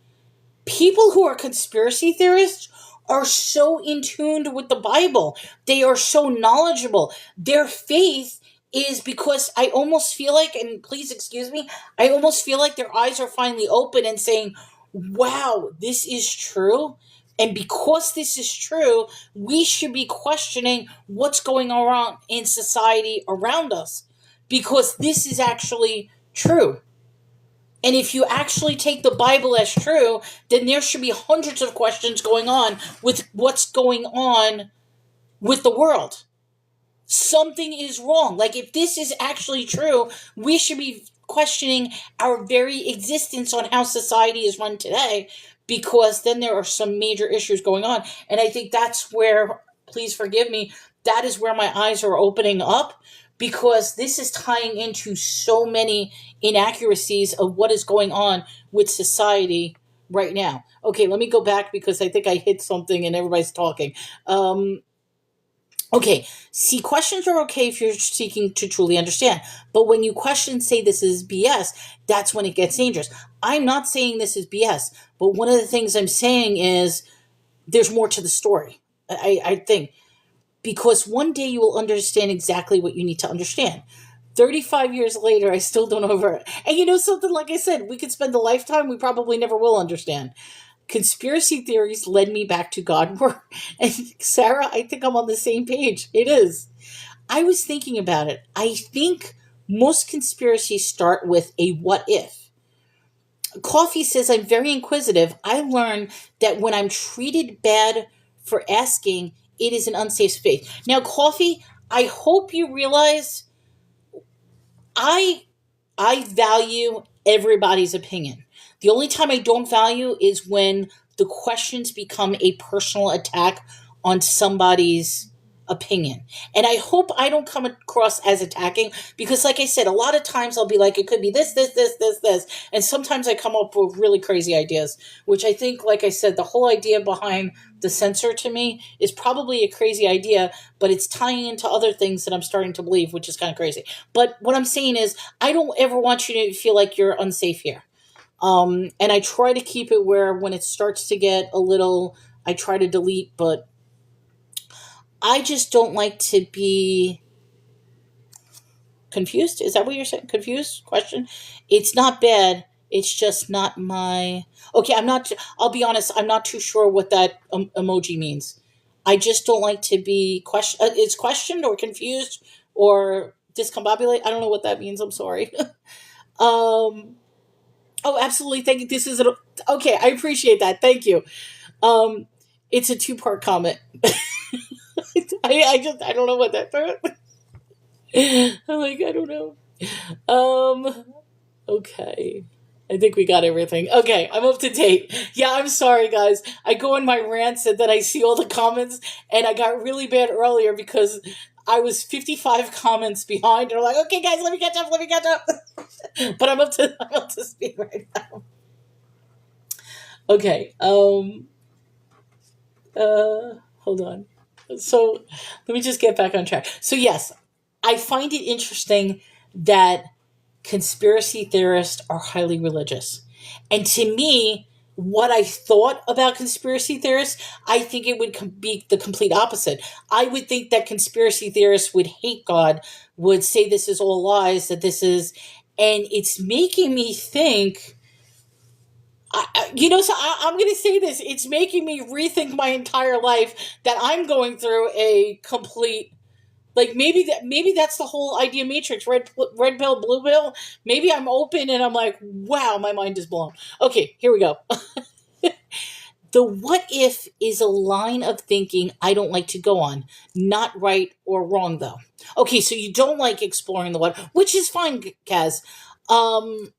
[SPEAKER 1] People who are conspiracy theorists are so in tune with the Bible. They are so knowledgeable. Their faith is, because I almost feel like, and please excuse me, I almost feel like their eyes are finally open and saying, wow, this is true. And because this is true, we should be questioning what's going on in society around us, because this is actually true. And if you actually take the Bible as true, then there should be hundreds of questions going on with what's going on with the world. Something is wrong. Like, if this is actually true, we should be questioning our very existence on how society is run today, because then there are some major issues going on. And I think that's where, please forgive me, that is where my eyes are opening up, because this is tying into so many inaccuracies of what is going on with society right now. Okay, let me go back, because I think I hit something and everybody's talking. Okay, see, questions are okay if you're seeking to truly understand. But when you question, say this is BS, that's when it gets dangerous. I'm not saying this is BS, but one of the things I'm saying is there's more to the story. I think. Because one day you will understand exactly what you need to understand. 35 years later, I still don't over it. And you know something, like I said, we could spend a lifetime, we probably never will understand. Conspiracy theories led me back to God work. And Sarah, I think I'm on the same page. It is. I was thinking about it. I think most conspiracies start with a what if. Coffee says, I'm very inquisitive. I learned that when I'm treated bad for asking, it is an unsafe space. Now, Coffee, I hope you realize I value everybody's opinion. The only time I don't value is when the questions become a personal attack on somebody's opinion. And I hope I don't come across as attacking, because like I said, a lot of times I'll be like, it could be this. And sometimes I come up with really crazy ideas, which I think, like I said, the whole idea behind the censor to me is probably a crazy idea, but it's tying into other things that I'm starting to believe, which is kind of crazy. But what I'm saying is, I don't ever want you to feel like you're unsafe here. And I try to keep it where when it starts to get a little, I try to delete, but I just don't like to be confused. Is that what you're saying? Confused? Question. It's not bad. It's just not my. Okay, I'm not. I'll be honest. I'm not too sure what that emoji means. I just don't like to be question. It's questioned or confused or discombobulated. I don't know what that means. I'm sorry. um. Oh, absolutely. Thank you. This is okay. I appreciate that. Thank you. Um. It's a two-part comment. I don't know what that. I'm like I don't know. Um. Okay. I think we got everything. Okay, I'm up to date. Yeah, I'm sorry, guys. I go on my rants and then I see all the comments, and I got really bad earlier because I was 55 comments behind, and I'm like, okay, guys, let me catch up, let me catch up. But I'm up to speed right now. Okay. Hold on. So let me just get back on track. So yes, I find it interesting that conspiracy theorists are highly religious. And to me, what I thought about conspiracy theorists, I think it would be the complete opposite. I would think that conspiracy theorists would hate God, would say this is all lies, that this is, and it's making me think. So I'm going to say this. It's making me rethink my entire life that I'm going through a complete like maybe that's the whole idea matrix red pill blue pill. Maybe I'm open and I'm like, wow, my mind is blown. Okay, here we go. The what if is a line of thinking I don't like to go on. Not right or wrong though. Okay, so you don't like exploring the what, which is fine, Kaz. um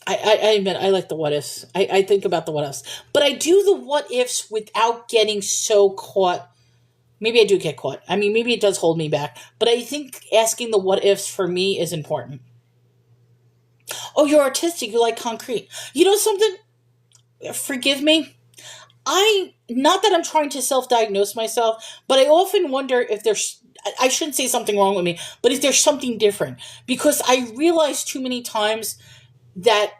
[SPEAKER 1] I admit I like the what ifs. I think about the what ifs, but I do the what ifs without getting so caught. Maybe I do get caught. I mean, maybe it does hold me back. But I think asking the what ifs for me is important. Oh, you're artistic. You like concrete. You know something? Forgive me. Not that I'm trying to self diagnose myself, but I often wonder if there's. I shouldn't say something wrong with me, but if there's something different. Because I realize too many times that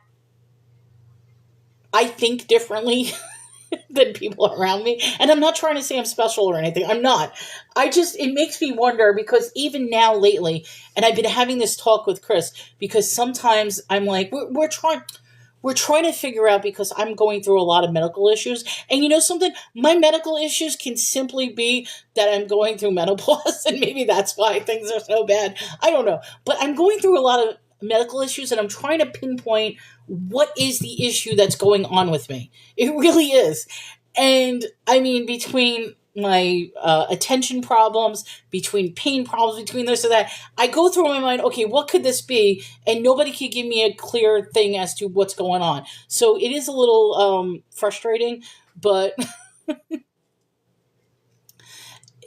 [SPEAKER 1] I think differently than people around me. And I'm not trying to say I'm special or anything. I'm not. It makes me wonder because even now lately, and I've been having this talk with Chris because sometimes I'm like, we're trying to figure out because I'm going through a lot of medical issues. And you know something? My medical issues can simply be that I'm going through menopause and maybe that's why things are so bad. I don't know. But I'm going through a lot of medical issues and I'm trying to pinpoint what is the issue that's going on with me. It really is. And I mean, between my attention problems, between pain problems, between this and that, I go through my mind, okay, what could this be? And nobody can give me a clear thing as to what's going on. So it is a little frustrating, but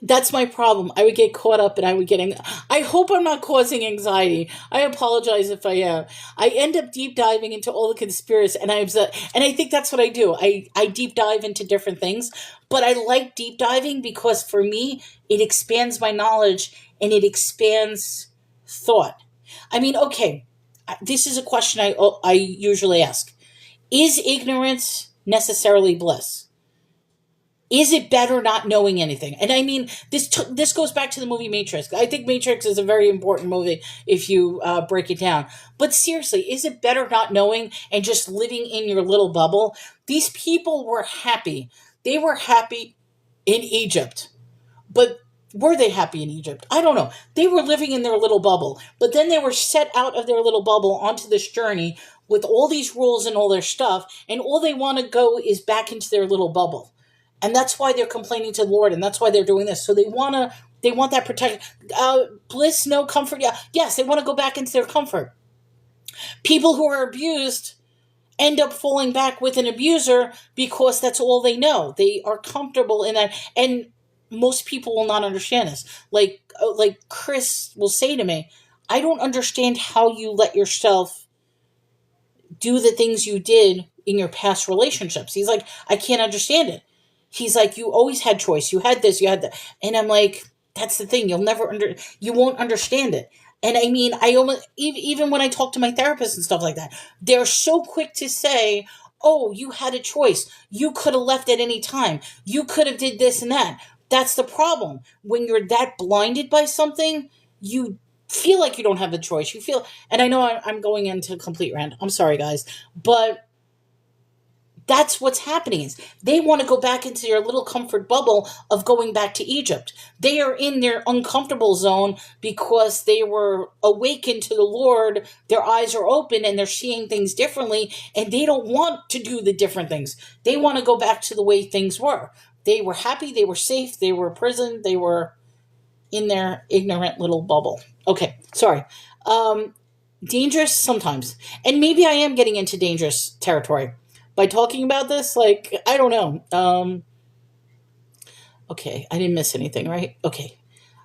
[SPEAKER 1] that's my problem. I would get caught up and I would I hope I'm not causing anxiety. I apologize if I am. I end up deep diving into all the conspiracy and and I think that's what I do. I deep dive into different things, but I like deep diving because for me, it expands my knowledge and it expands thought. I mean, okay, this is a question I usually ask. Is ignorance necessarily bliss? Is it better not knowing anything? And I mean, this goes back to the movie Matrix. I think Matrix is a very important movie if you break it down. But seriously, is it better not knowing and just living in your little bubble? These people were happy. They were happy in Egypt. But were they happy in Egypt? I don't know. They were living in their little bubble. But then they were set out of their little bubble onto this journey with all these rules and all their stuff. And all they want to go is back into their little bubble. And that's why they're complaining to the Lord, and that's why they're doing this. So they want that protection. Bliss, no comfort. Yeah, yes, they want to go back into their comfort. People who are abused end up falling back with an abuser because that's all they know. They are comfortable in that, and most people will not understand this. Like Chris will say to me, "I don't understand how you let yourself do the things you did in your past relationships." He's like, "I can't understand it." He's like, you always had choice. You had this, you had that. And I'm like, that's the thing. You won't understand it. And I mean, I almost, even when I talk to my therapist and stuff like that, they're so quick to say, oh, you had a choice. You could have left at any time. You could have did this and that. That's the problem. When you're that blinded by something, you feel like you don't have the choice. You feel, and I know I'm going into complete rant. I'm sorry, guys, but that's what's happening is they want to go back into their little comfort bubble of going back to Egypt. They are in their uncomfortable zone because they were awakened to the Lord. Their eyes are open and they're seeing things differently, and they don't want to do the different things. They want to go back to the way things were. They were happy, they were safe, they were imprisoned, they were in their ignorant little bubble. Okay, sorry. Dangerous sometimes. And maybe I am getting into dangerous territory by talking about this. Like, I don't know. Okay, I didn't miss anything, right? Okay.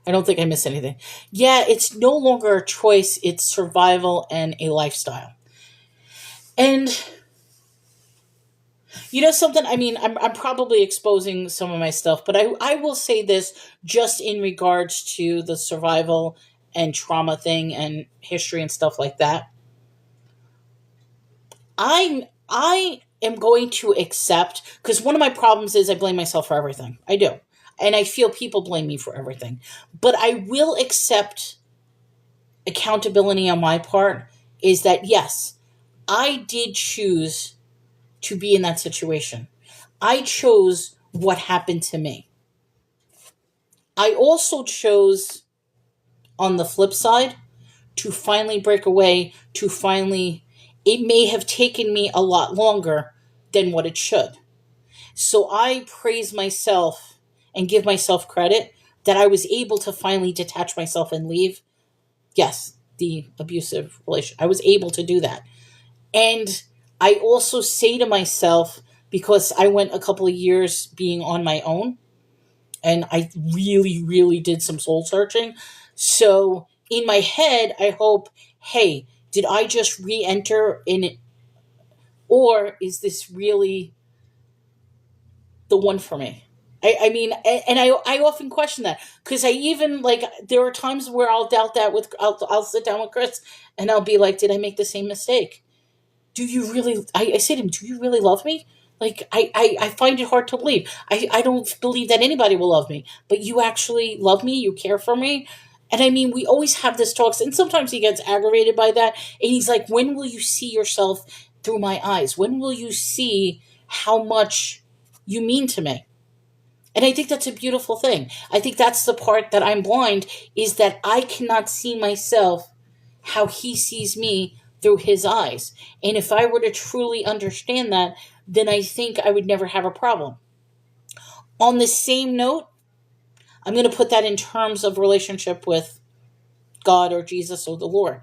[SPEAKER 1] I don't think I missed anything. Yeah, it's no longer a choice, it's survival and a lifestyle. And you know something? I mean, I'm probably exposing some of my stuff, but I will say this just in regards to the survival and trauma thing and history and stuff like that. I am going to accept, because one of my problems is I blame myself for everything. I do. And I feel people blame me for everything. But I will accept accountability on my part is that yes, I did choose to be in that situation. I chose what happened to me. I also chose, on the flip side, to finally break away, to finally, it may have taken me a lot longer than what it should. So I praise myself and give myself credit that I was able to finally detach myself and leave. Yes, the abusive relation. I was able to do that. And I also say to myself, because I went a couple of years being on my own, and I really, really did some soul searching. So in my head, I hope, hey, did I just re enter in it? Or is this really the one for me? I mean, and I often question that because I even like, there are times where I'll doubt that I'll sit down with Chris and I'll be like, did I make the same mistake? Do you really, I say to him, do you really love me? Like, I find it hard to believe. I don't believe that anybody will love me, but you actually love me, you care for me. And I mean, we always have this talks, and sometimes he gets aggravated by that. And he's like, when will you see yourself through my eyes? When will you see how much you mean to me? And I think that's a beautiful thing. I think that's the part that I'm blind, is that I cannot see myself how he sees me through his eyes. And if I were to truly understand that, then I think I would never have a problem. On the same note, I'm going to put that in terms of relationship with God or Jesus or the Lord.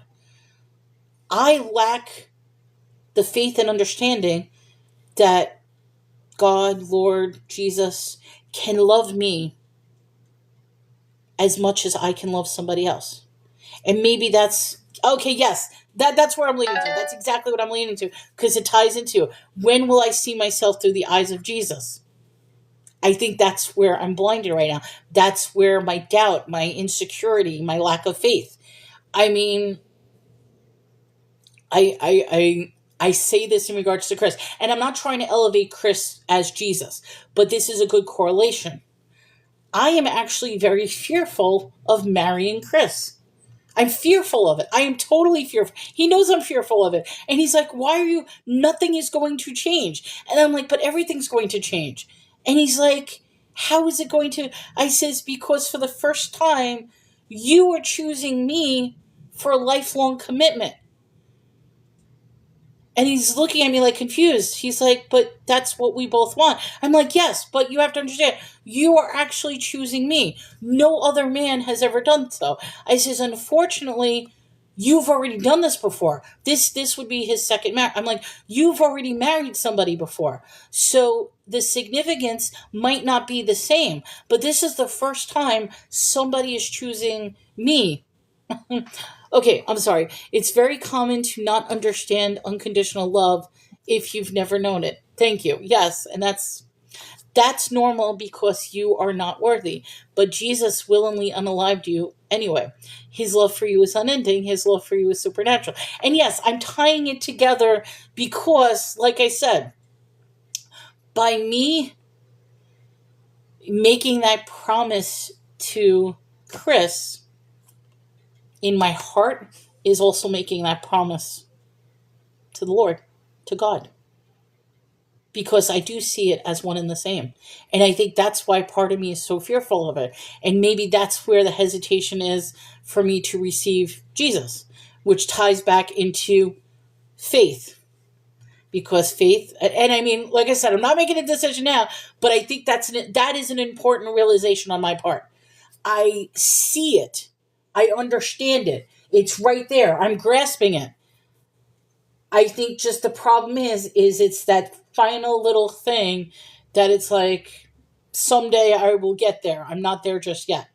[SPEAKER 1] I lack the faith and understanding that God, Lord, Jesus can love me as much as I can love somebody else. And maybe that's okay, yes. That's where I'm leaning to. That's exactly what I'm leaning to, because it ties into, when will I see myself through the eyes of Jesus? I think that's where I'm blinded right now. That's where my doubt, my insecurity, my lack of faith. I mean, I say this in regards to Chris, and I'm not trying to elevate Chris as Jesus, but this is a good correlation. I am actually very fearful of marrying Chris. I'm fearful of it. I am totally fearful. He knows I'm fearful of it. And he's like, why are you, nothing is going to change. And I'm like, but everything's going to change. And he's like, how is it going to? I says, because for the first time, you are choosing me for a lifelong commitment. And he's looking at me like confused. He's like, but that's what we both want. I'm like, yes, but you have to understand, you are actually choosing me. No other man has ever done so. I says, unfortunately, you've already done this before. This would be his second marriage. I'm like, you've already married somebody before. So the significance might not be the same, but this is the first time somebody is choosing me. Okay, I'm sorry. It's very common to not understand unconditional love if you've never known it. Thank you. Yes, and that's normal because you are not worthy. But Jesus willingly unalived you anyway. His love for you is unending. His love for you is supernatural. And yes, I'm tying it together because, like I said, by me, making that promise to Chris in my heart is also making that promise to the Lord, to God, because I do see it as one and the same. And I think that's why part of me is so fearful of it. And maybe that's where the hesitation is for me to receive Jesus, which ties back into faith. Because faith, and I mean, like I said, I'm not making a decision now, but I think that is an important realization on my part. I see it. I understand it. It's right there. I'm grasping it. I think just the problem is it's that final little thing that it's like, someday I will get there. I'm not there just yet.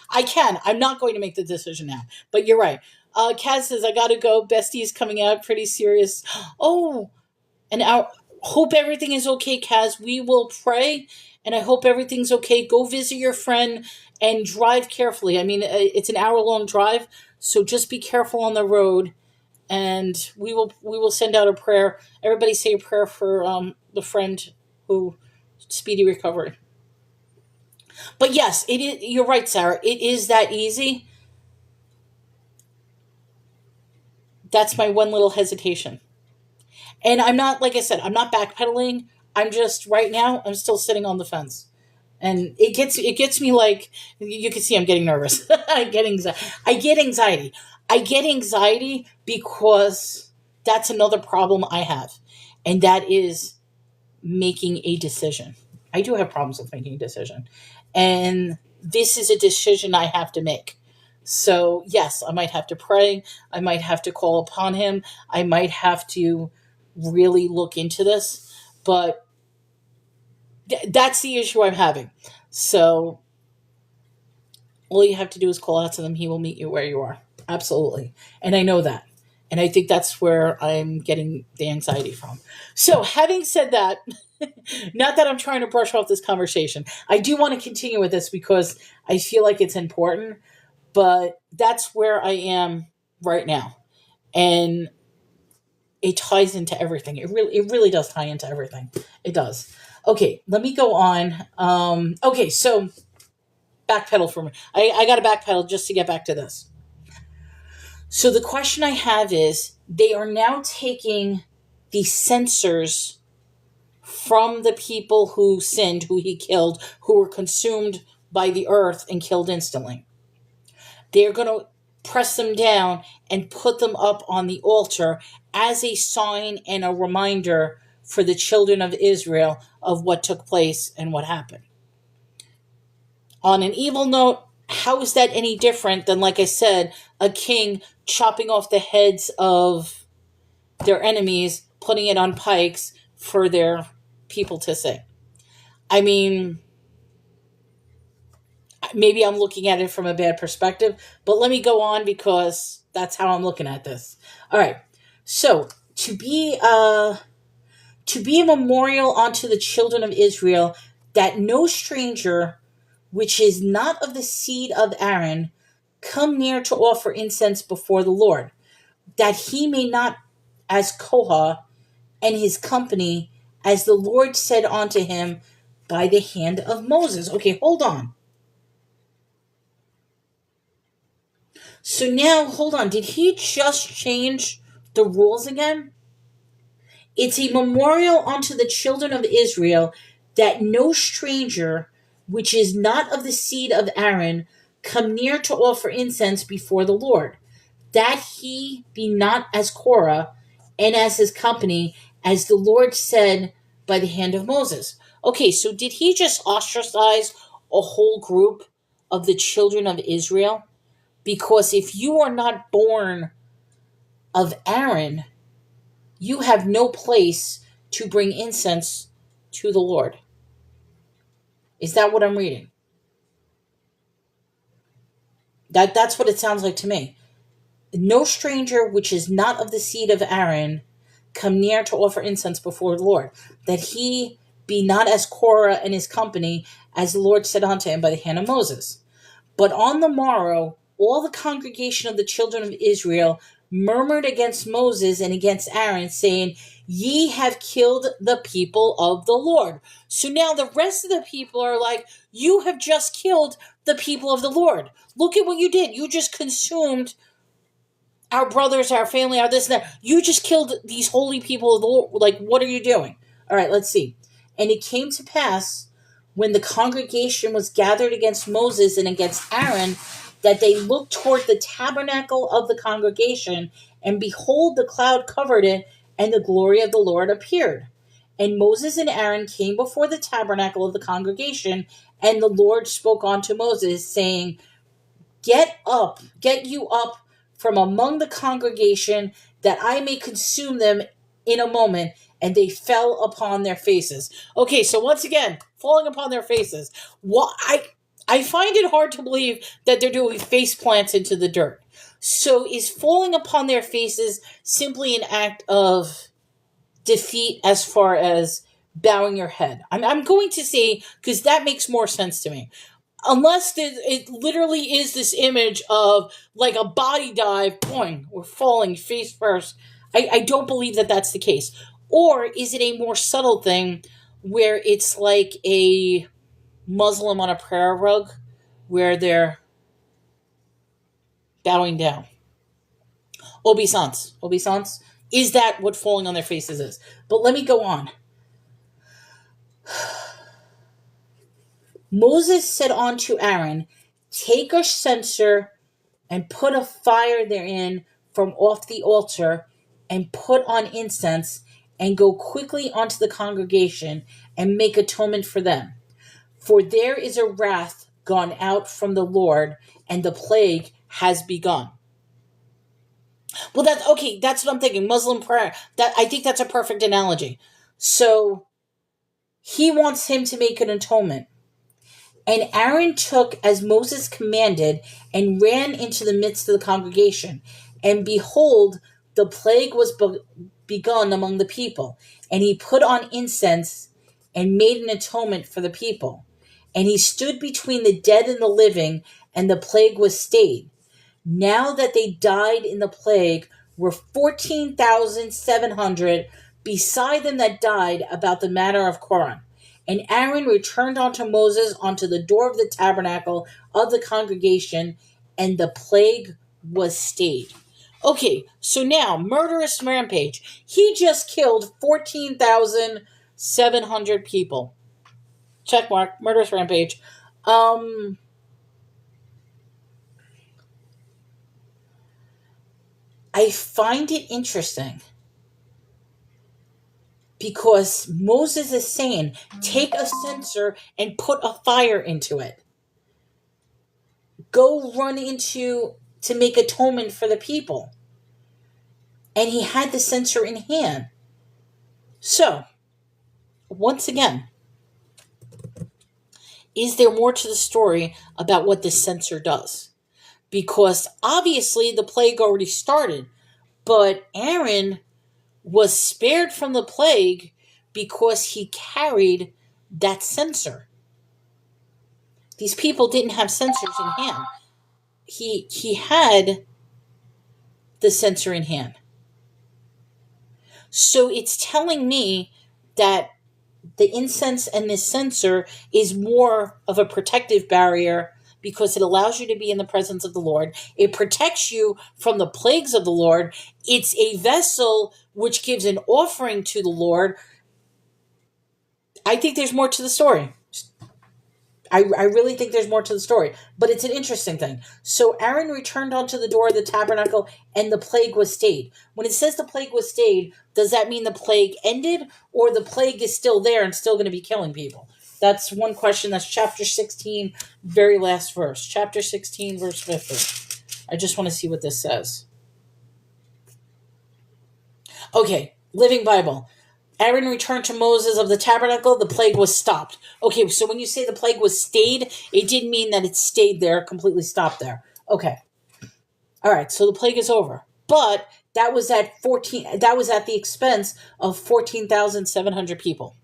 [SPEAKER 1] I'm not going to make the decision now. But you're right. Kaz says, I gotta go. Bestie's coming out pretty serious. Oh, and I hope everything is okay, Kaz. We will pray, and I hope everything's okay. Go visit your friend and drive carefully. I mean, it's an hour-long drive, so just be careful on the road. And we will send out a prayer. Everybody say a prayer for the friend who speedy recovery. But yes, it is. You're right, Sarah. It is that easy. That's my one little hesitation. And I'm not, like I said, I'm not backpedaling. I'm just right now. I'm still sitting on the fence, and it gets me like, you can see I'm getting nervous. I get anxiety. I get anxiety because that's another problem I have, and that is making a decision. I do have problems with making a decision, and this is a decision I have to make. So yes, I might have to pray. I might have to call upon him. I might have to really look into this, but that's the issue I'm having. So all you have to do is call out to them. He will meet you where you are. Absolutely. And I know that. And I think that's where I'm getting the anxiety from. So having said that, not that I'm trying to brush off this conversation, I do want to continue with this because I feel like it's important, but that's where I am right now. And it ties into everything. It really does tie into everything. It does. Okay, let me go on. Okay, so backpedal for me. I got to backpedal just to get back to this. So the question I have is, they are now taking the censors from the people who sinned, who he killed, who were consumed by the earth and killed instantly. They're going to press them down and put them up on the altar as a sign and a reminder for the children of Israel of what took place and what happened. On an evil note, how is that any different than, like I said, a king chopping off the heads of their enemies, putting it on pikes for their people to see? I mean, maybe I'm looking at it from a bad perspective, but let me go on because that's how I'm looking at this. All right. So to be a memorial unto the children of Israel, that no stranger, which is not of the seed of Aaron, come near to offer incense before the Lord, that he may not, as Korah and his company, as the Lord said unto him by the hand of Moses. Okay, hold on. So now, hold on. Did he just change the rules again? It's a memorial unto the children of Israel, that no stranger, which is not of the seed of Aaron, come near to offer incense before the Lord, that he be not as Korah and as his company, as the Lord said by the hand of Moses. Okay, so did he just ostracize a whole group of the children of Israel? Because if you are not born of Aaron, you have no place to bring incense to the Lord. Is that what I'm reading? That's what it sounds like to me. No stranger which is not of the seed of Aaron come near to offer incense before the Lord, that he be not as Korah and his company, as the Lord said unto him by the hand of Moses. But on the morrow, all the congregation of the children of Israel murmured against Moses and against Aaron, saying, ye have killed the people of the Lord. So now the rest of the people are like, you have just killed the people of the Lord. Look at what you did. You just consumed our brothers, our family, our this and that. You just killed these holy people of the Lord. Like, what are you doing? All right, let's see. And it came to pass when the congregation was gathered against Moses and against Aaron that they looked toward the tabernacle of the congregation, and behold, the cloud covered it, and the glory of the Lord appeared. And Moses and Aaron came before the tabernacle of the congregation, and the Lord spoke unto Moses, saying, get you up from among the congregation, that I may consume them in a moment. And they fell upon their faces. Okay, so once again, falling upon their faces. I find it hard to believe that they're doing face plants into the dirt. So is falling upon their faces simply an act of defeat as far as bowing your head? I'm going to say, because that makes more sense to me. Unless it literally is this image of like a body dive, boing, we're falling face first. I don't believe that that's the case. Or is it a more subtle thing where it's like a Muslim on a prayer rug where they're bowing down? Obeisance. Obeisance. Is that what falling on their faces is? But let me go on. Moses said unto Aaron, take a censer and put a fire therein from off the altar, and put on incense, and go quickly unto the congregation, and make atonement for them. For there is a wrath gone out from the Lord, and the plague has begun. Well, that's okay. That's what I'm thinking. Muslim prayer. I think that's a perfect analogy. So he wants him to make an atonement. And Aaron took as Moses commanded, and ran into the midst of the congregation. And behold, the plague was begun among the people. And he put on incense, and made an atonement for the people. And he stood between the dead and the living, and the plague was stayed. Now that they died in the plague were 14,700, beside them that died about the matter of Korah. And Aaron returned unto Moses unto the door of the tabernacle of the congregation, and the plague was stayed. Okay, so now, murderous rampage. He just killed 14,700 people. Check mark, murderous rampage. I find it interesting because Moses is saying, take a censer and put a fire into it. Go run to make atonement for the people. And he had the censer in hand. So, once again, is there more to the story about what the censer does? Because obviously the plague already started, but Aaron was spared from the plague because he carried that censer. These people didn't have censers in hand. He had the censer in hand. So it's telling me that the incense and this censer is more of a protective barrier because it allows you to be in the presence of the Lord. It protects you from the plagues of the Lord. It's a vessel which gives an offering to the Lord. I think there's more to the story. I really think there's more to the story, but it's an interesting thing. So Aaron returned unto the door of the tabernacle, and the plague was stayed. When it says the plague was stayed, does that mean the plague ended, or the plague is still there and still going to be killing people? That's one question. That's chapter 16, very last verse. Chapter 16, verse 50. I just want to see what this says. Okay, Living Bible. Aaron returned to Moses of the tabernacle, the plague was stopped. Okay, so when you say the plague was stayed, it didn't mean that it stayed there, completely stopped there. Okay. All right, so the plague is over. But that was at the expense of 14,700 people.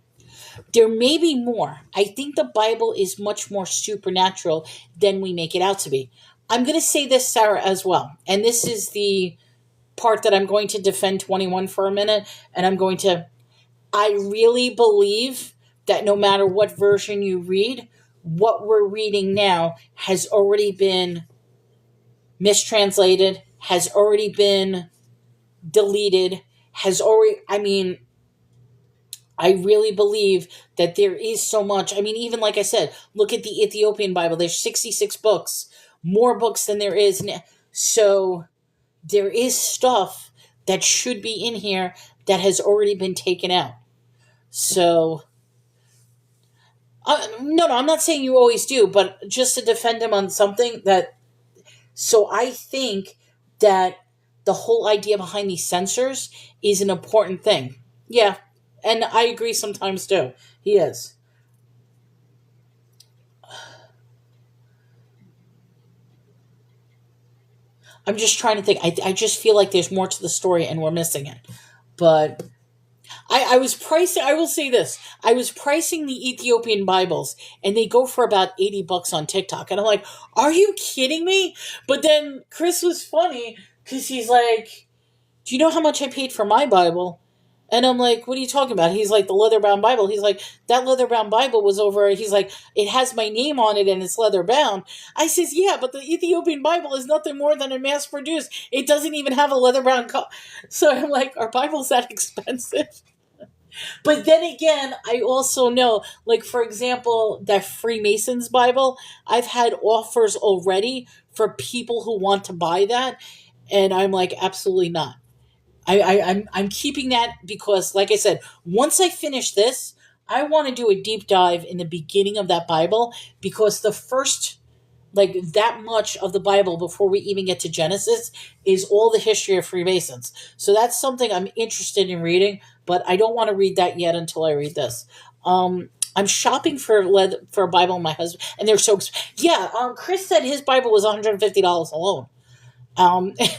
[SPEAKER 1] There may be more. I think the Bible is much more supernatural than we make it out to be. I'm going to say this, Sarah, as well. And this is the part that I'm going to defend 21 for a minute, and I really believe that no matter what version you read, what we're reading now has already been mistranslated, has already been deleted, has already, I mean, I really believe that there is so much. I mean, even like I said, look at the Ethiopian Bible. There's 66 books, more books than there is now. So there is stuff that should be in here that has already been taken out. So, no, I'm not saying you always do, but just to defend him on something that. So I think that the whole idea behind these censors is an important thing. Yeah, and I agree sometimes too. He is. I'm just trying to think. I just feel like there's more to the story and we're missing it. But I was pricing, I will say this. I was pricing the Ethiopian Bibles and they go for about $80 on TikTok. And I'm like, are you kidding me? But then Chris was funny because he's like, do you know how much I paid for my Bible? And I'm like, what are you talking about? He's like, the leather bound Bible. He's like, that leather bound Bible was over. He's like, it has my name on it and it's leather bound. I says, yeah, but the Ethiopian Bible is nothing more than a mass produced. It doesn't even have a leather bound So I'm like, are Bibles that expensive? But then again, I also know, like, for example, that Freemasons Bible, I've had offers already for people who want to buy that. And I'm like, absolutely not. I'm keeping that because, like I said, once I finish this, I want to do a deep dive in the beginning of that Bible because the first, like that much of the Bible before we even get to Genesis is all the history of Freemasons. So that's something I'm interested in reading, but I don't want to read that yet until I read this. I'm shopping for a Bible, my husband, and they're so yeah. Chris said his Bible was $150 alone.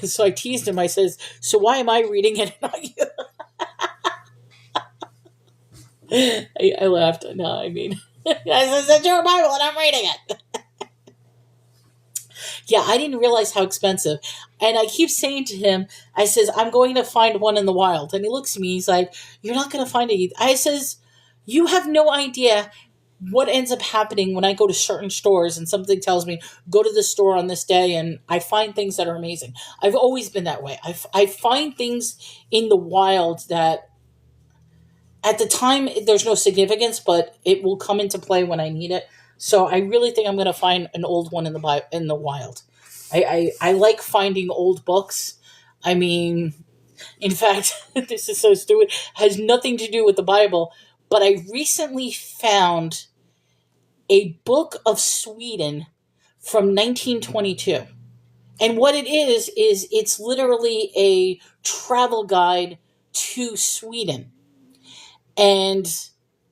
[SPEAKER 1] So I teased him. I says, "So why am I reading it, and not you?" I laughed. No, I mean, I said, "It's your Bible, and I'm reading it." Yeah, I didn't realize how expensive. And I keep saying to him, I says, I'm going to find one in the wild. And he looks at me, he's like, you're not going to find it. I says, you have no idea what ends up happening when I go to certain stores and something tells me, go to the store on this day, and I find things that are amazing. I've always been that way. I find things in the wild that at the time there's no significance, but it will come into play when I need it. So I really think I'm going to find an old one in the wild. I like finding old books. I mean, in fact, this is so stupid. Has nothing to do with the Bible, but I recently found a book of Sweden from 1922. And what it is it's literally a travel guide to Sweden. And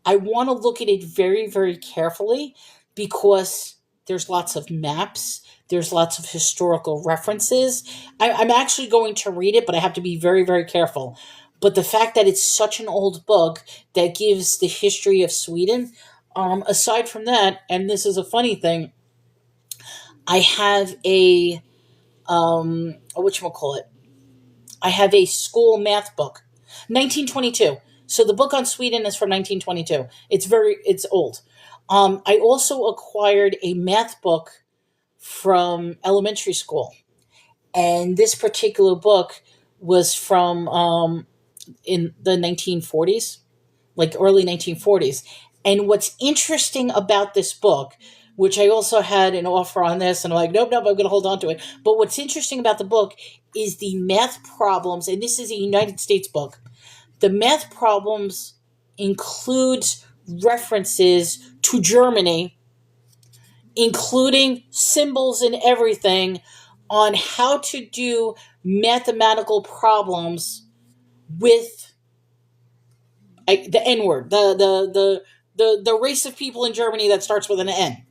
[SPEAKER 1] I want to look at it very, very carefully because there's lots of maps, there's lots of historical references. I'm actually going to read it, but I have to be very, very careful. But the fact that it's such an old book that gives the history of Sweden, aside from that, and this is a funny thing, I have a whatchamacallit? I have a school math book, 1922. So the book on Sweden is from 1922. It's old. I also acquired a math book from elementary school, and this particular book was from in the 1940s, like early 1940s. And what's interesting about this book, which I also had an offer on this, and I'm like, nope, I'm going to hold on to it. But what's interesting about the book is the math problems, and this is a United States book. The math problems includes references to Germany, including symbols and everything on how to do mathematical problems with the N word, the race of people in Germany that starts with an N.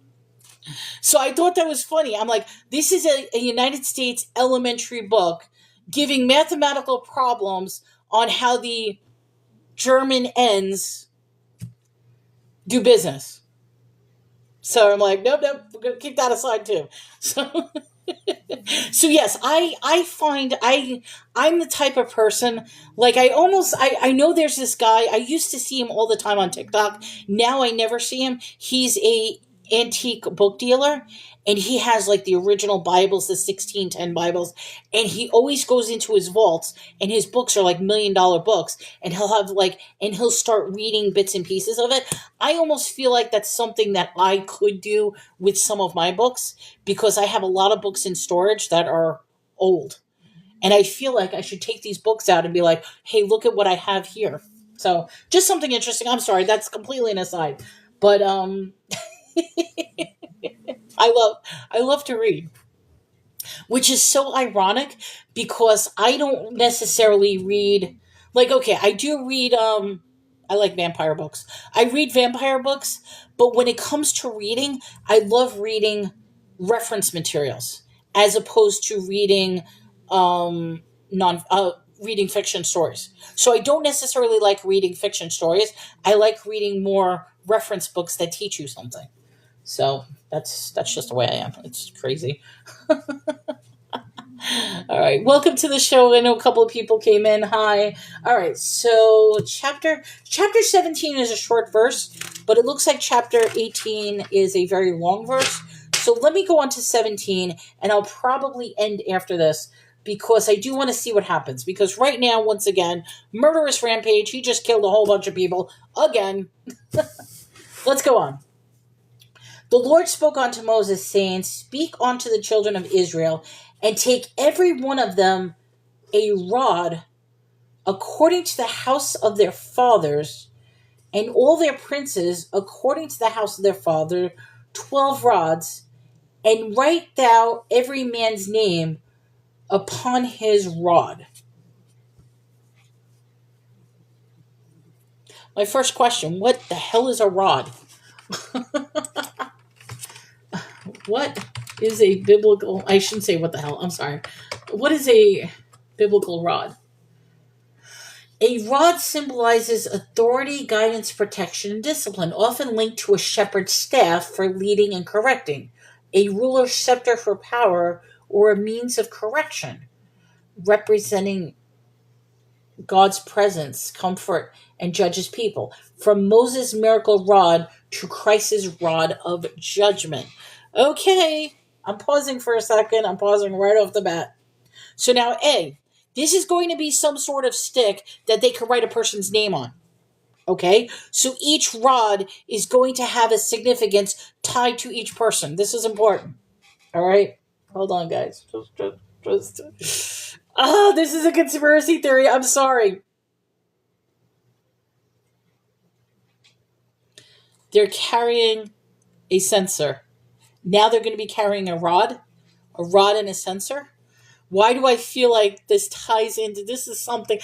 [SPEAKER 1] So I thought that was funny. I'm like, this is a United States elementary book giving mathematical problems on how the German N's do business. So I'm like, nope, we're going to keep that aside too. So So yes, I find I'm the type of person, like, I know there's this guy. I used to see him all the time on TikTok. Now I never see him. He's a antique book dealer, and he has like the original Bibles, the 1610 Bibles, and he always goes into his vaults, and his books are like $1 million books, and he'll start reading bits and pieces of it. I almost feel like that's something that I could do with some of my books, because I have a lot of books in storage that are old. And I feel like I should take these books out and be like, hey, look at what I have here. So just something interesting. I'm sorry, that's completely an aside. But I love to read, which is so ironic because I don't necessarily read, like, okay, I do read I like vampire books. I read vampire books, but when it comes to reading, I love reading reference materials as opposed to reading non reading fiction stories. So I don't necessarily like reading fiction stories. I like reading more reference books that teach you something. So that's just the way I am. It's crazy. All right, welcome to the show. I know a couple of people came in. Hi. All right, so chapter 17 is a short verse, but it looks like chapter 18 is a very long verse. So let me go on to 17, and I'll probably end after this because I do want to see what happens. Because right now, once again, murderous rampage. He just killed a whole bunch of people again. Let's go on. The Lord spoke unto Moses, saying, Speak unto the children of Israel, and take every one of them a rod according to the house of their fathers, and all their princes according to the house of their father, 12 rods, and write thou every man's name upon his rod. My first question, what the hell is a rod? What is a biblical... I shouldn't say what the hell. I'm sorry. What is a biblical rod? A rod symbolizes authority, guidance, protection, and discipline, often linked to a shepherd's staff for leading and correcting, a ruler's scepter for power, or a means of correction, representing God's presence, comfort, and judges people. From Moses' miracle rod to Christ's rod of judgment. Okay, I'm pausing for a second. I'm pausing right off the bat. So now, A, this is going to be some sort of stick that they can write a person's name on. Okay? So each rod is going to have a significance tied to each person. This is important. All right? Hold on, guys. This is a conspiracy theory. I'm sorry. They're carrying a sensor. Now they're going to be carrying a rod and a sensor. Why do I feel like this ties into this is something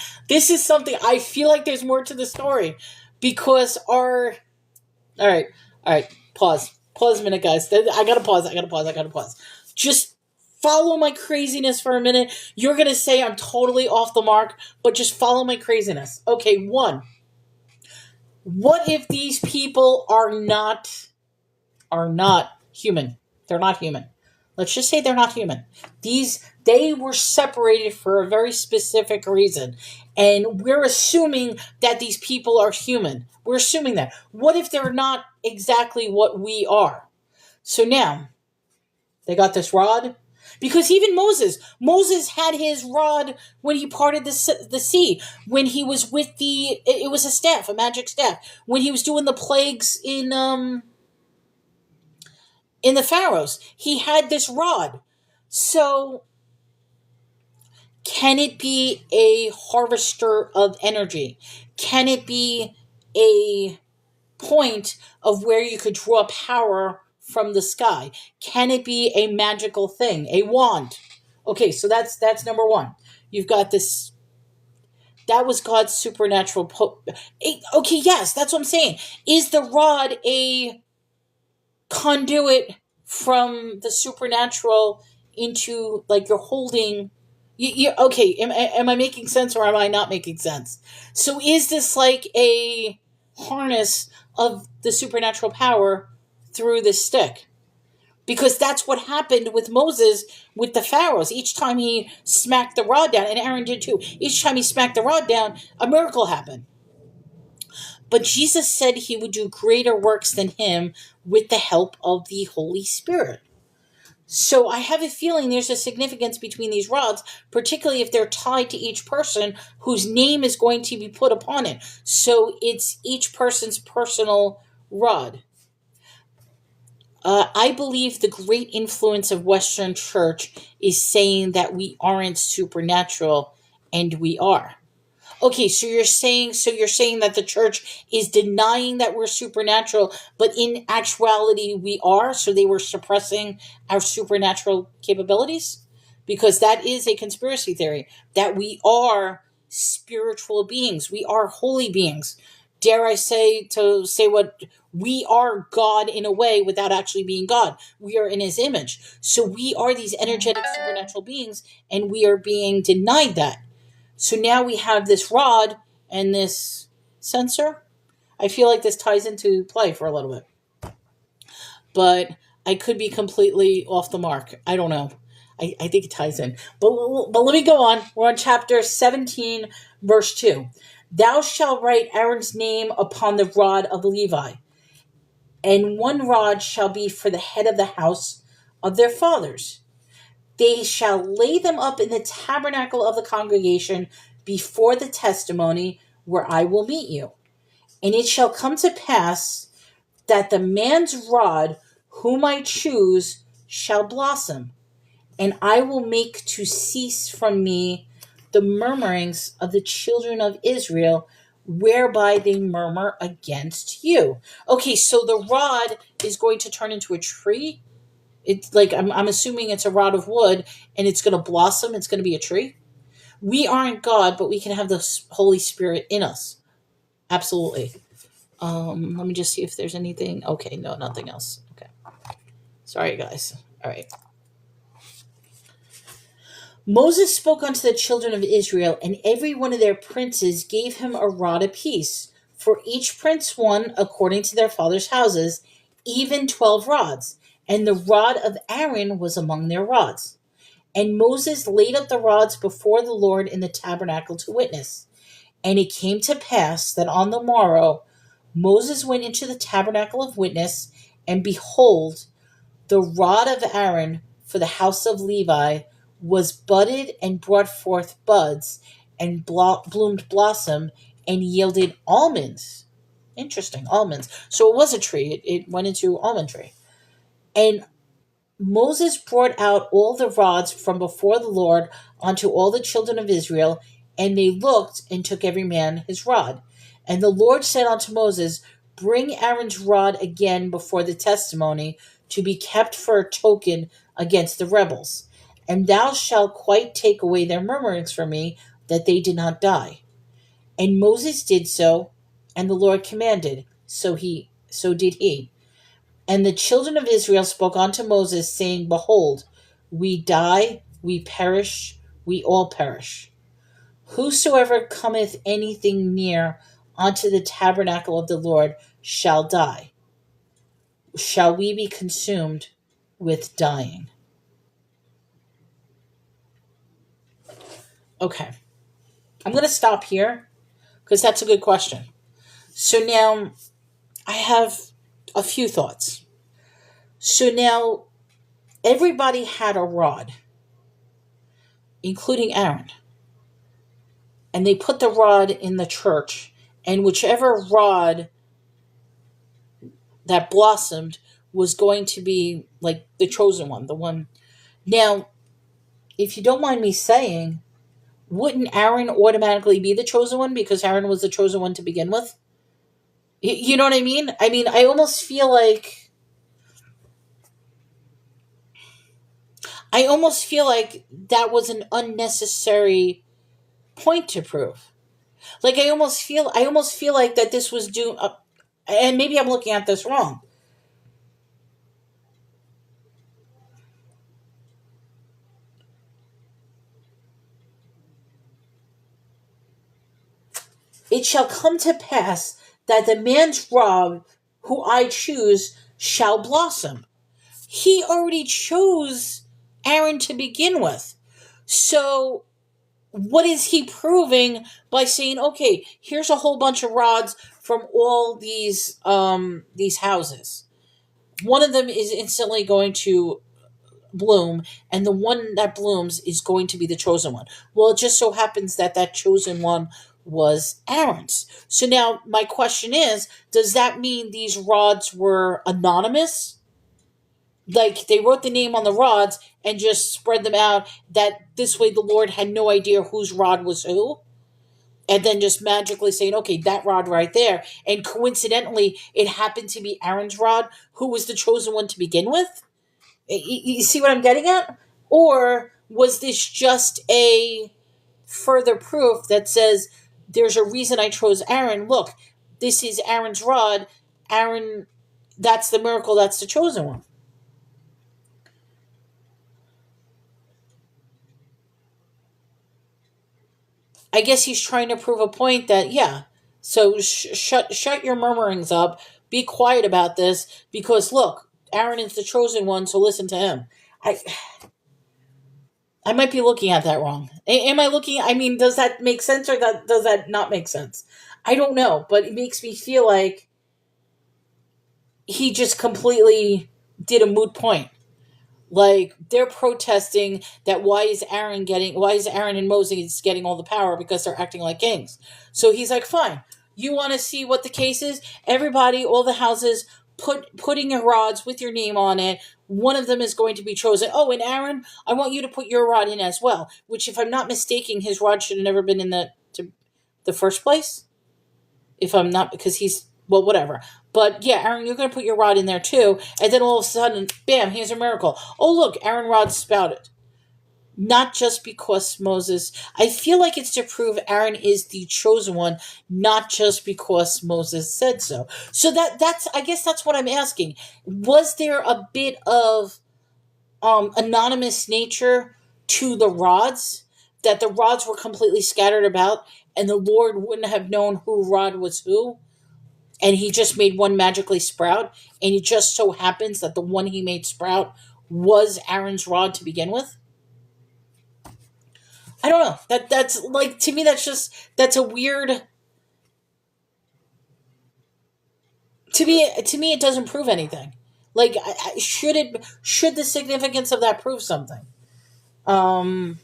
[SPEAKER 1] I feel like there's more to the story, because all right, pause a minute, guys. I gotta pause. Just follow my craziness for a minute. You're gonna say I'm totally off the mark, but just follow my craziness. Okay, one, what if these people are not human? They're not human. Let's just say they're not human. They were separated for a very specific reason. And we're assuming that these people are human. We're assuming that. What if they're not exactly what we are? So now, they got this rod. Because even Moses had his rod when he parted the sea. When he was with it was a staff, a magic staff. When he was doing the plagues in the Pharaohs, he had this rod. So, can it be a harvester of energy? Can it be a point of where you could draw power from the sky? Can it be a magical thing, a wand? Okay, so that's number one. You've got this. That was God's supernatural. Okay, yes, that's what I'm saying. Is the rod a conduit from the supernatural into, like, you're holding okay, am I making sense, or am I not making sense? So is this like a harness of the supernatural power through this stick? because that's what happened with Moses with the pharaohs. Each time he smacked the rod down, and Aaron did too, each time he smacked the rod down, a miracle happened. But Jesus said he would do greater works than him with the help of the Holy Spirit. So I have a feeling there's a significance between these rods, particularly if they're tied to each person whose name is going to be put upon it. So it's each person's personal rod. I believe the great influence of Western Church is saying that we aren't supernatural, and we are. Okay, so you're saying that the church is denying that we're supernatural, but in actuality we are, so they were suppressing our supernatural capabilities? Because that is a conspiracy theory, that we are spiritual beings. We are holy beings. Dare I say to say what we are God in a way without actually being God. We are in his image. So we are these energetic supernatural beings, and we are being denied that. So now we have this rod and this sensor. I feel like this ties into play for a little bit. But I could be completely off the mark. I don't know. I think it ties in. But let me go on. We're on chapter 17, verse 2. Thou shalt write Aaron's name upon the rod of Levi, and one rod shall be for the head of the house of their fathers. They shall lay them up in the tabernacle of the congregation before the testimony where I will meet you. And it shall come to pass that the man's rod whom I choose shall blossom, and I will make to cease from me the murmurings of the children of Israel, whereby they murmur against you. Okay, so the rod is going to turn into a tree. It's like I'm assuming it's a rod of wood, and it's going to blossom. It's going to be a tree. We aren't God, but we can have the Holy Spirit in us. Absolutely. Let me just see if there's anything. Okay, no, nothing else. Okay. Sorry, guys. All right. Moses spoke unto the children of Israel, and every one of their princes gave him a rod apiece, for each prince one according to their fathers' houses, even 12 rods. And the rod of Aaron was among their rods. And Moses laid up the rods before the Lord in the tabernacle to witness. And it came to pass that on the morrow Moses went into the tabernacle of witness, and behold, the rod of Aaron for the house of Levi was budded and brought forth buds, and bloomed blossom, and yielded almonds. Interesting, almonds. So it was a tree. It went into almond tree. And Moses brought out all the rods from before the Lord unto all the children of Israel, and they looked and took every man his rod. And the Lord said unto Moses, Bring Aaron's rod again before the testimony, to be kept for a token against the rebels. And thou shalt quite take away their murmurings from me, that they did not die. And Moses did so, and the Lord commanded, so did he. And the children of Israel spoke unto Moses, saying, Behold, we die, we perish, we all perish. Whosoever cometh anything near unto the tabernacle of the Lord shall die. Shall we be consumed with dying? Okay. I'm going to stop here because that's a good question. So now I have a few thoughts. So now everybody had a rod, including Aaron. And they put the rod in the church, and whichever rod that blossomed was going to be like the chosen one, the one. Now, if you don't mind me saying, wouldn't Aaron automatically be the chosen one because Aaron was the chosen one to begin with? You know what I mean? I mean, I almost feel like that was an unnecessary point to prove. Like I almost feel like that this was due, and maybe I'm looking at this wrong. It shall come to pass that the man's rod who I choose shall blossom. he already chose Aaron to begin with. So what is he proving by saying, okay, here's a whole bunch of rods from all these houses. One of them is instantly going to bloom, and the one that blooms is going to be the chosen one. Well, it just so happens that that chosen one was Aaron's. So now my question is, does that mean these rods were anonymous? Like they wrote the name on the rods and just spread them out, that this way the Lord had no idea whose rod was who? And then just magically saying, okay, that rod right there. And coincidentally, it happened to be Aaron's rod, who was the chosen one to begin with? You see what I'm getting at? Or was this just a further proof that says there's a reason I chose Aaron? Look, this is Aaron's rod. Aaron, that's the miracle, that's the chosen one. I guess he's trying to prove a point that, yeah, so shut your murmurings up. Be quiet about this because look, Aaron is the chosen one, so listen to him. I I might be looking at that wrong. Am I looking? I mean, does that make sense, or that does that not make sense? I don't know, but it makes me feel like he just completely did a moot point. Like they're protesting that why is Aaron and Moses getting all the power because they're acting like kings. So he's like, fine, you want to see what the case is? Everybody, all the houses, putting your rods with your name on it. One of them is going to be chosen. Oh, and Aaron, I want you to put your rod in as well. Which, if I'm not mistaken, his rod should have never been in the first place. If I'm not, because he's, well, whatever. But yeah, Aaron, you're going to put your rod in there too. And then all of a sudden, bam, here's a miracle. Oh, look, Aaron rod sprouted. Not just because Moses, I feel like it's to prove Aaron is the chosen one, not just because Moses said so. So that's, I guess that's what I'm asking. Was there a bit of anonymous nature to the rods? That the rods were completely scattered about and the Lord wouldn't have known who rod was who? And he just made one magically sprout, and it just so happens that the one he made sprout was Aaron's rod to begin with. I don't know. That's like, to me, that's a weird. To me it doesn't prove anything. Like, should the significance of that prove something? Um,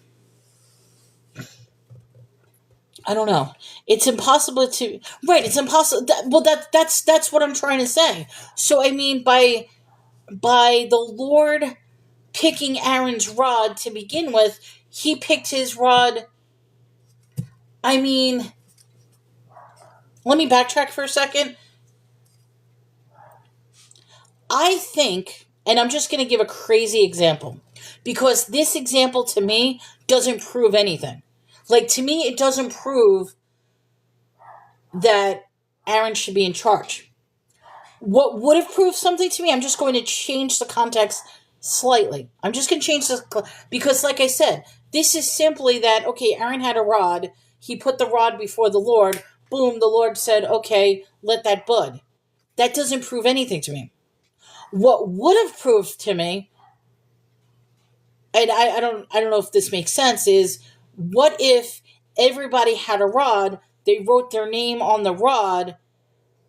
[SPEAKER 1] I don't know. It's impossible to, right. It's impossible. Well, that's what I'm trying to say. So I mean, by the Lord picking Aaron's rod to begin with, he picked his rod. I mean, let me backtrack for a second. I think, and I'm just going to give a crazy example, because this example to me doesn't prove anything. Like, to me, it doesn't prove that Aaron should be in charge. What would have proved something to me, I'm just going to change the context slightly. I'm just going to change the, because like I said, this is simply that, okay, Aaron had a rod. He put the rod before the Lord. Boom, the Lord said, okay, let that bud. That doesn't prove anything to me. What would have proved to me, and I don't know if this makes sense, is what if everybody had a rod, they wrote their name on the rod,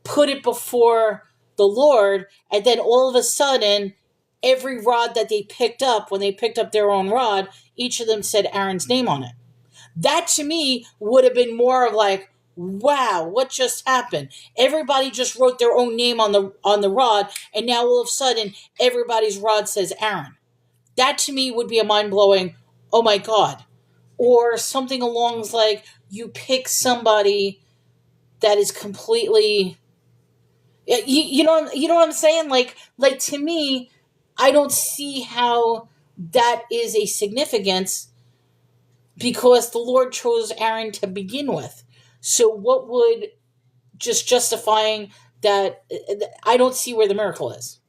[SPEAKER 1] put it before the Lord, and then all of a sudden, every rod that they picked up, when they picked up their own rod, each of them said Aaron's name on it. That to me would have been more of like, wow, what just happened? Everybody just wrote their own name on the rod, and now all of a sudden everybody's rod says Aaron. That to me would be a mind blowing, oh my god. Or something along like you pick somebody that is completely, you know what I'm saying? Like to me, I don't see how that is a significance, because the Lord chose Aaron to begin with. So what would just justifying that? I don't see where the miracle is.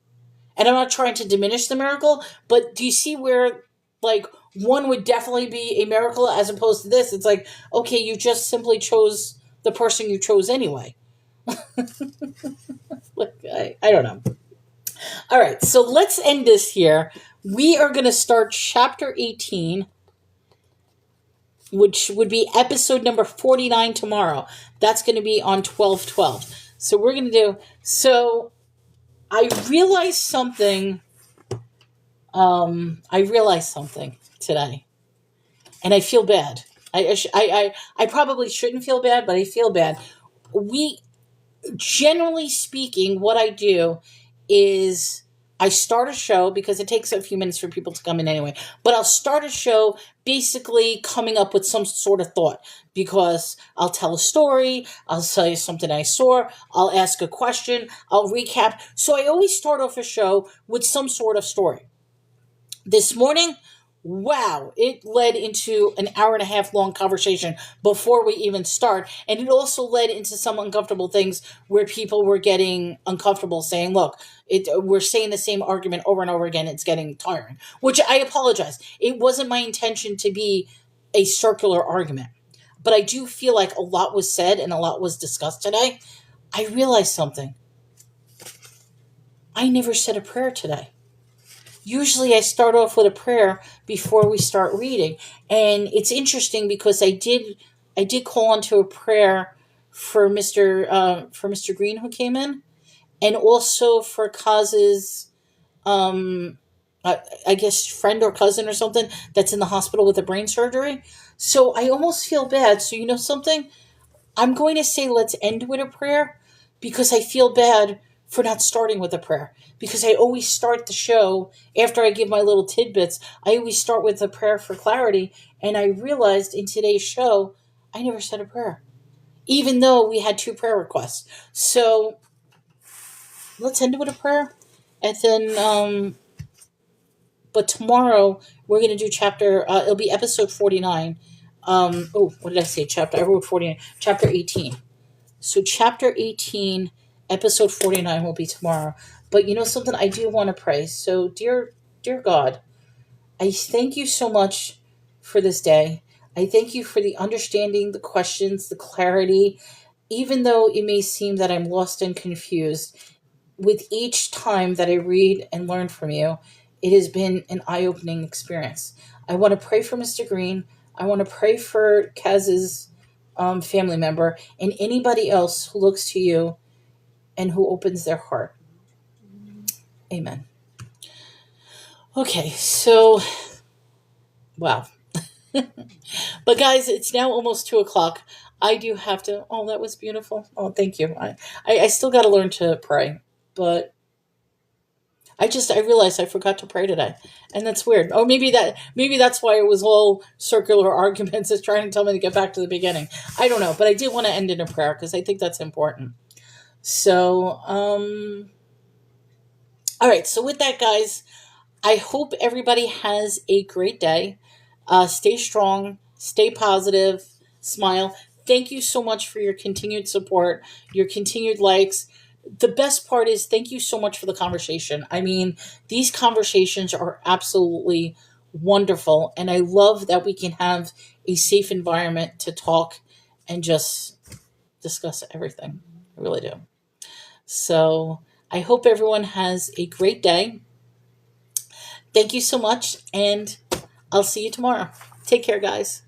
[SPEAKER 1] And I'm not trying to diminish the miracle, but do you see where, like, one would definitely be a miracle as opposed to this? It's like, okay, you just simply chose the person you chose anyway. Like, I don't know. All right, so let's end this here. We are going to start chapter 18, which would be episode number 49 tomorrow. That's going to be on 12/12. So we're going to do. So I realized something. I realized something today, and I feel bad. I probably shouldn't feel bad, but I feel bad. We, generally speaking, what I do is I start a show because it takes a few minutes for people to come in anyway. But I'll start a show basically coming up with some sort of thought because I'll tell a story, I'll tell you something I saw, I'll ask a question, I'll recap. So I always start off a show with some sort of story. This morning, wow, it led into an hour and a half long conversation before we even start. And it also led into some uncomfortable things where people were getting uncomfortable saying, look, we're saying the same argument over and over again. It's getting tiring, which I apologize. It wasn't my intention to be a circular argument. But I do feel like a lot was said and a lot was discussed today. I realized something. I never said a prayer today. Usually I start off with a prayer before we start reading. And it's interesting because I did call onto a prayer for Mr. Green who came in, and also for Kaz's I guess friend or cousin or something that's in the hospital with a brain surgery. So I almost feel bad. So you know something? I'm going to say let's end with a prayer because I feel bad for not starting with a prayer. Because I always start the show after I give my little tidbits. I always start with a prayer for clarity. And I realized in today's show, I never said a prayer, even though we had two prayer requests. So let's end with a prayer. And then, but tomorrow we're going to do it'll be episode 49. What did I say? I wrote 49, chapter 18. So, chapter 18, episode 49 will be tomorrow. But you know something? I do want to pray. So, dear God, I thank you so much for this day. I thank you for the understanding, the questions, the clarity. Even though it may seem that I'm lost and confused, with each time that I read and learn from you, it has been an eye opening experience. I want to pray for Mr. Green. I want to pray for Kaz's family member and anybody else who looks to you and who opens their heart. Amen. Okay, so, wow. But guys, it's now almost 2 o'clock. I do have to. Oh, that was beautiful. Oh, thank you. I still got to learn to pray, but I realized I forgot to pray today, and that's weird. Oh, maybe that's why it was all circular arguments, is trying to tell me to get back to the beginning. I don't know, but I did want to end in a prayer because I think that's important. So, all right. So with that, guys, I hope everybody has a great day. Stay strong, stay positive, smile. Thank you so much for your continued support, your continued likes. The best part is thank you so much for the conversation. I mean, these conversations are absolutely wonderful, and I love that we can have a safe environment to talk and just discuss everything. I really do. So I hope everyone has a great day. Thank you so much, and I'll see you tomorrow. Take care, guys.